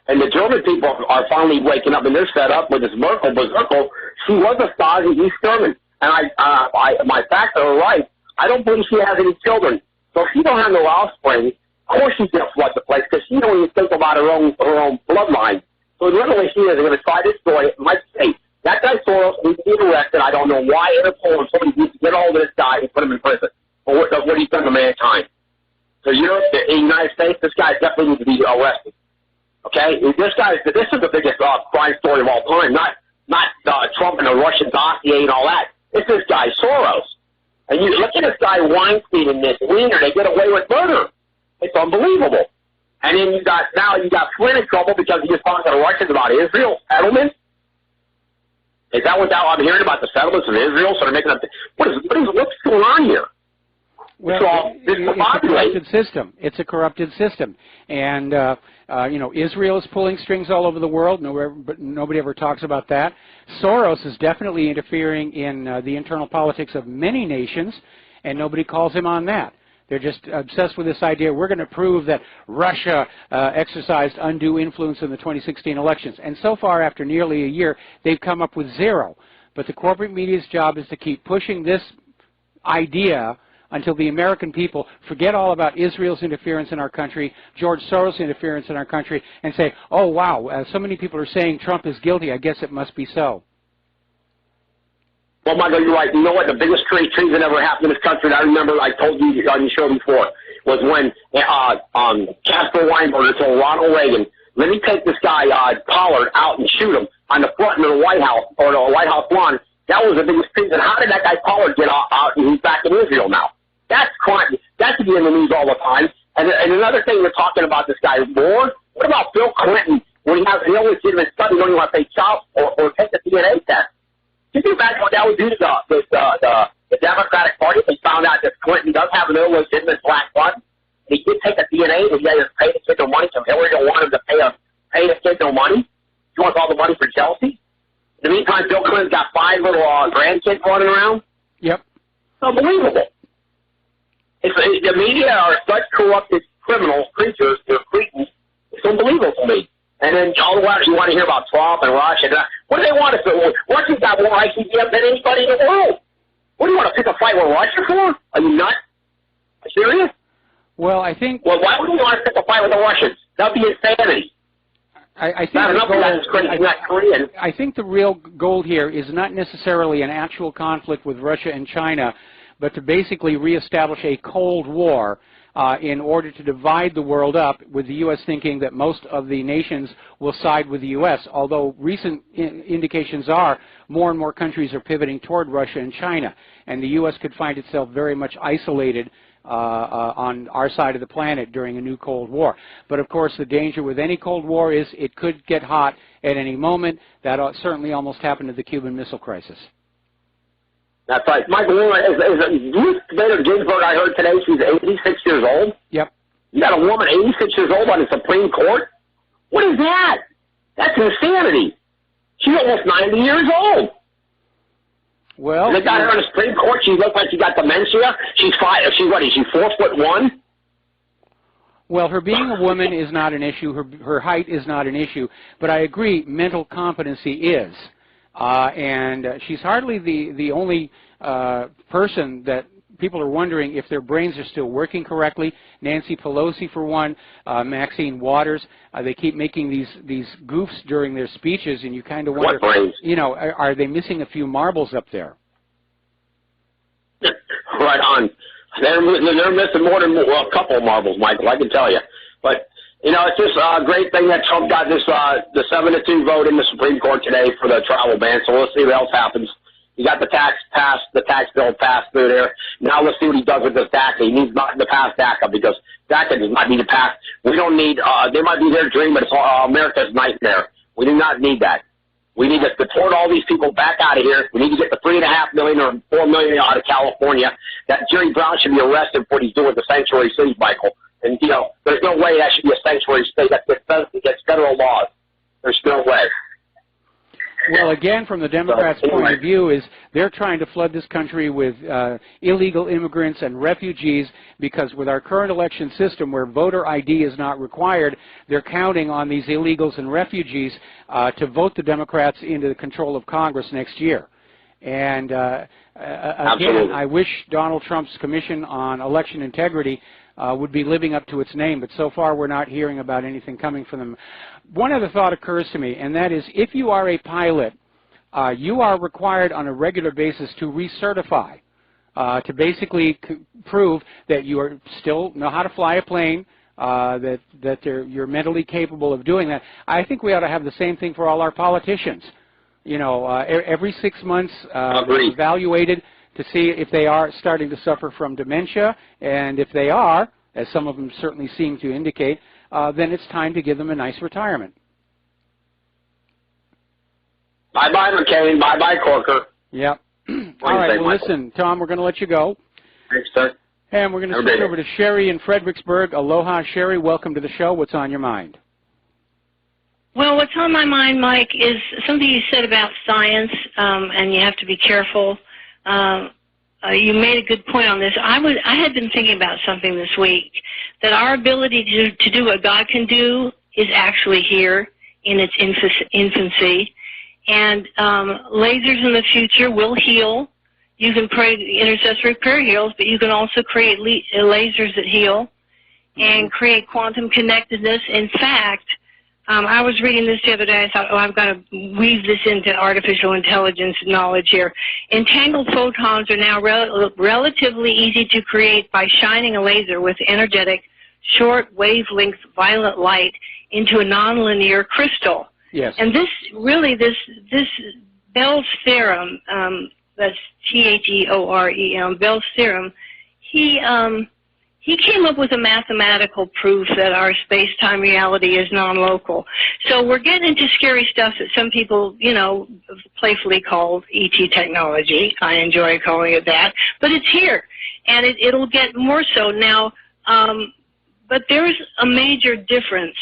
And the German people are finally waking up, and they're fed up with this Merkel. But Merkel, she was a Stasi East German. And my facts are right. I don't believe she has any children. So if she don't have no offspring, of course she's going to flood the place because she don't even think about her own bloodline. So literally she is going to try to destroy it. Might say, that guy Soros needs to be arrested. I don't know why Interpol and somebody needs to get hold of this guy and put him in prison for what he's done to mankind. So Europe, in the United States, this guy definitely needs to be arrested. Okay? This is the biggest crime story of all time, not Trump and the Russian dossier and all that. It's this guy Soros. And you look at this guy Weinstein and this Wiener, they get away with murder. It's unbelievable. And then you got Flynn in trouble because he was talking to the Russians about Israel settlements. Is that what I'm hearing about the settlements of Israel? So they're making up. What's going on here? Well, it's a corrupted system. It's a corrupted system, and you know, Israel is pulling strings all over the world. But nobody ever talks about that. Soros is definitely interfering in the internal politics of many nations, and nobody calls him on that. They're just obsessed with this idea, we're going to prove that Russia exercised undue influence in the 2016 elections. And so far, after nearly a year, they've come up with zero. But the corporate media's job is to keep pushing this idea until the American people forget all about Israel's interference in our country, George Soros' interference in our country, and say, oh, wow, so many people are saying Trump is guilty, I guess it must be so. Well, Michael, you're right. You know what? The biggest treason that ever happened in this country, and I remember I told you on your show before, was when Casper Weinberger told Ronald Reagan, let me take this guy Pollard out and shoot him on the front of the White House, or the White House lawn. That was the biggest treason. How did that guy Pollard get out and he's back in Israel now? That's crime. That should be in the news all the time. And another thing we're talking about this guy Moore. What about Bill Clinton when he has an illegitimate son? He don't even want to pay child or take the DNA test. Can you imagine what that would do to the Democratic Party if they found out that Clinton does have an illegitimate black son? And he did take a DNA, and he had to pay the kid no money, so Hillary don't want him to pay the kid no money. He wants all the money for Chelsea. In the meantime, Bill Clinton's got 5 little grandkids running around. Yep. It's unbelievable. The media are such corrupted criminals, creatures, they're cretins. It's unbelievable to me. And then all the while you want to hear about Trump and Russia. What do they want us to do? Russia's got more ICBM than anybody in the world. What do you want to pick a fight with Russia for? Are you nuts? Are you serious? Well, I think... Well, why would you want to pick a fight with the Russians? That would be insanity. I think the real goal here is not necessarily an actual conflict with Russia and China, but to basically reestablish a Cold War in order to divide the world up, with the U.S. thinking that most of the nations will side with the U.S., although recent indications are more and more countries are pivoting toward Russia and China, and the U.S. could find itself very much isolated on our side of the planet during a new Cold War. But of course the danger with any Cold War is it could get hot at any moment. That certainly almost happened to the Cuban Missile Crisis. That's right. Michael, Ruth Bader Ginsburg, I heard today, she's 86 years old. Yep. You got a woman 86 years old on the Supreme Court? What is that? That's insanity. She's almost 90 years old. Well, they got her on the Supreme Court. She looks like she got dementia. She's 4'1"? Well, her being a woman is not an issue. Her height is not an issue. But I agree, mental competency is. And she's hardly the only person that people are wondering if their brains are still working correctly. Nancy Pelosi, for one, Maxine Waters, they keep making these goofs during their speeches, and you kind of wonder, you know, are they missing a few marbles up there? Right on. They're missing more than a couple of marbles, Michael, I can tell you. But, you know, it's just a great thing that Trump got this the 7-2 vote in the Supreme Court today for the travel ban, so we'll see what else happens. He got the tax bill passed through there. Now let's see what he does with this DACA. He needs not to pass DACA because DACA does not need to pass. We don't need, they might be their dream, but it's America's nightmare. We do not need that. We need to deport all these people back out of here. We need to get the 3.5 million or 4 million out of California. That Jerry Brown should be arrested for what he's doing with the sanctuary cities, Michael. And, you know, there's no way that should be a sanctuary state that gets federal laws. There's no way. Well, again, from the Democrats' point of view, is they're trying to flood this country with illegal immigrants and refugees because with our current election system where voter ID is not required, they're counting on these illegals and refugees to vote the Democrats into the control of Congress next year. And again, I wish Donald Trump's Commission on Election Integrity would be living up to its name, but so far we're not hearing about anything coming from them. One other thought occurs to me, and that is if you are a pilot, you are required on a regular basis to recertify, to basically prove that you are still know how to fly a plane, that you're mentally capable of doing that. I think we ought to have the same thing for all our politicians. You know, every 6 months they're evaluated to see if they are starting to suffer from dementia, and if they are, as some of them certainly seem to indicate, then it's time to give them a nice retirement. Bye-bye, McCain. Bye-bye, Corker. Yep. All right, well, listen, Tom, we're going to let you go. Thanks, sir. And we're going to switch over to Sherry in Fredericksburg. Aloha, Sherry. Welcome to the show. What's on your mind? Well, what's on my mind, Mike, is something you said about science, and you have to be careful. You made a good point on this. I had been thinking about something this week, that our ability to do what God can do is actually here in its infancy. And lasers in the future will heal. You can pray, intercessory prayer heals, but you can also create lasers that heal and create quantum connectedness. In fact, I was reading this the other day. I thought, oh, I've got to weave this into artificial intelligence knowledge here. Entangled photons are now relatively easy to create by shining a laser with energetic, short wavelength violet light into a nonlinear crystal. Yes. And this really, this Bell's theorem, that's Theorem, Bell's theorem, he came up with a mathematical proof that our space-time reality is non-local. So we're getting into scary stuff that some people, you know, playfully call ET technology. I enjoy calling it that. But it's here, and it'll get more so now. But there's a major difference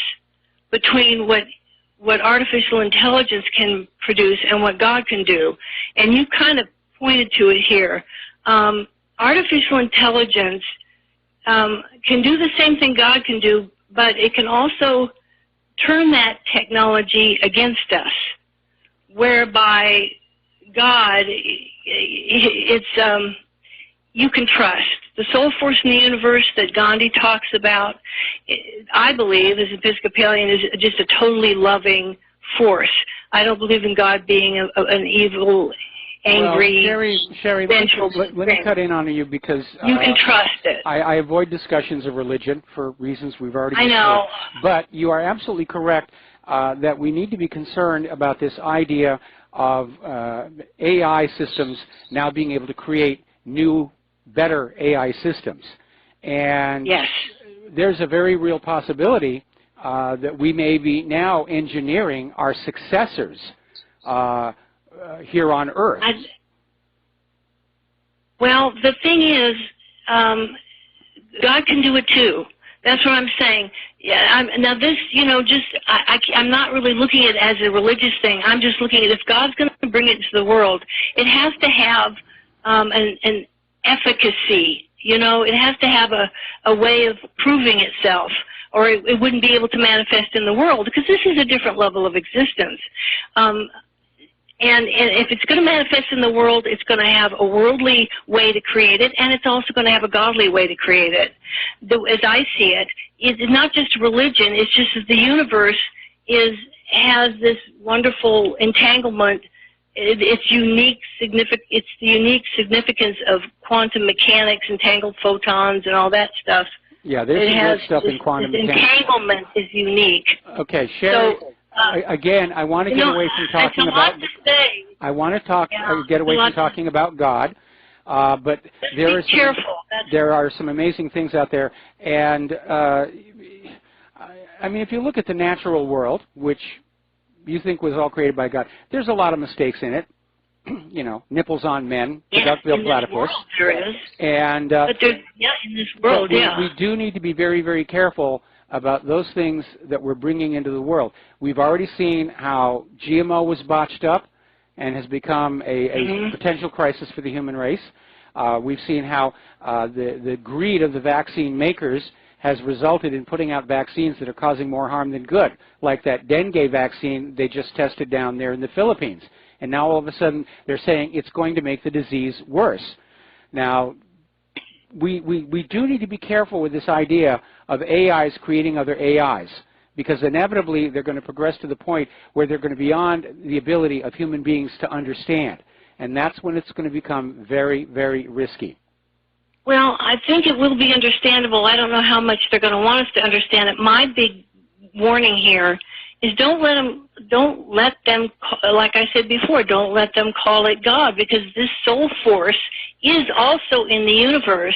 between what artificial intelligence can produce and what God can do. And you kind of pointed to it here. Artificial intelligence can do the same thing God can do, but it can also turn that technology against us, whereby God, it's you can trust. The soul force in the universe that Gandhi talks about, I believe, as Episcopalian, is just a totally loving force. I don't believe in God being an evil, angry, Sherry, let me cut in on you because you can trust it. I avoid discussions of religion for reasons we've already discussed. I know. But you are absolutely correct that we need to be concerned about this idea of AI systems now being able to create new, better AI systems. And yes, there's a very real possibility that we may be now engineering our successors here on Earth. Well, the thing is, God can do it too. That's what I'm saying. Yeah, now this, you know, just I'm not really looking at it as a religious thing. I'm just looking at if God's going to bring it into the world, it has to have an efficacy. You know, it has to have a way of proving itself. or it wouldn't be able to manifest in the world, because this is a different level of existence. And if it's going to manifest in the world, it's going to have a worldly way to create it, and it's also going to have a godly way to create it. As I see it, it's not just religion, it's just that the universe has this wonderful entanglement. It's the unique significance of quantum mechanics, entangled photons, and all that stuff. Yeah, there's some good stuff in quantum mechanics. Entanglement is unique. Okay, Sherry. So, again, I want to get away from talking about. I want to talk. Get away from talking about God, but there are some amazing things out there, and I mean, if you look at the natural world, which you think was all created by God, there's a lot of mistakes in it. You know, nipples on men, duck-billed platypus. There is. And but there's, in this world, we do need to be very, very careful about those things that we're bringing into the world. We've already seen how GMO was botched up and has become a potential crisis for the human race. We've seen how the greed of the vaccine makers has resulted in putting out vaccines that are causing more harm than good, like that dengue vaccine they just tested down there in the Philippines. And now all of a sudden they're saying it's going to make the disease worse. Now, we do need to be careful with this idea of AIs creating other AIs, because inevitably they're going to progress to the point where they're going to be beyond the ability of human beings to understand. And that's when it's going to become very, very risky. Well, I think it will be understandable. I don't know how much they're going to want us to understand it. My big warning here is don't let them, like I said before, don't let them call it God, because this soul force is also in the universe,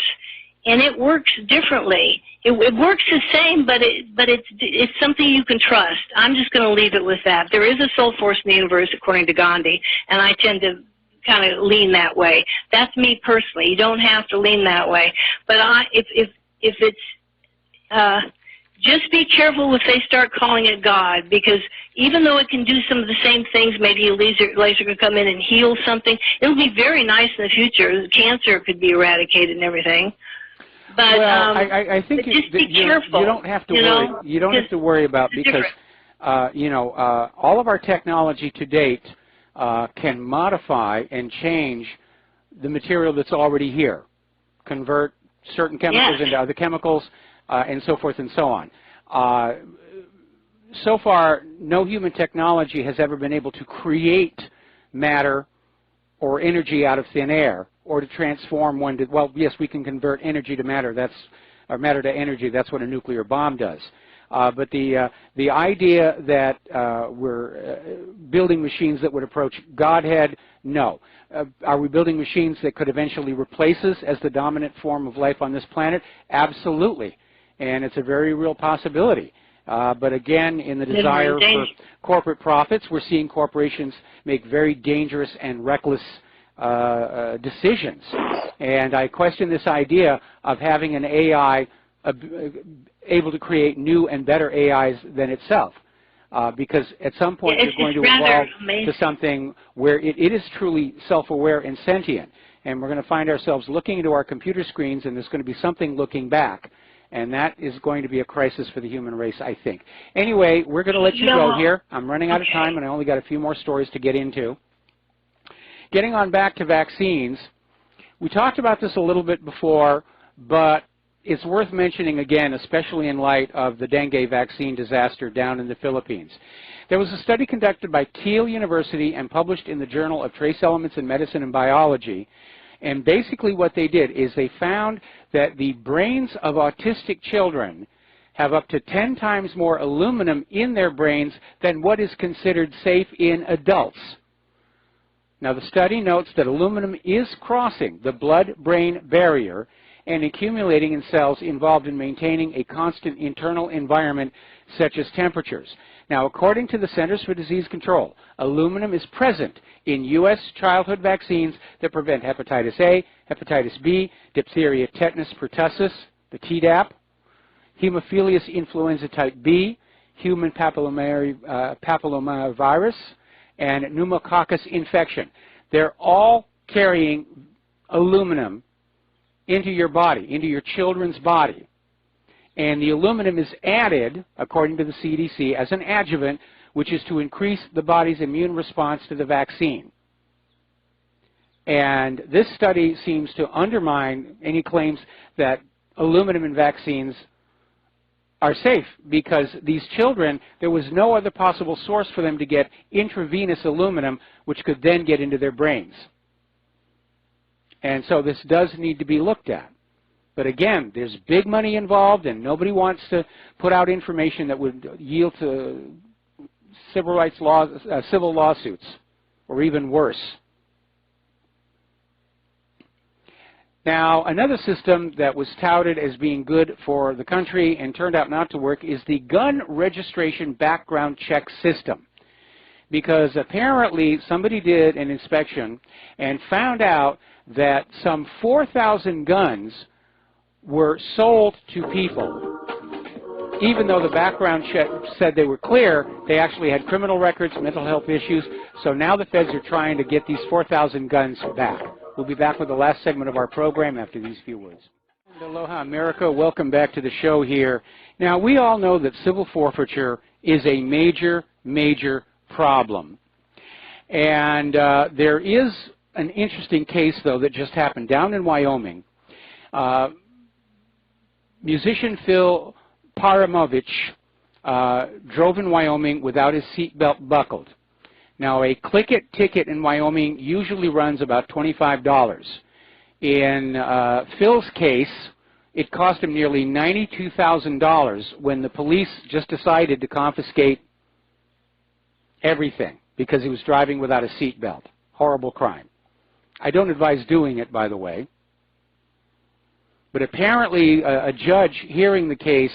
and it works differently. It works the same, but it's something you can trust. I'm just going to leave it with that. There is a soul force in the universe, according to Gandhi, and I tend to kind of lean that way. That's me personally. You don't have to lean that way. But if it's just be careful if they start calling it God, because even though it can do some of the same things, maybe a laser can come in and heal something. It'll be very nice in the future. Cancer could be eradicated and everything. But well, I think just be careful. You don't have to worry. You don't have to worry about, because all of our technology to date can modify and change the material that's already here, convert certain chemicals into other chemicals, and so forth and so on. So far, no human technology has ever been able to create matter or energy out of thin air, or to transform one to, well, yes, we can convert energy to matter, or matter to energy, that's what a nuclear bomb does. But the idea that we're building machines that would approach Godhead, no. Are we building machines that could eventually replace us as the dominant form of life on this planet? Absolutely. And it's a very real possibility. But again, in the desire for corporate profits, we're seeing corporations make very dangerous and reckless decisions. And I question this idea of having an AI able to create new and better AIs than itself. Because at some point you're going to evolve to something where it is truly self-aware and sentient. And we're going to find ourselves looking into our computer screens, and there's going to be something looking back. And that is going to be a crisis for the human race, I think. Anyway, we're going to let you go here. I'm running out of time, and I only got a few more stories to get into. Getting on back to vaccines, we talked about this a little bit before, but it's worth mentioning again, especially in light of the dengue vaccine disaster down in the Philippines. There was a study conducted by Thiel University and published in the Journal of Trace Elements in Medicine and Biology. And basically what they did is they found that the brains of autistic children have up to 10 times more aluminum in their brains than what is considered safe in adults. Now, the study notes that aluminum is crossing the blood-brain barrier and accumulating in cells involved in maintaining a constant internal environment such as temperatures. Now, according to the Centers for Disease Control, aluminum is present in U.S. childhood vaccines that prevent hepatitis A, hepatitis B, diphtheria, tetanus, pertussis, the Tdap, Haemophilus influenza type B, human papillomavirus, and pneumococcus infection. They're all carrying aluminum into your body, into your children's body. And the aluminum is added, according to the CDC, as an adjuvant, which is to increase the body's immune response to the vaccine. And this study seems to undermine any claims that aluminum in vaccines are safe, because these children, there was no other possible source for them to get intravenous aluminum, which could then get into their brains. And so this does need to be looked at. But again, there's big money involved, and nobody wants to put out information that would yield to civil rights laws, civil lawsuits, or even worse. Now, another system that was touted as being good for the country and turned out not to work is the gun registration background check system. Because apparently somebody did an inspection and found out that some 4,000 guns were sold to people. Even though the background check said they were clear, they actually had criminal records, mental health issues. So now the feds are trying to get these 4,000 guns back. We'll be back with the last segment of our program after these few words. Aloha, America. Welcome back to the show here. Now, we all know that civil forfeiture is a major, major problem. And there is an interesting case, though, that just happened down in Wyoming. Musician Phil Paramovich drove in Wyoming without his seatbelt buckled. Now, a click-it ticket in Wyoming usually runs about $25. In Phil's case, it cost him nearly $92,000 when the police just decided to confiscate everything because he was driving without a seatbelt. Horrible crime. I don't advise doing it, by the way. But apparently a judge hearing the case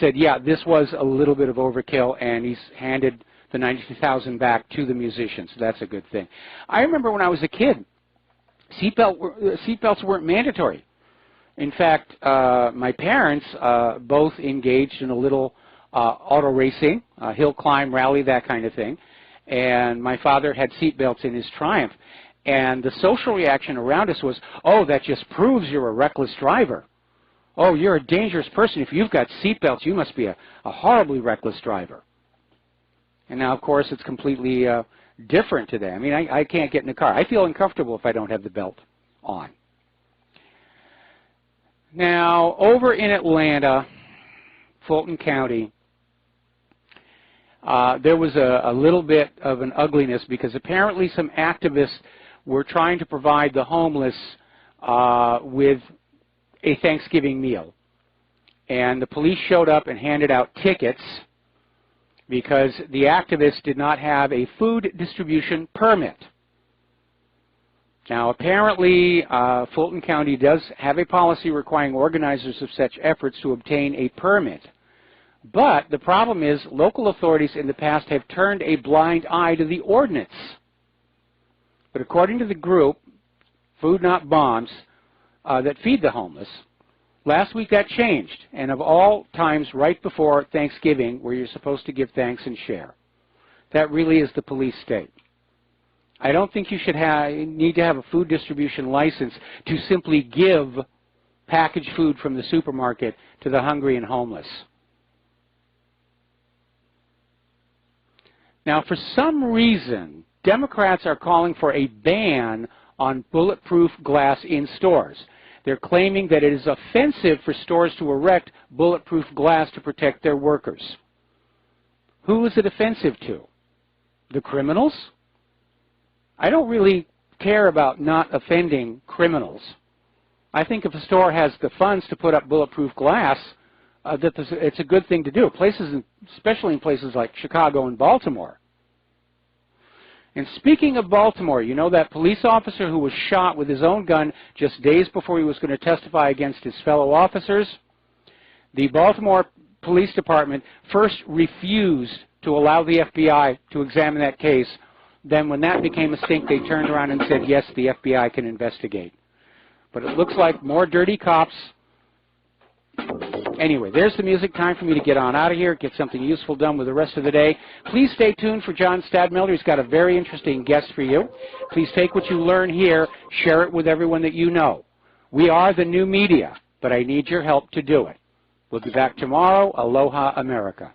said, yeah, this was a little bit of overkill, and he's handed the $92,000 back to the musician, so that's a good thing. I remember when I was a kid, seatbelts weren't mandatory. In fact, my parents both engaged in a little auto racing, hill climb, rally, that kind of thing, and my father had seatbelts in his Triumph. And the social reaction around us was, oh, that just proves you're a reckless driver. Oh, you're a dangerous person. If you've got seatbelts, you must be a horribly reckless driver. And now, of course, it's completely different today. I mean, I can't get in the car. I feel uncomfortable if I don't have the belt on. Now, over in Atlanta, Fulton County, there was a little bit of an ugliness because apparently some activists were trying to provide the homeless with a Thanksgiving meal. And the police showed up and handed out tickets because the activists did not have a food distribution permit. Now, apparently, Fulton County does have a policy requiring organizers of such efforts to obtain a permit. But the problem is local authorities in the past have turned a blind eye to the ordinance. But according to the group, Food Not Bombs, that feed the homeless, last week that changed, and of all times right before Thanksgiving, where you're supposed to give thanks and share. That really is the police state. I don't think you should need to have a food distribution license to simply give packaged food from the supermarket to the hungry and homeless. Now, for some reason, Democrats are calling for a ban on bulletproof glass in stores. They're claiming that it is offensive for stores to erect bulletproof glass to protect their workers. Who is it offensive to? The criminals? I don't really care about not offending criminals. I think if a store has the funds to put up bulletproof glass, it's a good thing to do, especially in places like Chicago and Baltimore. And speaking of Baltimore, you know that police officer who was shot with his own gun just days before he was going to testify against his fellow officers? The Baltimore Police Department first refused to allow the FBI to examine that case. Then when that became a stink, they turned around and said, yes, the FBI can investigate. But it looks like more dirty cops. Anyway, there's the music. Time for me to get on out of here, get something useful done with the rest of the day. Please stay tuned for John Stadmiller. He's got a very interesting guest for you. Please take what you learn here, share it with everyone that you know. We are the new media, but I need your help to do it. We'll be back tomorrow. Aloha, America.